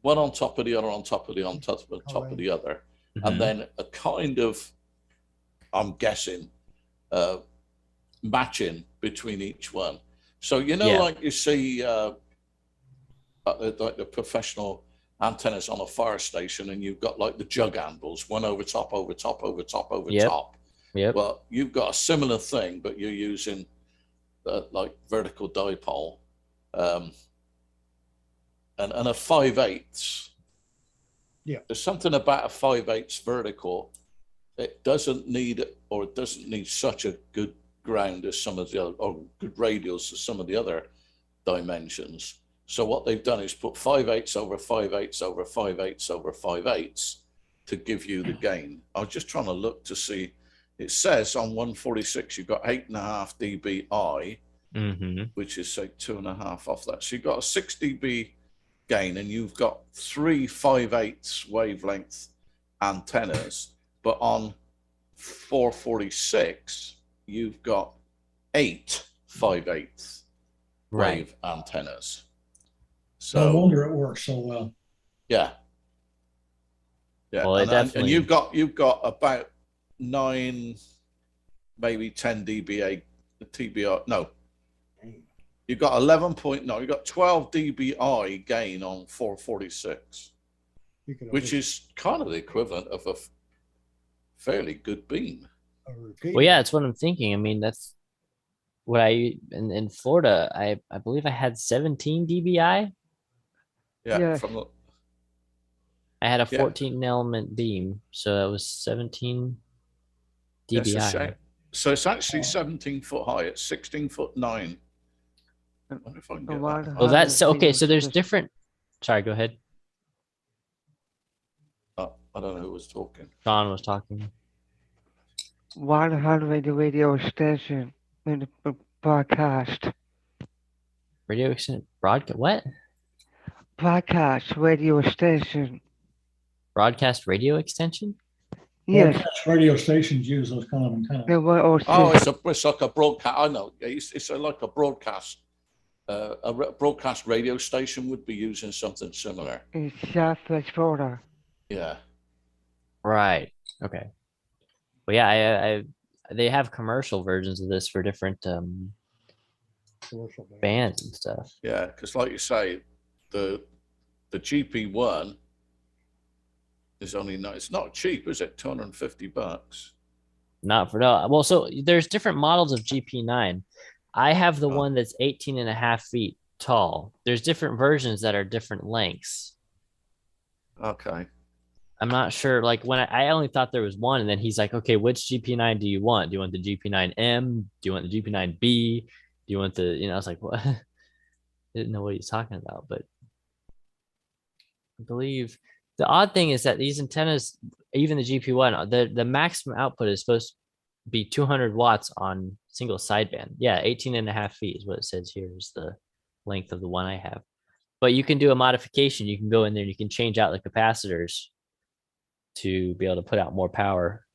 one on top of the other, on top of the, on top of the other, and then a kind of, I'm guessing, matching between each one. So, you know, like you see like the professional antennas on a fire station, and you've got like the jug handles, one over top, over top, over top, over top. Yep. Well, you've got a similar thing, but you're using like vertical dipole, and a 5/8. Yeah. There's something about a 5/8 vertical. It doesn't need such a good ground as some of the other, or good radials as some of the other dimensions. So what they've done is put 5/8 over 5/8 over 5/8 over 5/8 to give you the gain. I was just trying to look to see. It says on 146 you've got 8.5 dBi, which is say 2.5 off that. So you've got a 6 dB gain, and you've got 3 5/8 wavelength antennas. But on 446 you've got 8 5/8 wave antennas. So No wonder it works so well. yeah. Well, and you've got about 9, maybe 10 dBA TBI. No, you've got 11.9. You've got 12 dBi gain on 446, which is kind of the equivalent of a fairly good beam. Well, yeah, that's what I'm thinking. I mean, that's what in Florida. I believe I had 17 dBi. Yeah, Yes. I had a 14 element beam, so that was 17 dBi. That's a shame. So it's actually 17 foot high. It's 16'9". I wonder if I can get that. Oh, that's okay. So there's different. Sorry, go ahead. I don't know who was talking. Sean was talking. 100 radio station in the broadcast. Radio extent broadcast. What? Broadcast radio station. Broadcast radio extension? Yes. Broadcast radio stations use those kind of antennas. It's like a broadcast. I know. It's like a broadcast. A broadcast radio station would be using something similar. In Southwest Florida. Yeah. Right. Okay. Well, yeah, they have commercial versions of this for different bands and stuff. Yeah, because like you say, the GP1 is only it's not cheap, is it? $250. Not for no. Well, so there's different models of GP9. I have the one that's 18.5 feet tall. There's different versions that are different lengths. Okay. I'm not sure. Like when I only thought there was one, and then he's like, okay, which GP9 do you want? Do you want the GP9M? Do you want the GP9B? Do you want the, I was like, what? I didn't know what he's talking about, but I believe the odd thing is that these antennas, even the GP1, the maximum output is supposed to be 200 watts on single sideband. Yeah, 18.5 feet is what it says here is the length of the one I have. But you can do a modification. You can go in there and you can change out the capacitors to be able to put out more power.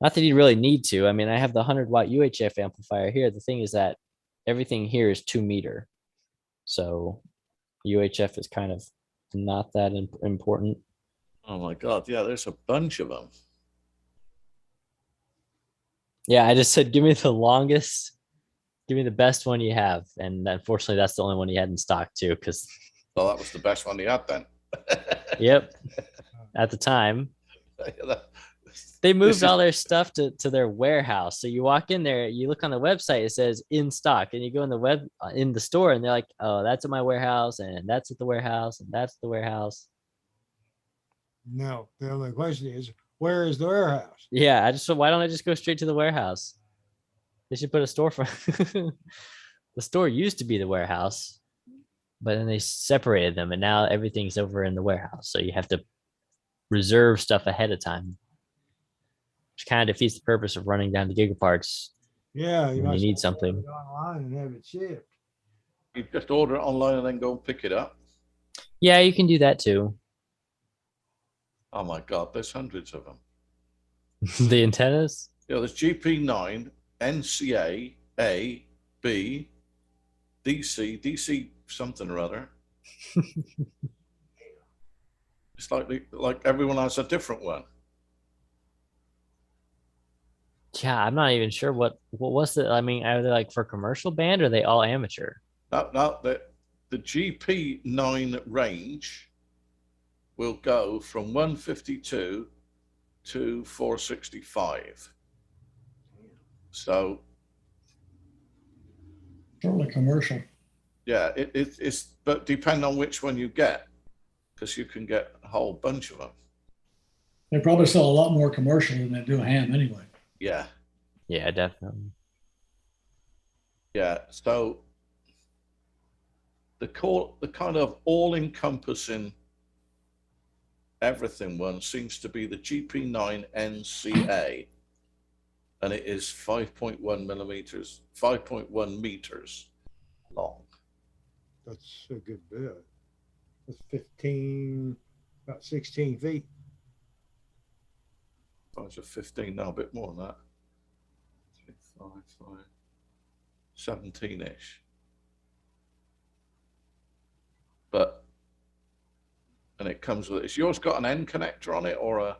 Not that you really need to. I mean, I have the 100-watt UHF amplifier here. The thing is that everything here is 2 meter. So UHF is kind of not that important. Oh my God. Yeah, there's a bunch of them. Yeah, I just said, give me the longest, give me the best one you have. And unfortunately, that's the only one he had in stock too. Because well, that was the best one he had then. Yep. At the time. They moved all their stuff to their warehouse. So you walk in there, you look on the website, it says in stock, and you go in the store, and they're like, "Oh, that's at my warehouse, and that's at the warehouse, and that's the warehouse." No, the only question is, where is the warehouse? Yeah, why don't I just go straight to the warehouse? They should put a storefront. The store used to be the warehouse, but then they separated them, and now everything's over in the warehouse. So you have to reserve stuff ahead of time, which kind of defeats the purpose of running down to Gigaparts. Yeah, you need something online and have it shipped. You just order it online and then go and pick it up. Yeah, you can do that too. Oh my God, there's hundreds of them. The antennas? Yeah, there's GP9, NCA, A, B, DC something or other. It's like everyone has a different one. Yeah, I'm not even sure what was the. I mean, are they like for commercial band or are they all amateur? No, the GP9 range will go from 152 to 465. So Totally commercial. yeah, it's but depending on which one you get, because you can get a whole bunch of them. They probably sell a lot more commercial than they do ham anyway. Yeah. Yeah, definitely. Yeah. So the kind of all-encompassing everything one seems to be the GP9 NCA, and it is 5.1 millimeters, 5.1 meters long. That's a good bit. That's 15, about 16 feet. It's a 15 now, a bit more than that. 17-ish. And it comes with, is yours got an N connector on it or a?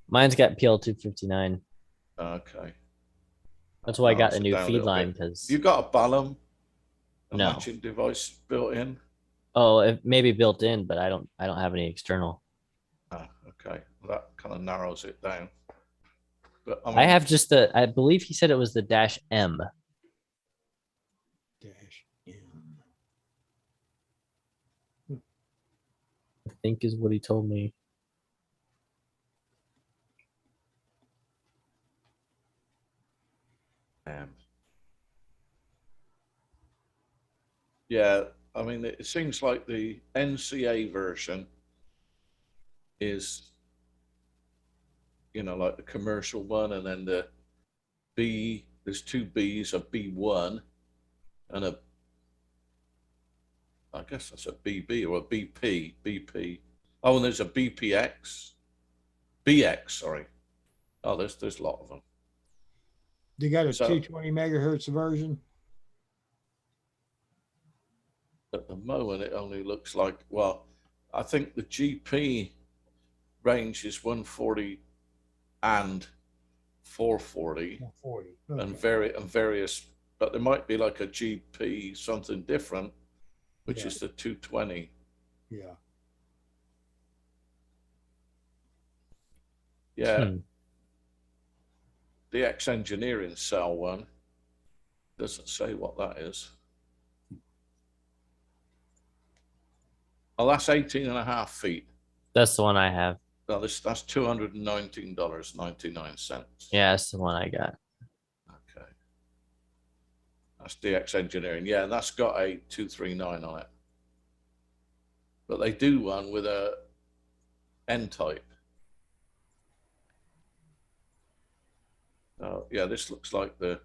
Mine's got PL259. Okay. That's why I got the new feed line, because you got a Ballum, a no matching device built in. Oh, it may be built in, but I don't have any external. Ah, okay. Well, that kind of narrows it down. But I have just the, I believe he said it was the -M. I think is what he told me. Yeah, I mean, it seems like the NCA version is, like the commercial one, and then the B, there's two Bs, a B1 and I guess that's a BB or a BP. Oh, and there's a BPX, BX, sorry. Oh, there's a lot of them. They got a 220 megahertz version. At the moment, it only looks like, well, I think the GP range is 140 and 440, 440. Okay. and various, but there might be like a GP something different, which is the 220. Yeah. Yeah. The X Engineering cell one doesn't say what that is. Oh, that's 18.5 feet. That's the one I have. No, that's $219.99. Yeah, that's the one I got. Okay. That's DX Engineering. Yeah, and that's got a 239 on it. But they do one with a N type. Oh, yeah, this looks like it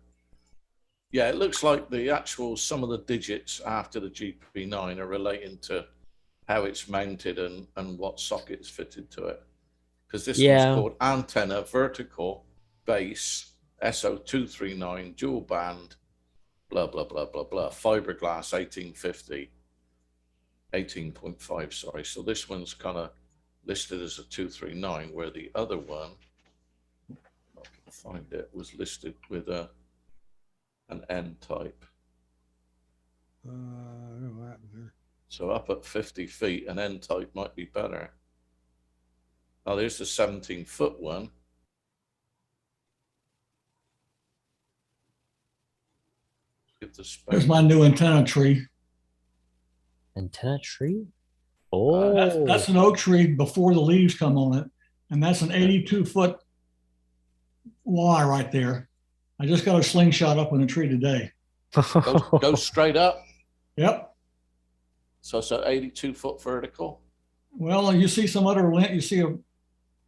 looks like the actual, some of the digits after the GP9 are relating to how it's mounted and what socket's fitted to it. Because this one's called antenna, vertical, base, SO239, dual band, blah, blah, blah, blah, blah, fiberglass 1850, 18.5, sorry. So this one's kind of listed as a 239, where the other one, if I can find it, was listed with an N type. I don't know what happened there. So up at 50 feet, an N type might be better. Oh, there's the 17-foot one. Get the space. There's my new antenna tree. Antenna tree? Oh, That's an oak tree before the leaves come on it. And that's an 82-foot Y right there. I just got a slingshot up on the tree today. Go straight up. Yep. So it's an 82-foot vertical. Well, you see some other lint. You see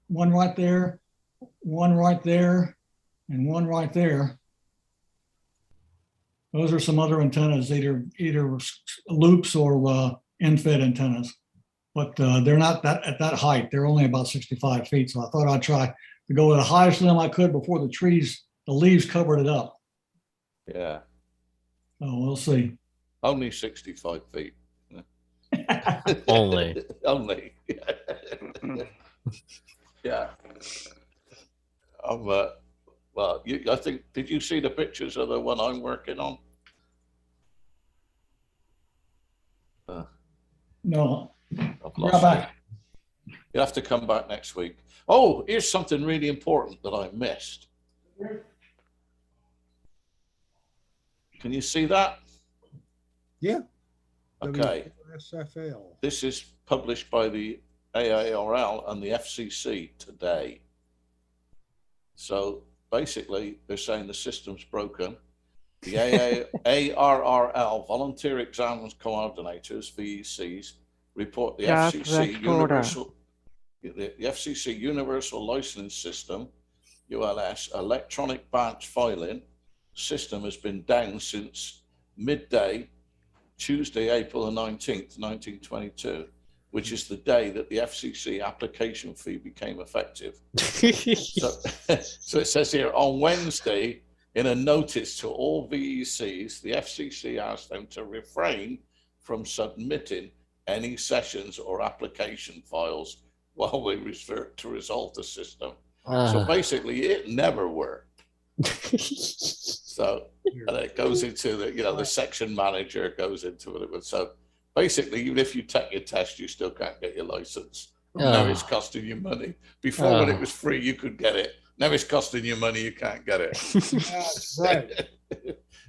one right there, one right there, and one right there. Those are some other antennas, either loops or end-fed antennas, but they're not at that height. They're only about 65 feet. So I thought I'd try to go with the highest limb I could before the leaves covered it up. Yeah. So we'll see. Only 65 feet. only. Only. Yeah. Well, I think, did you see the pictures of the one I'm working on? No. I've lost back. it. You have to come back next week. Oh, here's something really important that I missed. Can you see that? Yeah. Okay. WSFL. This is published by the AARL and the FCC today. So basically, they're saying the system's broken. The ARRL, Volunteer Exams Coordinators, VECs, report the FCC Universal Licensing System, ULS, electronic batch filing system has been down since midday, Tuesday, April the 19th, 1922, which is the day that the FCC application fee became effective. So it says here, on Wednesday, in a notice to all VECs, the FCC asked them to refrain from submitting any sessions or application files while we revert to resolve the system. So basically, it never worked. So and it goes into the, the section manager goes into it. So basically, even if you take your test, you still can't get your license. Now it's costing you money. Before, when it was free, you could get it. Now it's costing you money, you can't get it. That's right.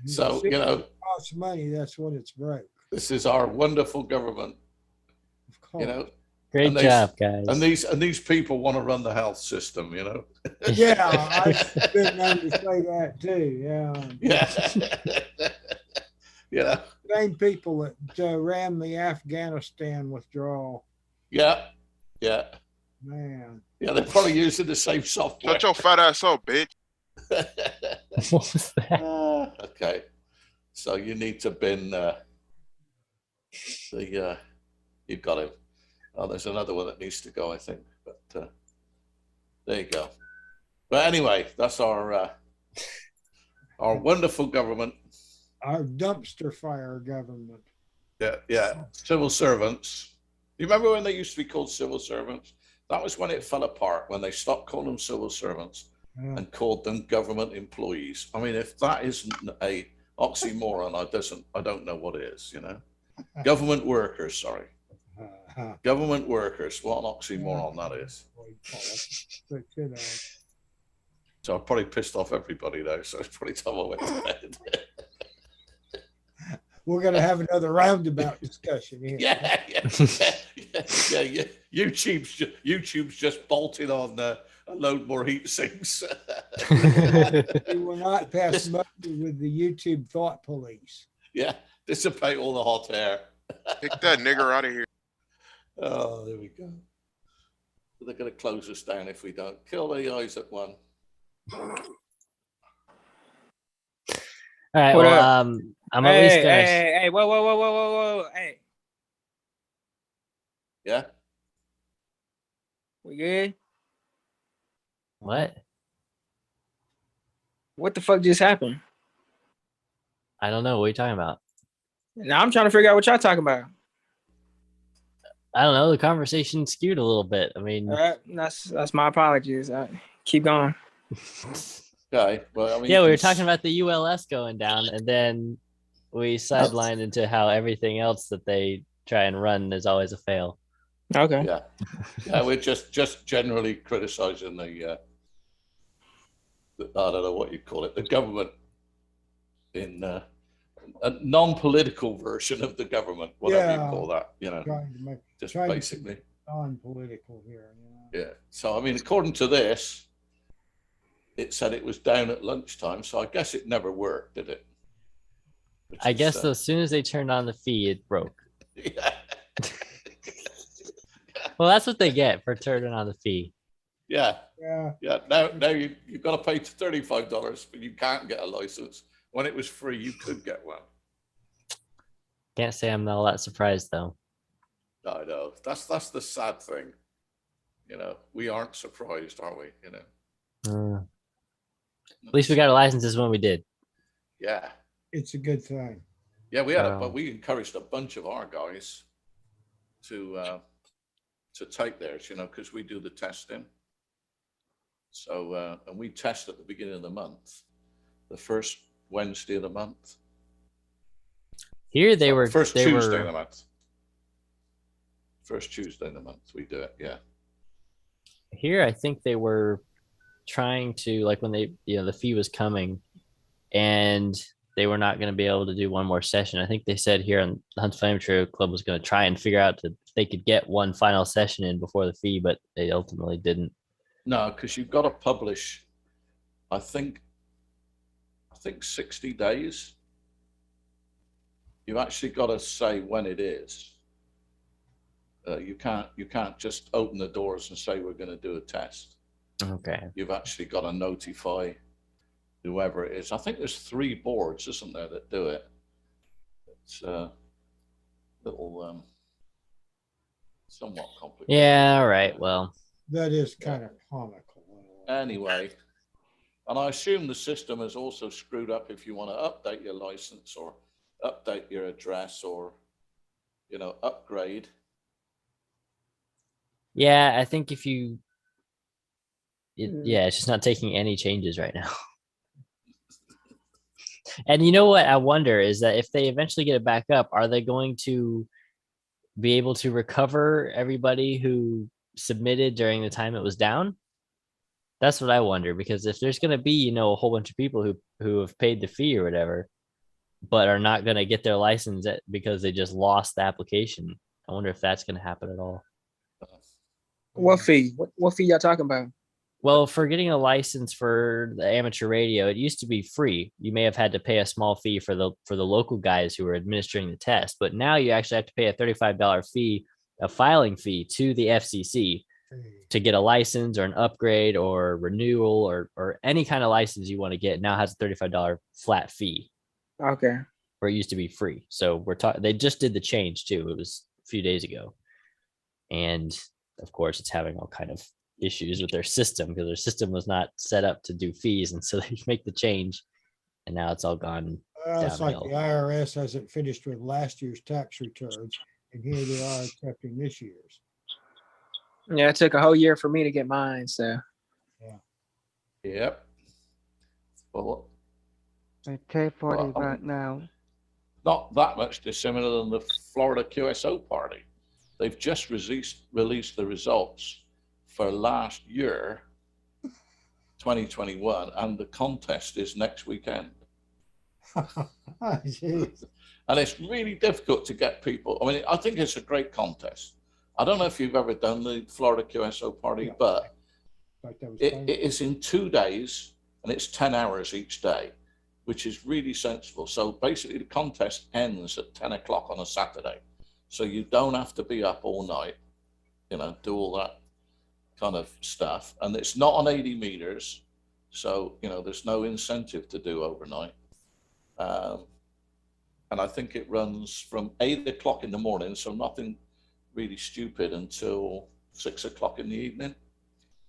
So, it costs money, that's what it's broke. This is our wonderful government. Of course. Great job, guys. And these people want to run the health system, Yeah, I've been known to say that too. Yeah. Yeah. Same people that ran the Afghanistan withdrawal. Yeah. Yeah. Man. Yeah, they're probably using the same software. Shut your fat ass up, bitch. What was that? Okay. So you need to bin you've got him. Oh, there's another one that needs to go, I think. But there you go. But anyway, that's our wonderful government. Our dumpster fire government. Yeah. Civil servants. You remember when they used to be called civil servants? That was when it fell apart, when they stopped calling them civil servants and called them government employees. I mean, if that isn't a oxymoron, I don't know what is, Government workers, sorry. Government workers, what an oxymoron that is. So I probably pissed off everybody though, so it's probably time I went to bed. We're going to have another roundabout discussion here. Yeah. Yeah. YouTube's just bolting on a load more heat sinks. You will not pass muster with the YouTube thought police. Yeah, dissipate all the hot air. Kick that nigger out of here. Oh, there we go. They're going to close us down if we don't. Kill the eyes at one. All right. What Well, up? I'm at least gonna. Hey, whoa, hey, Yeah. we good? What? What the fuck just happened? I don't know. What are you talking about? Now I'm trying to figure out what y'all talking about. I don't know. The conversation skewed a little bit. I mean, All right, that's my apologies. Keep going. Okay. Well, I mean, yeah, we were talking about the ULS going down, and then we sidelined into how everything else that they try and run is always a fail. Okay. Yeah, we're just generally criticizing the I don't know what you call it, the government in a non-political version of the government, whatever you call that, you know, just basically non-political here. You know? Yeah. So I mean, according to this, it said it was down at lunchtime, so I guess it never worked, did it? I guess as soon as they turned on the feed, it broke. Yeah. Well, that's what they get for turning on the feed. Yeah. Yeah. Now you've got to pay $35, but you can't get a license. When it was free, you could get one. Can't say I'm not all that surprised though. I know. That's the sad thing. You know, we aren't surprised, are we? You know. At least we got our licenses when we did. Yeah. It's a good thing. Yeah, we had but we encouraged a bunch of our guys to take theirs, you know, because we do the testing. So and we test at the beginning of the month, the first Wednesday of the month. Here they were first Tuesday of the month. First Tuesday of the month we do it. Yeah. Here I think they were trying to, like, when they, you know, the fee was coming and they were not going to be able to do one more session. I think they said here on the Hunts Flame Trail Club was going to try and figure out if they could get one final session in before the fee, but they ultimately didn't. No, because you've got to publish, I think 60 days. You've actually got to say when it is. You can't just open the doors and say we're going to do a test. Okay. You've actually got to notify whoever it is. I think there's 3 boards, isn't there, that do it? It's a little somewhat complicated. Yeah. All right. Well, that is kind of comical. Anyway, and I assume the system is also screwed up if you want to update your license or update your address or, you know, upgrade. yeah, I think if you, yeah, it's just not taking any changes right now. And you know what I wonder is that if they eventually get it back up, are they going to be able to recover everybody who submitted during the time it was down? That's what I wonder, because if there's going to be, you know, a whole bunch of people who have paid the fee or whatever, but are not going to get their license because they just lost the application, I wonder if that's going to happen at all. What fee? What fee y'all talking about? Well, for getting a license for the amateur radio, it used to be free. You may have had to pay a small fee for the local guys who were administering the test, but now you actually have to pay a $35 fee, a filing fee to the FCC to get a license or an upgrade or renewal or any kind of license you want to get. Now has a $35 flat fee. Okay. Where it used to be free. So we're talking. They just did the change too. It was a few days ago, and of course, it's having all kind of issues with their system because their system was not set up to do fees, and so they make the change, and now it's all gone It's like downhill. the IRS hasn't finished with last year's tax returns, and here they are accepting this year's. Yeah, it took a whole year for me to get mine. So. Yep. Well, I pay $40 right now. not that much dissimilar than the Florida QSO party. They've just released the results for last year, 2021, and the contest is next weekend. And it's really difficult to get people. I mean, I think it's a great contest. I don't know if you've ever done the Florida QSO party, Yeah. but Like that was it fun. is in 2 days and it's 10 hours each day, which is really sensible. So basically the contest ends at 10 o'clock on a Saturday. So you don't have to be up all night, you know, do all that kind of stuff. And it's not on 80 meters. So, you know, there's no incentive to do overnight. And I think it runs from 8 o'clock in the morning. So nothing really stupid until 6 o'clock in the evening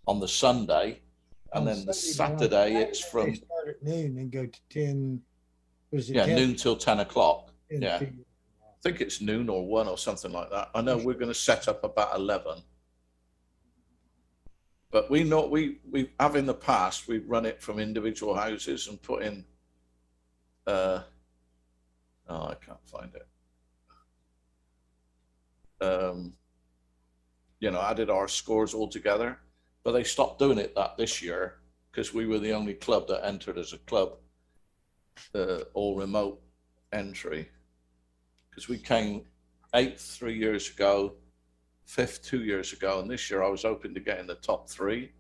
on the Sunday. And On then the Sunday, Saturday, they it's from start at noon and go to 10. Was it 10? noon till 10 o'clock. 10 Yeah. p.m. I think it's noon or 1 or something like that. I know we're going to set up about 11. But we know we have in the past, we've run it from individual houses and put in, oh, I can't find it. You know, added our scores all together, but they stopped doing it this year because we were the only club that entered as a club, all remote entry. Because we came 8th 3 years ago, 5th 2 years ago, and this year I was hoping to get in the top 3,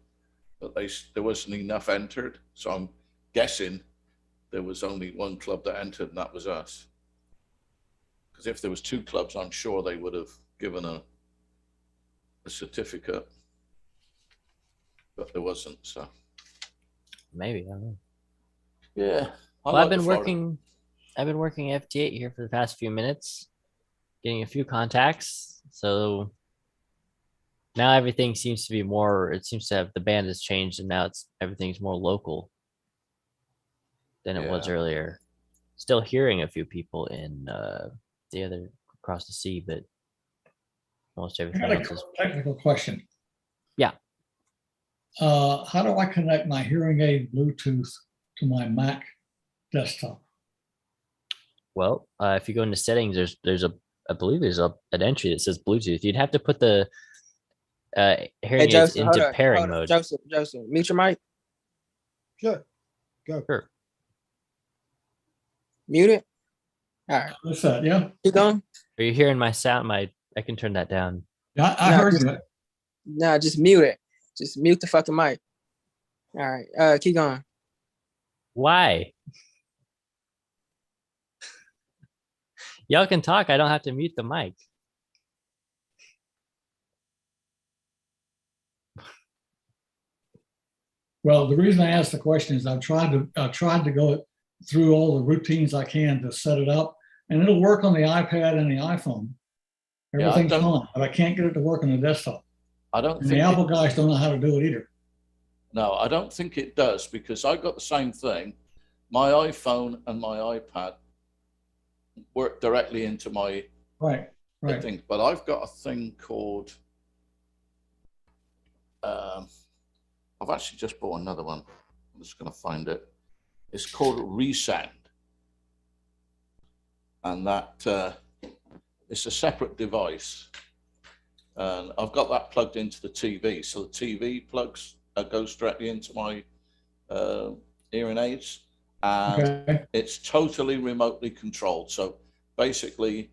but there wasn't enough entered. So I'm guessing there was only one club that entered, and that was us. Because if there was 2 clubs, I'm sure they would have given a certificate, but there wasn't. So Maybe, I don't know. yeah, Well, I've been working FT8 here for the past few minutes, getting a few contacts. So now everything seems to be more, it seems to have, the band has changed and now everything's more local than it was earlier. Still hearing a few people in the other across the sea, but most I everything got else a is. technical question. Yeah. How do I connect my hearing aid Bluetooth to my Mac desktop? Well, if you go into settings, I believe there's an entry that says Bluetooth. You'd have to put the hearing aids Joseph, hold into up, pairing hold up. mode. Joseph, mute your mic. Sure. Go. Sure. Mute it. All right. What's that? Yeah. Keep going. Are you hearing my sound? I can turn that down. Yeah, I No, heard just- you. No, just mute it. Just mute the fucking mic. All right. Keep going. Why? Y'all can talk. I don't have to mute the mic. Well, the reason I asked the question is I've tried to go through all the routines I can to set it up, and it'll work on the iPad and the iPhone. Everything's fine, but I can't get it to work on the desktop. I don't And think the Apple guys don't know how to do it either. No, I don't think it does, because I got the same thing. My iPhone and my iPad work directly into my Right. thing, but I've got a thing called, I've actually just bought another one. I'm just going to find it. It's called Resound. And that it's a separate device. And I've got that plugged into the TV. So the TV goes directly into my hearing aids. And it's totally remotely controlled. So basically,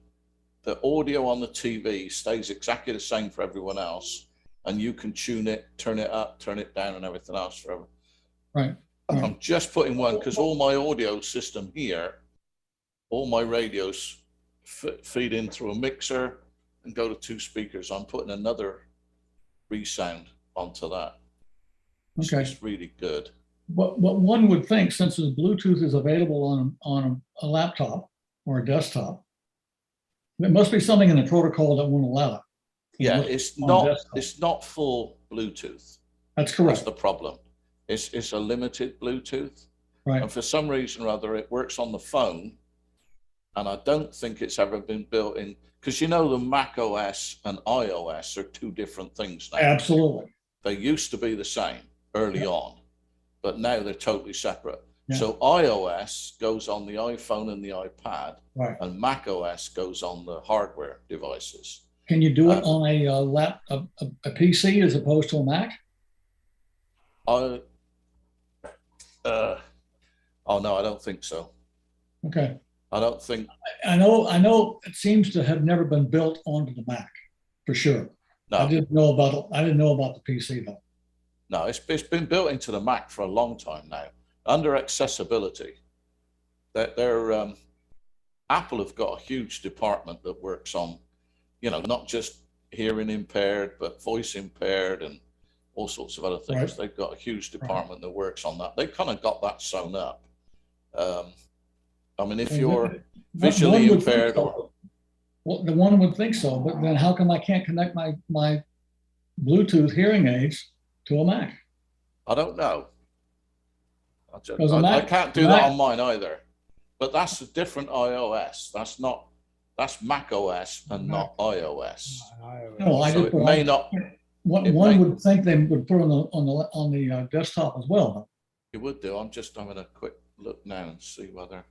the audio on the TV stays exactly the same for everyone else. And you can tune it, turn it up, turn it down, and everything else forever. Right. I'm just putting one because all my audio system here, all my radios feed in through a mixer and go to 2 speakers. I'm putting another Resound onto that. Okay. It's really good. What one would think, since the Bluetooth is available on a laptop or a desktop, there must be something in the protocol that won't allow it. Yeah, it's not full Bluetooth. That's correct. That's the problem. It's a limited Bluetooth. Right. And for some reason or other, it works on the phone. And I don't think it's ever been built in, because you know the Mac OS and iOS are 2 different things now. Absolutely. They used to be the same early on, but now they're totally separate. Yeah. So iOS goes on the iPhone and the iPad, Right. and Mac OS goes on the hardware devices. Can you do it on a PC as opposed to a Mac? Oh no, I don't think so. Okay. I don't think. I know it seems to have never been built onto the Mac, for sure. No, I didn't know about the PC though. no, it's been built into the Mac for a long time now. Under accessibility, they're Apple have got a huge department that works on, not just hearing impaired, but voice impaired and all sorts of other things. Right. They've got a huge department that works on that. They've kind of got that sewn up. I mean, if you're visually impaired or... Well, the one would think so, but then how come I can't connect my Bluetooth hearing aids to a Mac? I don't know. I can't do that on mine either. But that's a different iOS. That's Mac OS and not iOS. No, I So just it may not. One would think they would put on the desktop as well. You would do. I'm just having a quick look now and see whether.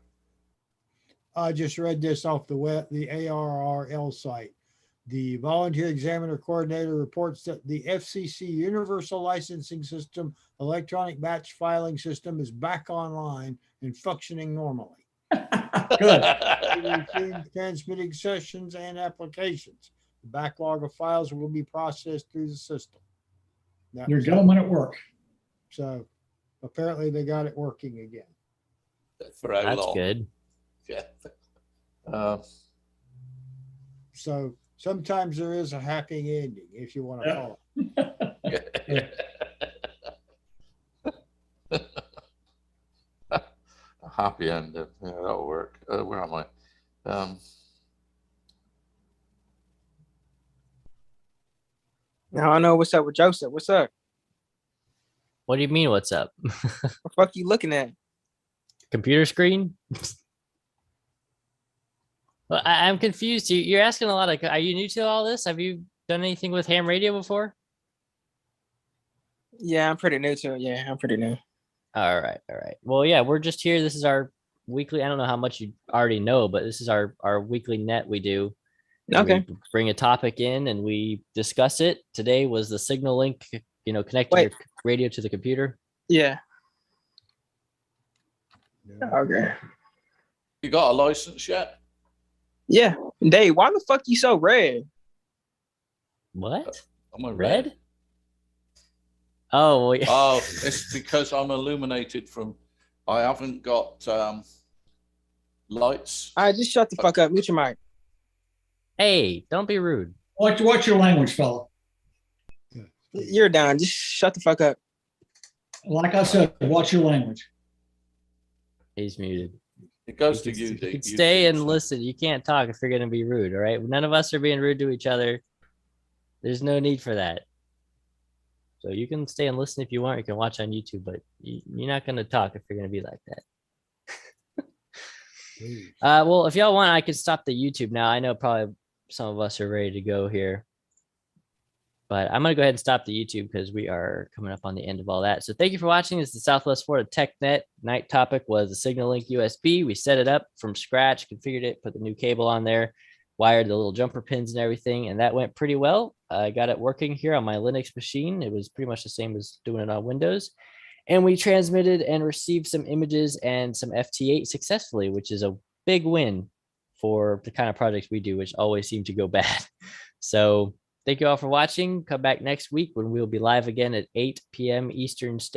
I just read this off the ARRL site. The volunteer examiner coordinator reports that the FCC Universal Licensing System electronic batch filing system is back online and functioning normally. Good. Transmitting sessions and applications. The backlog of files will be processed through the system. Your gentlemen at work. So apparently they got it working again. For how That's long? good. Yeah. So sometimes there is a happy ending, if you want to call it. A happy ending. Yeah, that'll work. Where am I? Now I know what's up with Joseph. What's up? What do you mean? What's up? What the fuck you looking at? Computer screen? Well, I'm confused. You're asking a lot of. Are you new to all this? Have you done anything with ham radio before? Yeah, I'm pretty new to it. Yeah, I'm pretty new. All right. Well, yeah, we're just here. This is our weekly. I don't know how much you already know, but this is our weekly net we do. Okay. We bring a topic in and we discuss it. Today was the SignaLink, connecting your radio to the computer. Yeah. Okay. You got a license yet? Yeah. Dave, why the fuck you so red? What? Am I Red? Oh, yeah. Oh, it's because I'm illuminated from. I haven't got lights. All right, just shut the fuck up. Mute your mic. Hey, don't be rude. Watch your language, fella. You're done. Just shut the fuck up. Like I said, watch your language. He's muted. It goes to You you, can Dick. stay and listen. You can't talk if you're going to be rude. All right. None of us are being rude to each other. There's no need for that. So you can stay and listen if you want. You can watch on YouTube, but you're not going to talk if you're going to be like that. Well, if y'all want, I could stop the YouTube now. I know probably some of us are ready to go here, but I'm going to go ahead and stop the YouTube because we are coming up on the end of all that. So thank you for watching. This is the Southwest Florida TechNet. Night topic was the SignaLink USB. We set it up from scratch, configured it, put the new cable on there, wired the little jumper pins and everything, and that went pretty well. I got it working here on my Linux machine. It was pretty much the same as doing it on Windows. And we transmitted and received some images and some FT8 successfully, which is a big win for the kind of projects we do, which always seem to go bad. So thank you all for watching. Come back next week when we'll be live again at 8 p.m. Eastern Standard.